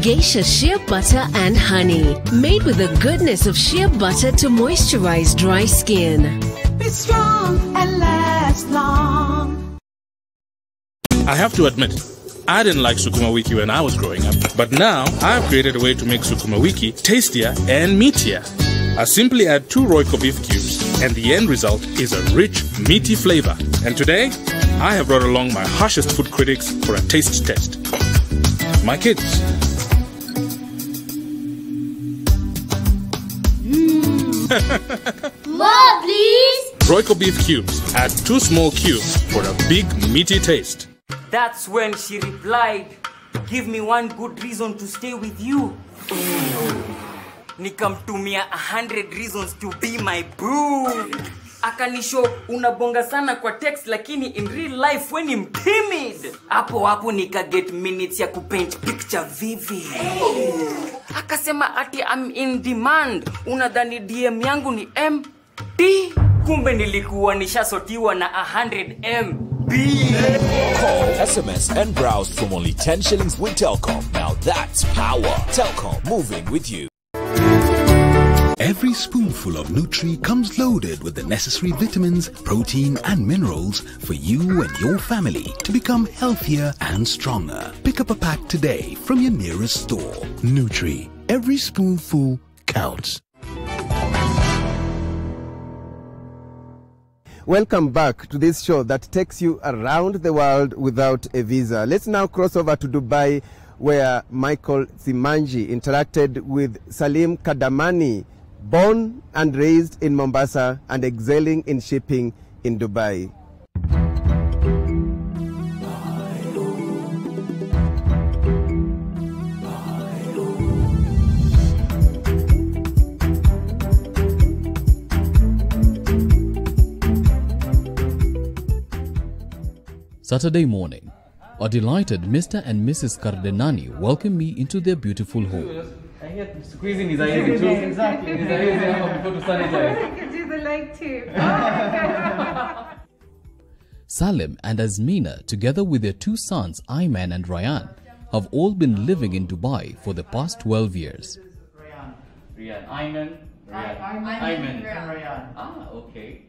[SPEAKER 26] Geisha shea butter and honey, made with the goodness of shea butter to moisturize dry skin.
[SPEAKER 4] Be strong and last long.
[SPEAKER 3] I have to admit, I didn't like sukuma wiki when I was growing up, but now I have created a way to make sukuma wiki tastier and meatier. I simply add 2 Royco beef cubes, and the end result is a rich, meaty flavor. And today, I have brought along my harshest food critics for a taste test. My kids.
[SPEAKER 11] More, please.
[SPEAKER 3] Royco beef cubes. Add 2 small cubes for a big, meaty taste.
[SPEAKER 12] That's when she replied, "Give me one good reason to stay with you." Nikamtumia 100 reasons to be my boo. Akanisho unabonga sana kwa text lakini in real life when I'm timid. Hapo nika get minutes ya kupaint picture vivid. Akasema ati I'm in demand. Unadhani DM yangu ni MD? Kumbe nilikuwa nishasotiwa na 100 MB.
[SPEAKER 13] Call, SMS and browse from only 10 shillings with Telkom. Now that's power. Telkom, moving with you.
[SPEAKER 14] Every spoonful of Nutri comes loaded with the necessary vitamins, protein and minerals for you and your family to become healthier and stronger. Pick up a pack today from your nearest store. Nutri, every spoonful counts.
[SPEAKER 27] Welcome back to this show that takes you around the world without a visa. Let's now cross over to Dubai, where Michael Simanji interacted with Salim Kadamani, born and raised in Mombasa and excelling in shipping in Dubai.
[SPEAKER 8] Saturday morning, a delighted Mr. and Mrs. Cardenani welcomed me into their beautiful home.
[SPEAKER 1] Squeezing his eyes too. Exactly. His eyes before to sanitize.
[SPEAKER 5] I can do the leg too.
[SPEAKER 8] Salim and Azmina, together with their two sons, Ayman and Ryan, have all been living in Dubai for the past 12 years.
[SPEAKER 1] Ryan. Ayman. Ryan. Ah, okay.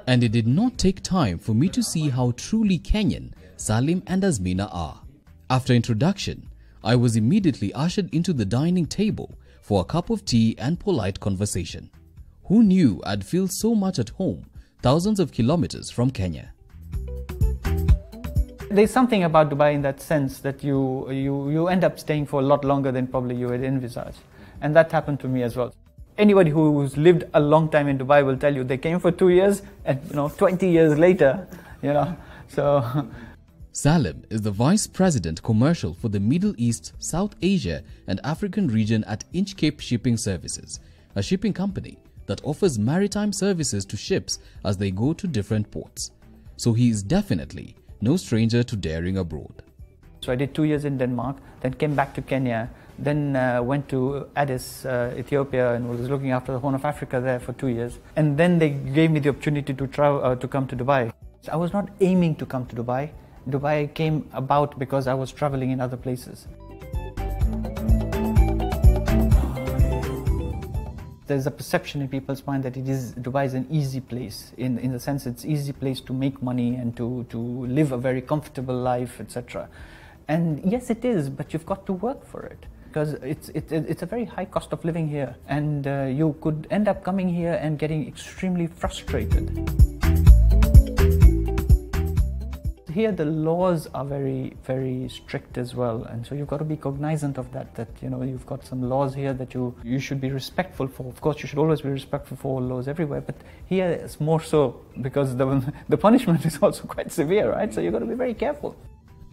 [SPEAKER 8] And it did not take time for me to see how truly Kenyan Salim and Azmina are. After introduction, I was immediately ushered into the dining table for a cup of tea and polite conversation. Who knew I'd feel so much at home thousands of kilometers from Kenya?
[SPEAKER 2] There's something about Dubai in that sense that you end up staying for a lot longer than probably you had envisaged. And that happened to me as well. Anybody who's lived a long time in Dubai will tell you they came for 2 years and 20 years later, so.
[SPEAKER 8] Salim is the Vice President Commercial for the Middle East, South Asia and African region at Inchcape Shipping Services, a shipping company that offers maritime services to ships as they go to different ports. So he is definitely no stranger to daring abroad.
[SPEAKER 2] So I did 2 years in Denmark, then came back to Kenya, then went to Addis, Ethiopia, and was looking after the Horn of Africa there for 2 years. And then they gave me the opportunity to travel to come to Dubai. So I was not aiming to come to Dubai. Dubai came about because I was traveling in other places. There's a perception in people's mind that Dubai is an easy place, in the sense it's an easy place to make money and to live a very comfortable life, etc. And yes, it is, but you've got to work for it. Because it's a very high cost of living here, and you could end up coming here and getting extremely frustrated. Here the laws are very, very strict as well, and so you've got to be cognizant of that you've got some laws here that you should be respectful for. Of course, you should always be respectful for all laws everywhere, but here it's more so because the punishment is also quite severe, right? So you've got to be very careful.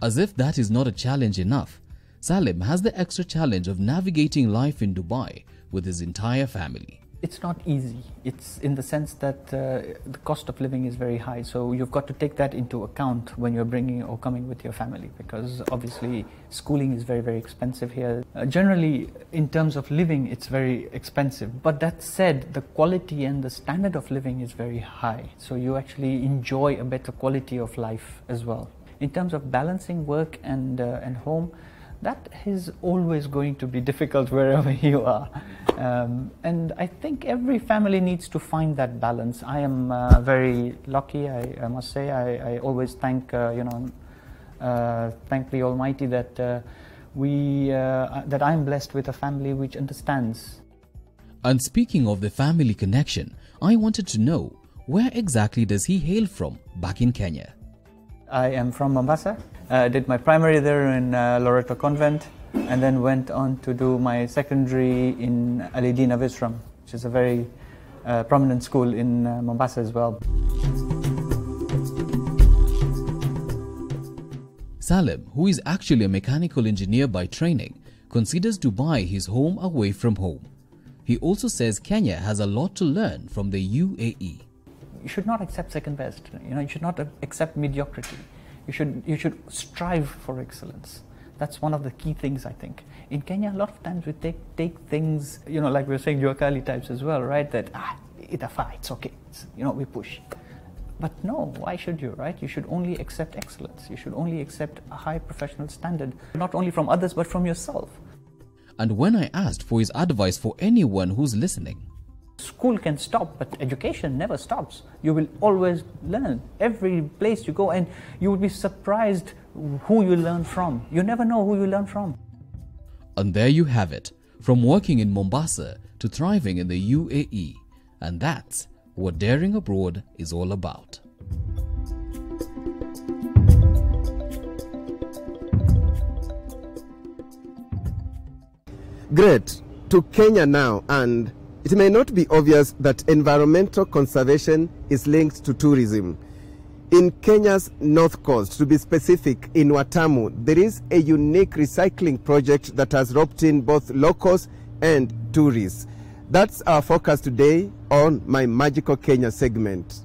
[SPEAKER 8] As if that is not a challenge enough, Salim has the extra challenge of navigating life in Dubai with his entire family.
[SPEAKER 2] It's not easy. It's in the sense that the cost of living is very high. So you've got to take that into account when you're bringing or coming with your family, because obviously schooling is very, very expensive here. Generally, in terms of living, it's very expensive. But that said, the quality and the standard of living is very high. So you actually enjoy a better quality of life as well. In terms of balancing work and home, that is always going to be difficult wherever you are. And I think every family needs to find that balance. I am very lucky, I must say. I always thank the Almighty that that I'm blessed with a family which understands.
[SPEAKER 8] And speaking of the family connection, I wanted to know, where exactly does he hail from back in Kenya?
[SPEAKER 2] I am from Mombasa. I did my primary there in Loreto Convent, and then went on to do my secondary in Alidina Visram, which is a very prominent school in Mombasa as well.
[SPEAKER 8] Salim, who is actually a mechanical engineer by training, considers Dubai his home away from home. He also says Kenya has a lot to learn from the UAE.
[SPEAKER 2] You should not accept second best. You should not accept mediocrity. You should strive for excellence. That's one of the key things, I think. In Kenya, a lot of times we take things, like we were saying, Juakali types as well, right? That it's okay. We push. But no, why should you, right? You should only accept excellence. You should only accept a high professional standard, not only from others but from yourself.
[SPEAKER 8] And when I asked for his advice for anyone who's listening,
[SPEAKER 2] school can stop, but education never stops. You will always learn. Every place you go, and you will be surprised who you learn from. You never know who you learn from.
[SPEAKER 8] And there you have it, from working in Mombasa to thriving in the UAE. And that's what daring abroad is all about.
[SPEAKER 27] Great. To Kenya now, and It may not be obvious that environmental conservation is linked to tourism. In Kenya's North Coast, to be specific, in Watamu, there is a unique recycling project that has roped in both locals and tourists. That's our focus today on My Magical Kenya segment.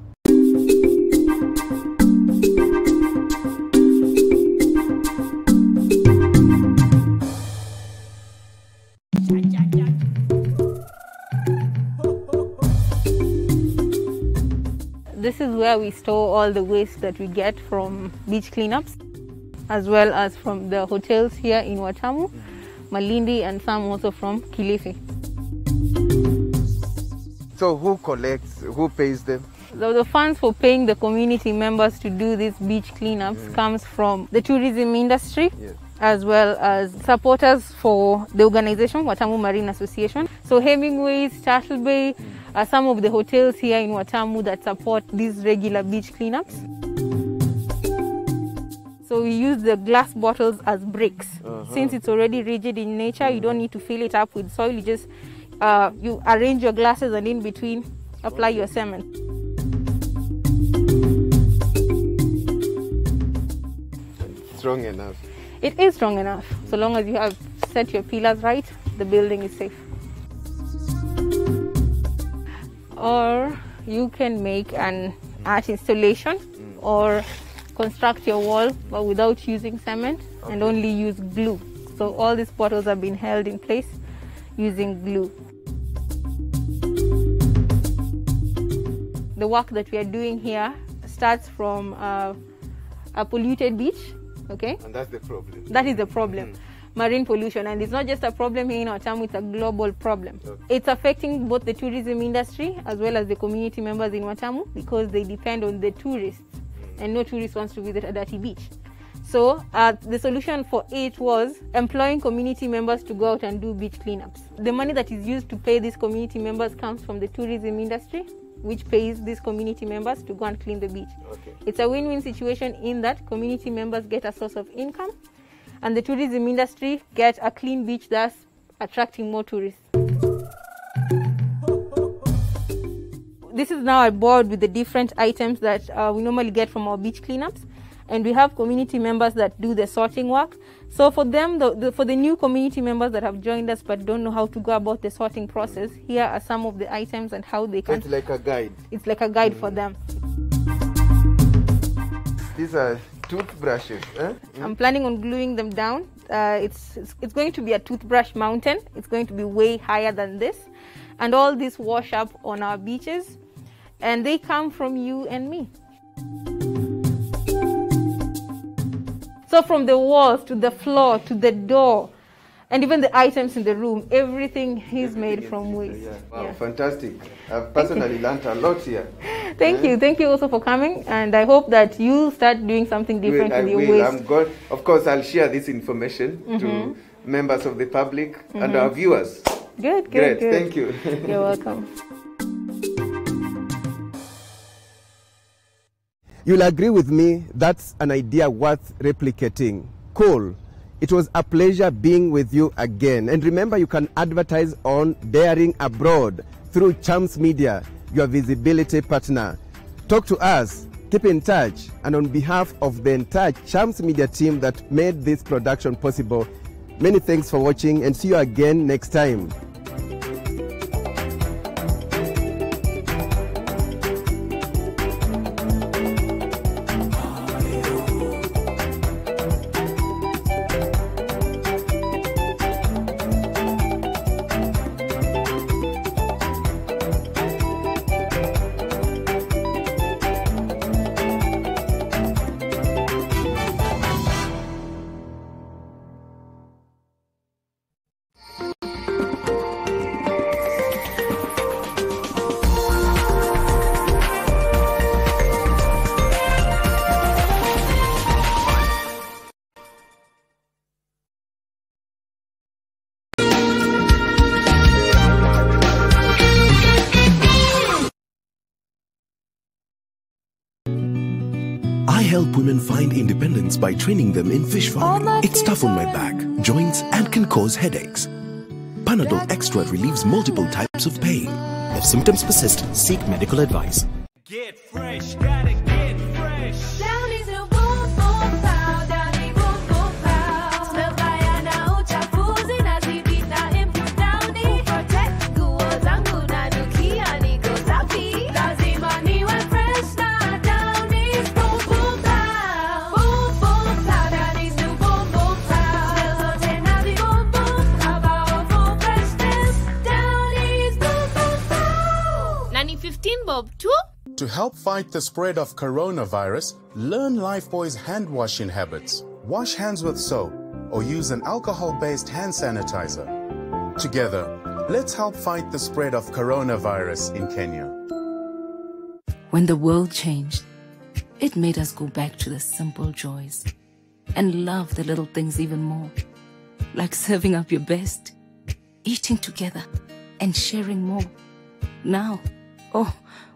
[SPEAKER 15] This is where we store all the waste that we get from beach cleanups, as well as from the hotels here in Watamu, Malindi, and some also from Kilifi.
[SPEAKER 27] So who collects, who pays them?
[SPEAKER 15] So the funds for paying the community members to do these beach cleanups comes from the tourism industry, as well as supporters for the organization, Watamu Marine Association. So Hemingway's, Turtle Bay, are some of the hotels here in Watamu that support these regular beach cleanups. So we use the glass bottles as bricks. Since it's already rigid in nature, you don't need to fill it up with soil. You just you arrange your glasses and in between apply your cement.
[SPEAKER 27] Strong enough.
[SPEAKER 15] It is strong enough. So long as you have set your pillars right, the building is safe. Or you can make an art installation or construct your wall but without using cement and only use glue. So all these bottles have been held in place using glue. The work that we are doing here starts from a polluted beach, okay?
[SPEAKER 27] And that's the problem.
[SPEAKER 15] That is the problem. Marine pollution, and it's not just a problem here in Watamu, it's a global problem. It's affecting both the tourism industry as well as the community members in Watamu because they depend on the tourists and no tourist wants to visit a dirty beach. So the solution for it was employing community members to go out and do beach cleanups. The money that is used to pay these community members comes from the tourism industry, which pays these community members to go and clean the beach. It's a win-win situation in that community members get a source of income and the tourism industry get a clean beach, thus attracting more tourists. This is now a board with the different items that we normally get from our beach cleanups, and we have community members that do the sorting work. So for them, for the new community members that have joined us but don't know how to go about the sorting process, here are some of the items and how they can.
[SPEAKER 27] It's like a guide.
[SPEAKER 15] It's like a guide for them.
[SPEAKER 27] These are toothbrushes.
[SPEAKER 15] I'm planning on gluing them down. It's going to be a toothbrush mountain. It's going to be way higher than this. And all these wash up on our beaches. And they come from you and me. So from the walls to the floor to the door and even the items in the room, everything is made from waste.
[SPEAKER 27] Wow, fantastic. I've personally learned a lot here.
[SPEAKER 15] Thank you. Thank you also for coming, and I hope that you start doing something different with your waste.
[SPEAKER 27] Of course, I'll share this information to members of the public and our viewers.
[SPEAKER 15] Good.
[SPEAKER 27] Thank you.
[SPEAKER 15] You're welcome.
[SPEAKER 27] You'll agree with me that's an idea worth replicating. Cool. It was a pleasure being with you again. And remember, you can advertise on Daring Abroad through Chams Media, your visibility partner. Talk to us, keep in touch, and on behalf of the entire Chams Media team that made this production possible, many thanks for watching and see you again next time.
[SPEAKER 14] I help women find independence by training them in fish farming. It's tough on my back, joints, and can cause headaches.
[SPEAKER 6] Panadol Extra relieves multiple types of pain. If symptoms persist, seek medical advice.
[SPEAKER 16] Get fresh, gotta get fresh.
[SPEAKER 4] Downy's new boom boom pow, Downy boom boom pow. Smell baya na uchafuzi na zibita input Downy. Protect nguo zangu na nukia niko safi. Lazima niwe fresh na Downy's boom boom pow. Boom boom pow, Downy's new boom boom pow. Smell zote na zi boom boom. About full freshness, Downy's boom boom pow.
[SPEAKER 17] 15 bob too?
[SPEAKER 18] To help fight the spread of coronavirus, learn Lifebuoy's hand washing habits. Wash hands with soap or use an alcohol-based hand sanitizer. Together, let's help fight the spread of coronavirus in Kenya.
[SPEAKER 20] When the world changed, it made us go back to the simple joys and love the little things even more, like serving up your best, eating together, and sharing more. Now,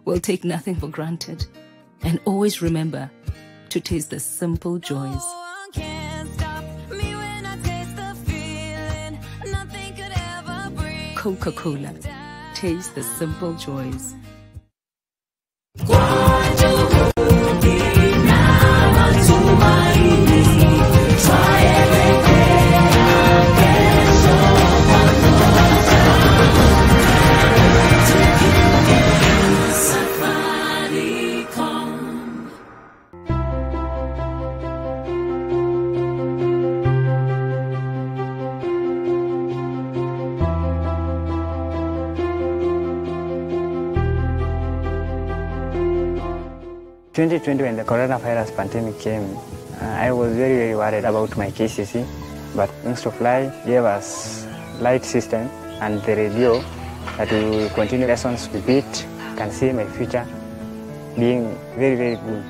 [SPEAKER 20] we'll take nothing for granted and always remember to taste the simple joys. Coca-Cola. Taste the simple joys.
[SPEAKER 21] In 2020, when the coronavirus pandemic came, I was very, very worried about my KCC, but Instofly gave us light system and the radio that we will continue lessons with it. Can see my future being very, very good.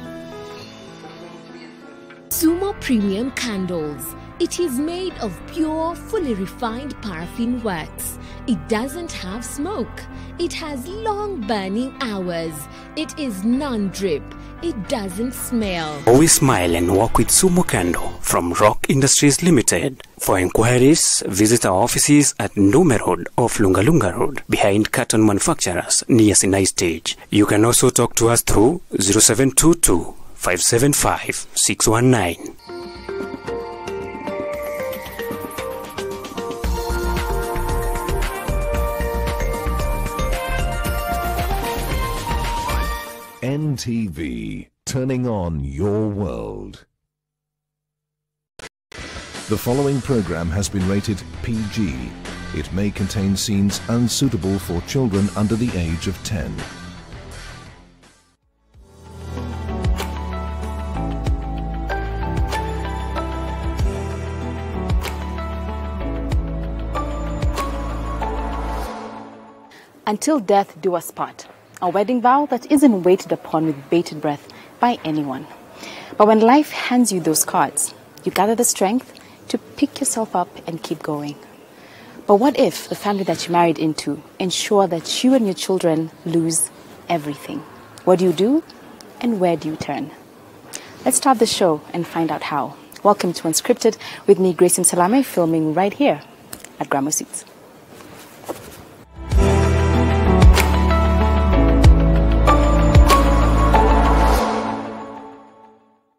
[SPEAKER 26] Sumo Premium Candles. It is made of pure, fully refined paraffin wax. It doesn't have smoke. It has long burning hours. It is non-drip. It doesn't smell.
[SPEAKER 22] Always smile and walk with Sumo Candle from Rock Industries Limited. For inquiries, visit our offices at Ndume Road off Lungalunga Road, behind Carton Manufacturers near Sinai Stage. You can also talk to us through 0722 575 619.
[SPEAKER 19] NTV, turning on your world. The following program has been rated PG. It may contain scenes unsuitable for children under the age of 10.
[SPEAKER 23] Until death do us part. A wedding vow that isn't waited upon with bated breath by anyone. But when life hands you those cards, you gather the strength to pick yourself up and keep going. But what if the family that you married into ensure that you and your children lose everything? What do you do and where do you turn? Let's start the show and find out how. Welcome to Unscripted with me, Grace Salame, filming right here at Grammar Suits.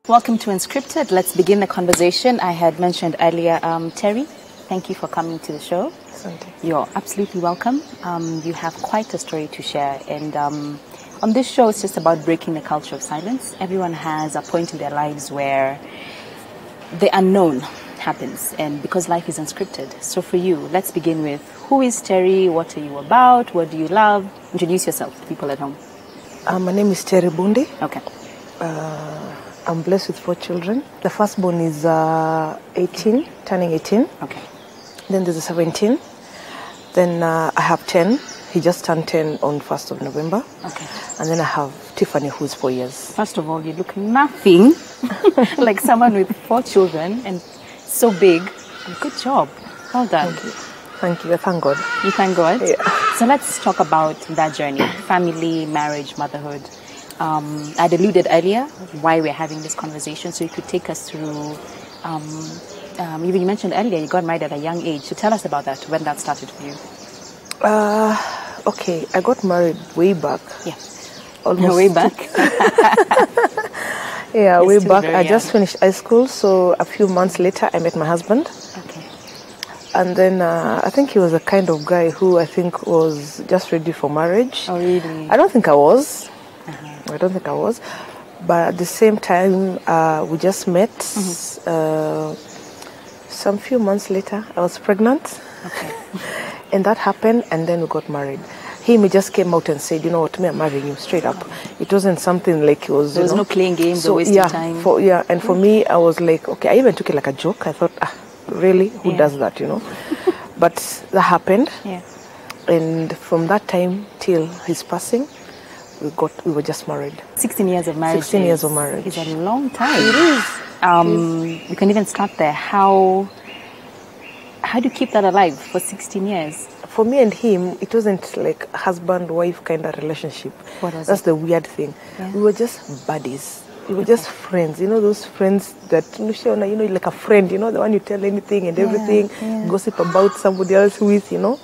[SPEAKER 23] Welcome to Unscripted. Let's begin the conversation. I had mentioned earlier, Terry, thank you for coming to the show. You're absolutely welcome. You have quite a story to share. And on this show, it's just about breaking the culture of silence. Everyone has a point in their lives where the unknown happens. And because life is unscripted. So for you, let's begin with, who is Terry? What are you about? What do you love? Introduce yourself to people at home.
[SPEAKER 24] My name is Terry Bunde.
[SPEAKER 23] Okay.
[SPEAKER 24] I'm blessed with 4 children. The firstborn is 18, turning 18.
[SPEAKER 23] Okay.
[SPEAKER 24] Then there's a 17. Then I have 10. He just turned 10 on 1st of November.
[SPEAKER 23] Okay.
[SPEAKER 24] And then I have Tiffany, who's 4 years.
[SPEAKER 23] First of all, you look nothing like someone with 4 children and so big. Good job. Well done.
[SPEAKER 24] Thank you. Thank you. I thank God.
[SPEAKER 23] You thank God?
[SPEAKER 24] Yeah.
[SPEAKER 23] So let's talk about that journey. Family, marriage, motherhood. I'd alluded earlier why we're having this conversation, so you could take us through You mentioned earlier you got married at a young age. So tell us about that, when that started for you.
[SPEAKER 24] Okay, I got married way back.
[SPEAKER 23] Yeah.
[SPEAKER 24] Almost
[SPEAKER 23] way back?
[SPEAKER 24] Yeah,
[SPEAKER 23] You're
[SPEAKER 24] way
[SPEAKER 23] still
[SPEAKER 24] back.
[SPEAKER 23] very
[SPEAKER 24] I just
[SPEAKER 23] young.
[SPEAKER 24] finished high school, so a few months later I met my husband.
[SPEAKER 23] Okay.
[SPEAKER 24] And then I think he was the kind of guy who I think was just ready for marriage.
[SPEAKER 23] Oh, really?
[SPEAKER 24] I don't think I was. I don't think I was. But at the same time, we just met. Some few months later, I was pregnant.
[SPEAKER 23] Okay.
[SPEAKER 24] And that happened, and then we got married. He just came out and said, you know what, me, I'm marrying you straight up. It wasn't something like it was,
[SPEAKER 23] There was no playing games or wasting time.
[SPEAKER 24] And for me, I was like, okay, I even took it like a joke. I thought, really? Who does that, you know? But that happened.
[SPEAKER 23] Yeah.
[SPEAKER 24] And from that time till his passing, we were just married.
[SPEAKER 23] 16 years of marriage.
[SPEAKER 24] 16 years of marriage.
[SPEAKER 23] Is a long time.
[SPEAKER 24] It is.
[SPEAKER 23] You can even start there. How do you keep that alive for 16 years?
[SPEAKER 24] For me and him, it wasn't like husband-wife kind of relationship.
[SPEAKER 23] What was
[SPEAKER 24] That's
[SPEAKER 23] it?
[SPEAKER 24] the weird thing.
[SPEAKER 23] Yeah.
[SPEAKER 24] We were just buddies. We were just friends. You know those friends that, like a friend, the one you tell anything and everything, gossip about somebody else with, do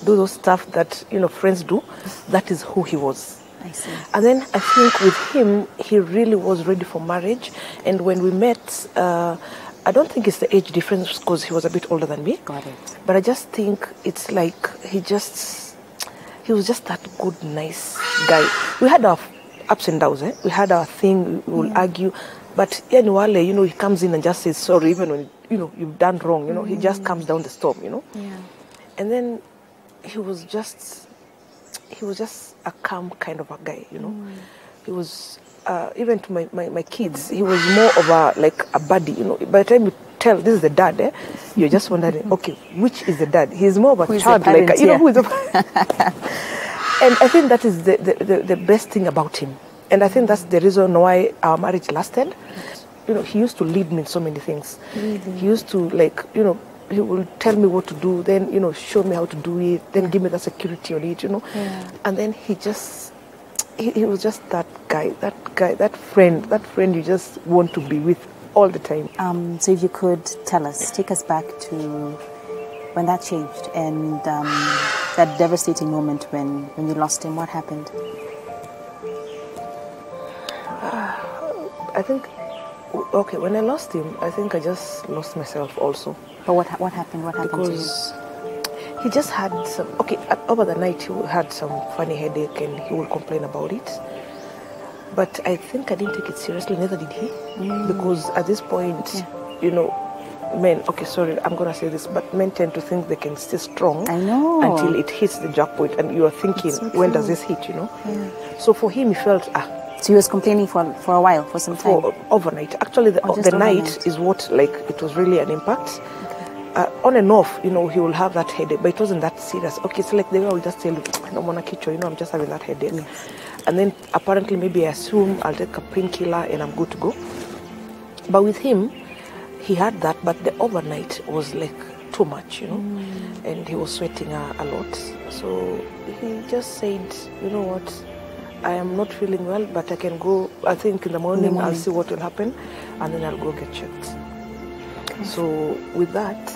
[SPEAKER 24] those stuff that, friends do. That is who he was.
[SPEAKER 23] I see.
[SPEAKER 24] And then I think with him, he really was ready for marriage. And when we met, I don't think it's the age difference because he was a bit older than me.
[SPEAKER 23] Got it.
[SPEAKER 24] But I just think it's like he was just that good, nice guy. We had our ups and downs. We had our thing. We will argue. But anyway, he comes in and just says sorry even when, you've done wrong. He just comes down the storm,
[SPEAKER 23] Yeah.
[SPEAKER 24] And then he was just a calm kind of a guy, He was, even to my kids, he was more of a buddy, By the time you tell this is the dad, you're just wondering, okay, which is the dad? He's more of a
[SPEAKER 23] Who is
[SPEAKER 24] child,
[SPEAKER 23] the parent,
[SPEAKER 24] who is the And I think that is the best thing about him. And I think that's the reason why our marriage lasted. He used to lead me in so many things.
[SPEAKER 23] Really?
[SPEAKER 24] He used to he will tell me what to do, then, show me how to do it, then give me the security on it,
[SPEAKER 23] Yeah.
[SPEAKER 24] And then he was just that guy, that friend you just want to be with all the time.
[SPEAKER 23] So if you could take us back to when that changed and that devastating moment when you lost him. What happened?
[SPEAKER 24] I think, okay, when I lost him, I think I just lost myself also.
[SPEAKER 23] But what happened? What happened
[SPEAKER 24] because he just had some, over the night he had some funny headache and he would complain about it. But I think I didn't take it seriously, neither did he. Because at this point, men, I'm going to say this, but men tend to think they can stay strong until it hits the jackpot and you are thinking, when does this hit, Yeah. So for him, he felt,
[SPEAKER 23] So he was complaining for a while, for some time?
[SPEAKER 24] For overnight. Actually, the night is what, it was really an impact. On and off, he will have that headache, but it wasn't that serious. Okay, it's like the way I will just tell you, I don't want to kill you, I'm just having that headache.
[SPEAKER 23] Yes.
[SPEAKER 24] And then apparently maybe I assume I'll take a painkiller and I'm good to go. But with him, he had that, but the overnight was too much, and he was sweating a lot. So he just said, you know what, I am not feeling well, but I can go, I think in the morning I'll see what will happen, and then I'll go get checked. Okay. So with that,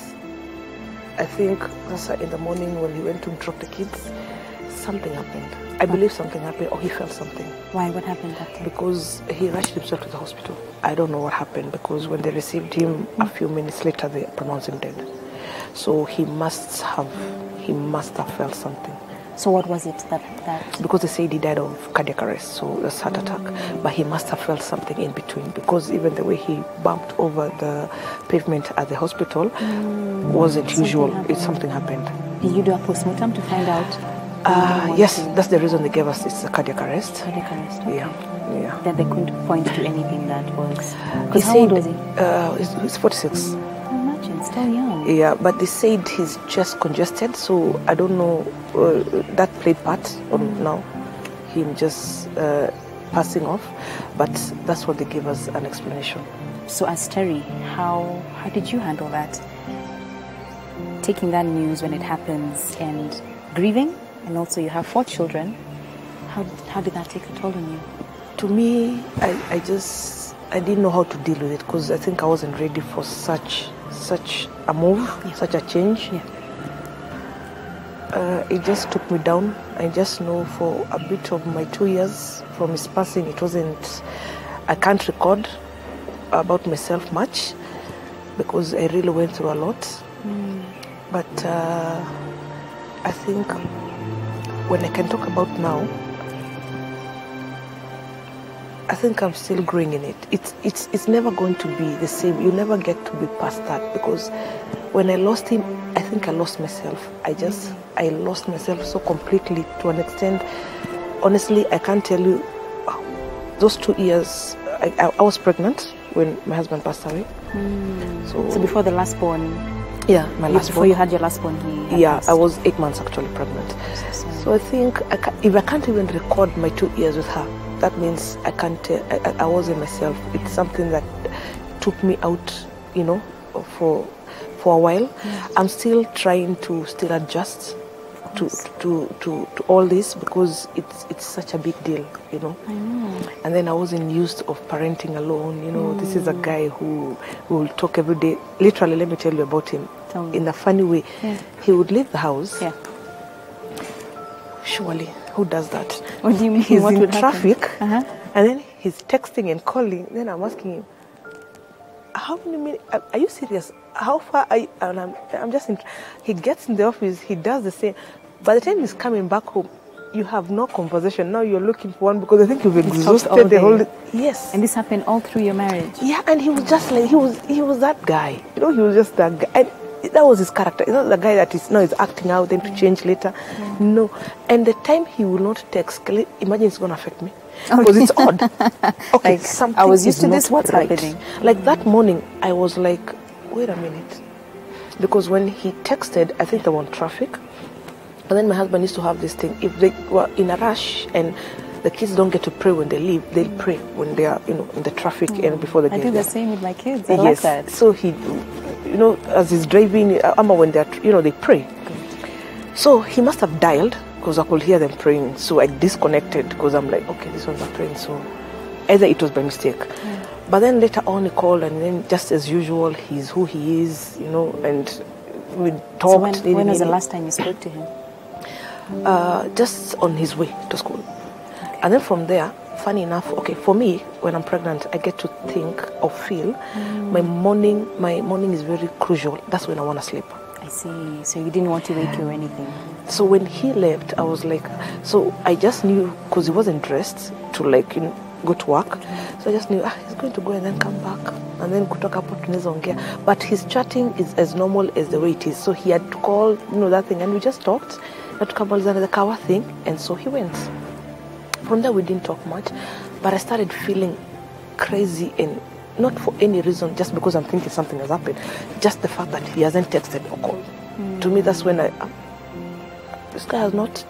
[SPEAKER 24] I think in the morning when he went to drop the kids, something happened. I believe something happened, or he felt something.
[SPEAKER 23] Why? What happened that day?
[SPEAKER 24] Because he rushed himself to the hospital. I don't know what happened, because when they received him, a few minutes later, they pronounced him dead. So he must have felt something.
[SPEAKER 23] So what was it that...
[SPEAKER 24] Because they said he died of cardiac arrest, so that's heart attack. But he must have felt something in between, because even the way he bumped over the pavement at the hospital wasn't usual. Something happened.
[SPEAKER 23] Did you do a postmortem to find out?
[SPEAKER 24] Yes, that's the reason they gave us. It's a cardiac arrest.
[SPEAKER 23] Cardiac arrest. Okay.
[SPEAKER 24] Yeah.
[SPEAKER 23] Then they couldn't point to anything that was.
[SPEAKER 24] He
[SPEAKER 23] how old was he?
[SPEAKER 24] He's 46.
[SPEAKER 23] Imagine, still young.
[SPEAKER 24] Yeah, but they said his chest congested, so I don't know. That played part on now. Him just passing off, but that's what they gave us an explanation.
[SPEAKER 23] So as Terry, how did you handle that? Taking that news when it happens and grieving, and also you have 4 children. How did that take a toll on you?
[SPEAKER 24] To me, I didn't know how to deal with it, because I think I wasn't ready for such such a move, such a change. It just took me down. I just know for a bit of my 2 years from his passing, I can't record about myself much because I really went through a lot. But I think when I can talk about now, I think I'm still growing in it. It's never going to be the same. You never get to be past that, because when I lost him, I think I lost myself. I lost myself so completely to an extent. Honestly, I can't tell you. Those 2 years, I was pregnant when my husband passed away.
[SPEAKER 23] So before the last born.
[SPEAKER 24] Yeah, my last
[SPEAKER 23] before
[SPEAKER 24] born.
[SPEAKER 23] you had your last born, he had passed.
[SPEAKER 24] I was 8 months actually pregnant. So I think if I can't even record my 2 years with her, that means I can't. I wasn't myself. It's something that took me out, for a while. I'm still trying to adjust to all this, because it's such a big deal,
[SPEAKER 23] I know.
[SPEAKER 24] And then I wasn't used of parenting alone. This is a guy who will talk every day. Literally, let me tell you about him. In a funny way. He would leave the house. Surely, who does that?
[SPEAKER 23] What do you mean?
[SPEAKER 24] He's
[SPEAKER 23] what
[SPEAKER 24] in
[SPEAKER 23] would
[SPEAKER 24] traffic,
[SPEAKER 23] happen?
[SPEAKER 24] and then he's texting and calling. Then I'm asking him, how many minutes? Are you serious? How far are you? And I'm just he gets in the office, he does the same. By the time he's coming back home, you have no conversation. Now you're looking for one, because I think you've exhausted the whole. Yes.
[SPEAKER 23] And this happened all through your marriage?
[SPEAKER 24] Yeah, and he was just like, he was that guy. He was just that guy. And that was his character. He's not the guy that is acting out, then to change later. No. And the time he will not text, imagine it's going to affect me. Because it's odd. Okay, something
[SPEAKER 23] I was used to
[SPEAKER 24] is
[SPEAKER 23] this,
[SPEAKER 24] not
[SPEAKER 23] what's
[SPEAKER 24] right.
[SPEAKER 23] happening?
[SPEAKER 24] Like that morning, I was like, wait a minute. Because when he texted, I think they were on traffic. And then my husband used to have this thing. If they were in a rush and the kids don't get to pray when they leave, they'll pray when they are, in the traffic and before they get there.
[SPEAKER 23] I do the same with my kids. I like that.
[SPEAKER 24] So he, as he's driving, when they're, they pray. So he must have dialed, because I could hear them praying. So I disconnected, because I'm like, okay, these ones are praying. So either it was by mistake. But then later on he called, and then just as usual, he's who he is, and we talked.
[SPEAKER 23] So when was the last time you spoke to him?
[SPEAKER 24] Just on his way to school. And then from there, funny enough, for me, when I'm pregnant, I get to think or feel my morning is very crucial. That's when I want to sleep.
[SPEAKER 23] I see. So you didn't want to wake you or anything?
[SPEAKER 24] So when he left, I was like, so I just knew, because he wasn't dressed to go to work. So I just knew, he's going to go and then come back. And then kutoka hapo tunaweza ongea. But his chatting is as normal as the way it is. So he had called, that thing, and we just talked. The kawa thing, and so he went. From there we didn't talk much, but I started feeling crazy, and not for any reason, just because I'm thinking something has happened. Just the fact that he hasn't texted or called. To me, that's when this guy has not,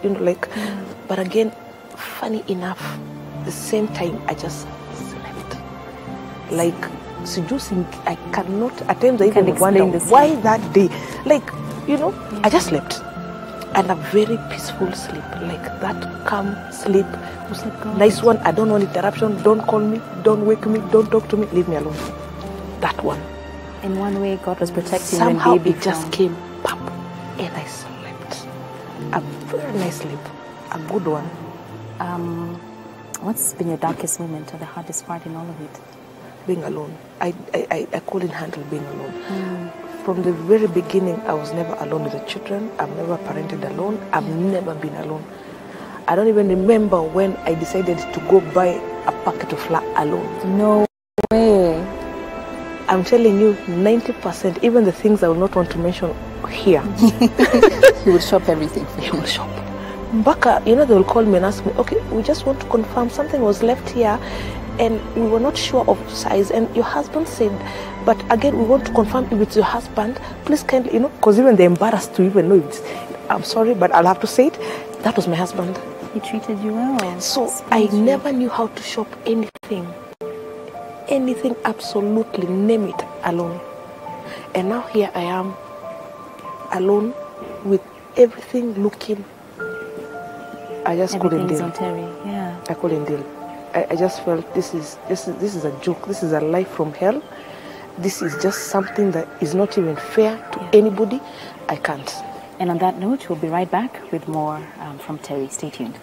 [SPEAKER 24] but again, funny enough, the same time I just slept. I cannot, at times I even wonder why that day, I just slept. And a very peaceful sleep, like that calm sleep. Nice one. I don't want interruption. Don't call me. Don't wake me. Don't talk to me. Leave me alone. That one.
[SPEAKER 23] In one way, God was protecting you.
[SPEAKER 24] Somehow it just came, pop, and I slept. A very nice sleep. A good one.
[SPEAKER 23] What's been your darkest moment or the hardest part in all of it?
[SPEAKER 24] Being alone. I couldn't handle being alone. From the very beginning, I was never alone with the children. I've never parented alone. I've never been alone. I don't even remember when I decided to go buy a packet of flour alone.
[SPEAKER 23] No way.
[SPEAKER 24] I'm telling you, 90%, even the things I will not want to mention here.
[SPEAKER 23] He would shop everything for you.
[SPEAKER 24] He will shop. Mbaka, they will call me and ask me, okay, we just want to confirm something was left here, and we were not sure of size, and your husband said, but again, we want to confirm if it's your husband. Please kindly, because even they're embarrassed to even know if it's, I'm sorry, but I'll have to say it, that was my husband.
[SPEAKER 23] He treated you well.
[SPEAKER 24] So I never knew how to shop anything, absolutely, name it, alone. And now here I am, alone, with everything looking, I just couldn't deal.
[SPEAKER 23] Yeah.
[SPEAKER 24] I couldn't deal. I just felt this is a joke. This is a life from hell. this is just something that is not even fair to anybody, I can't.
[SPEAKER 23] And on that note, we'll be right back with more from Terry. Stay tuned.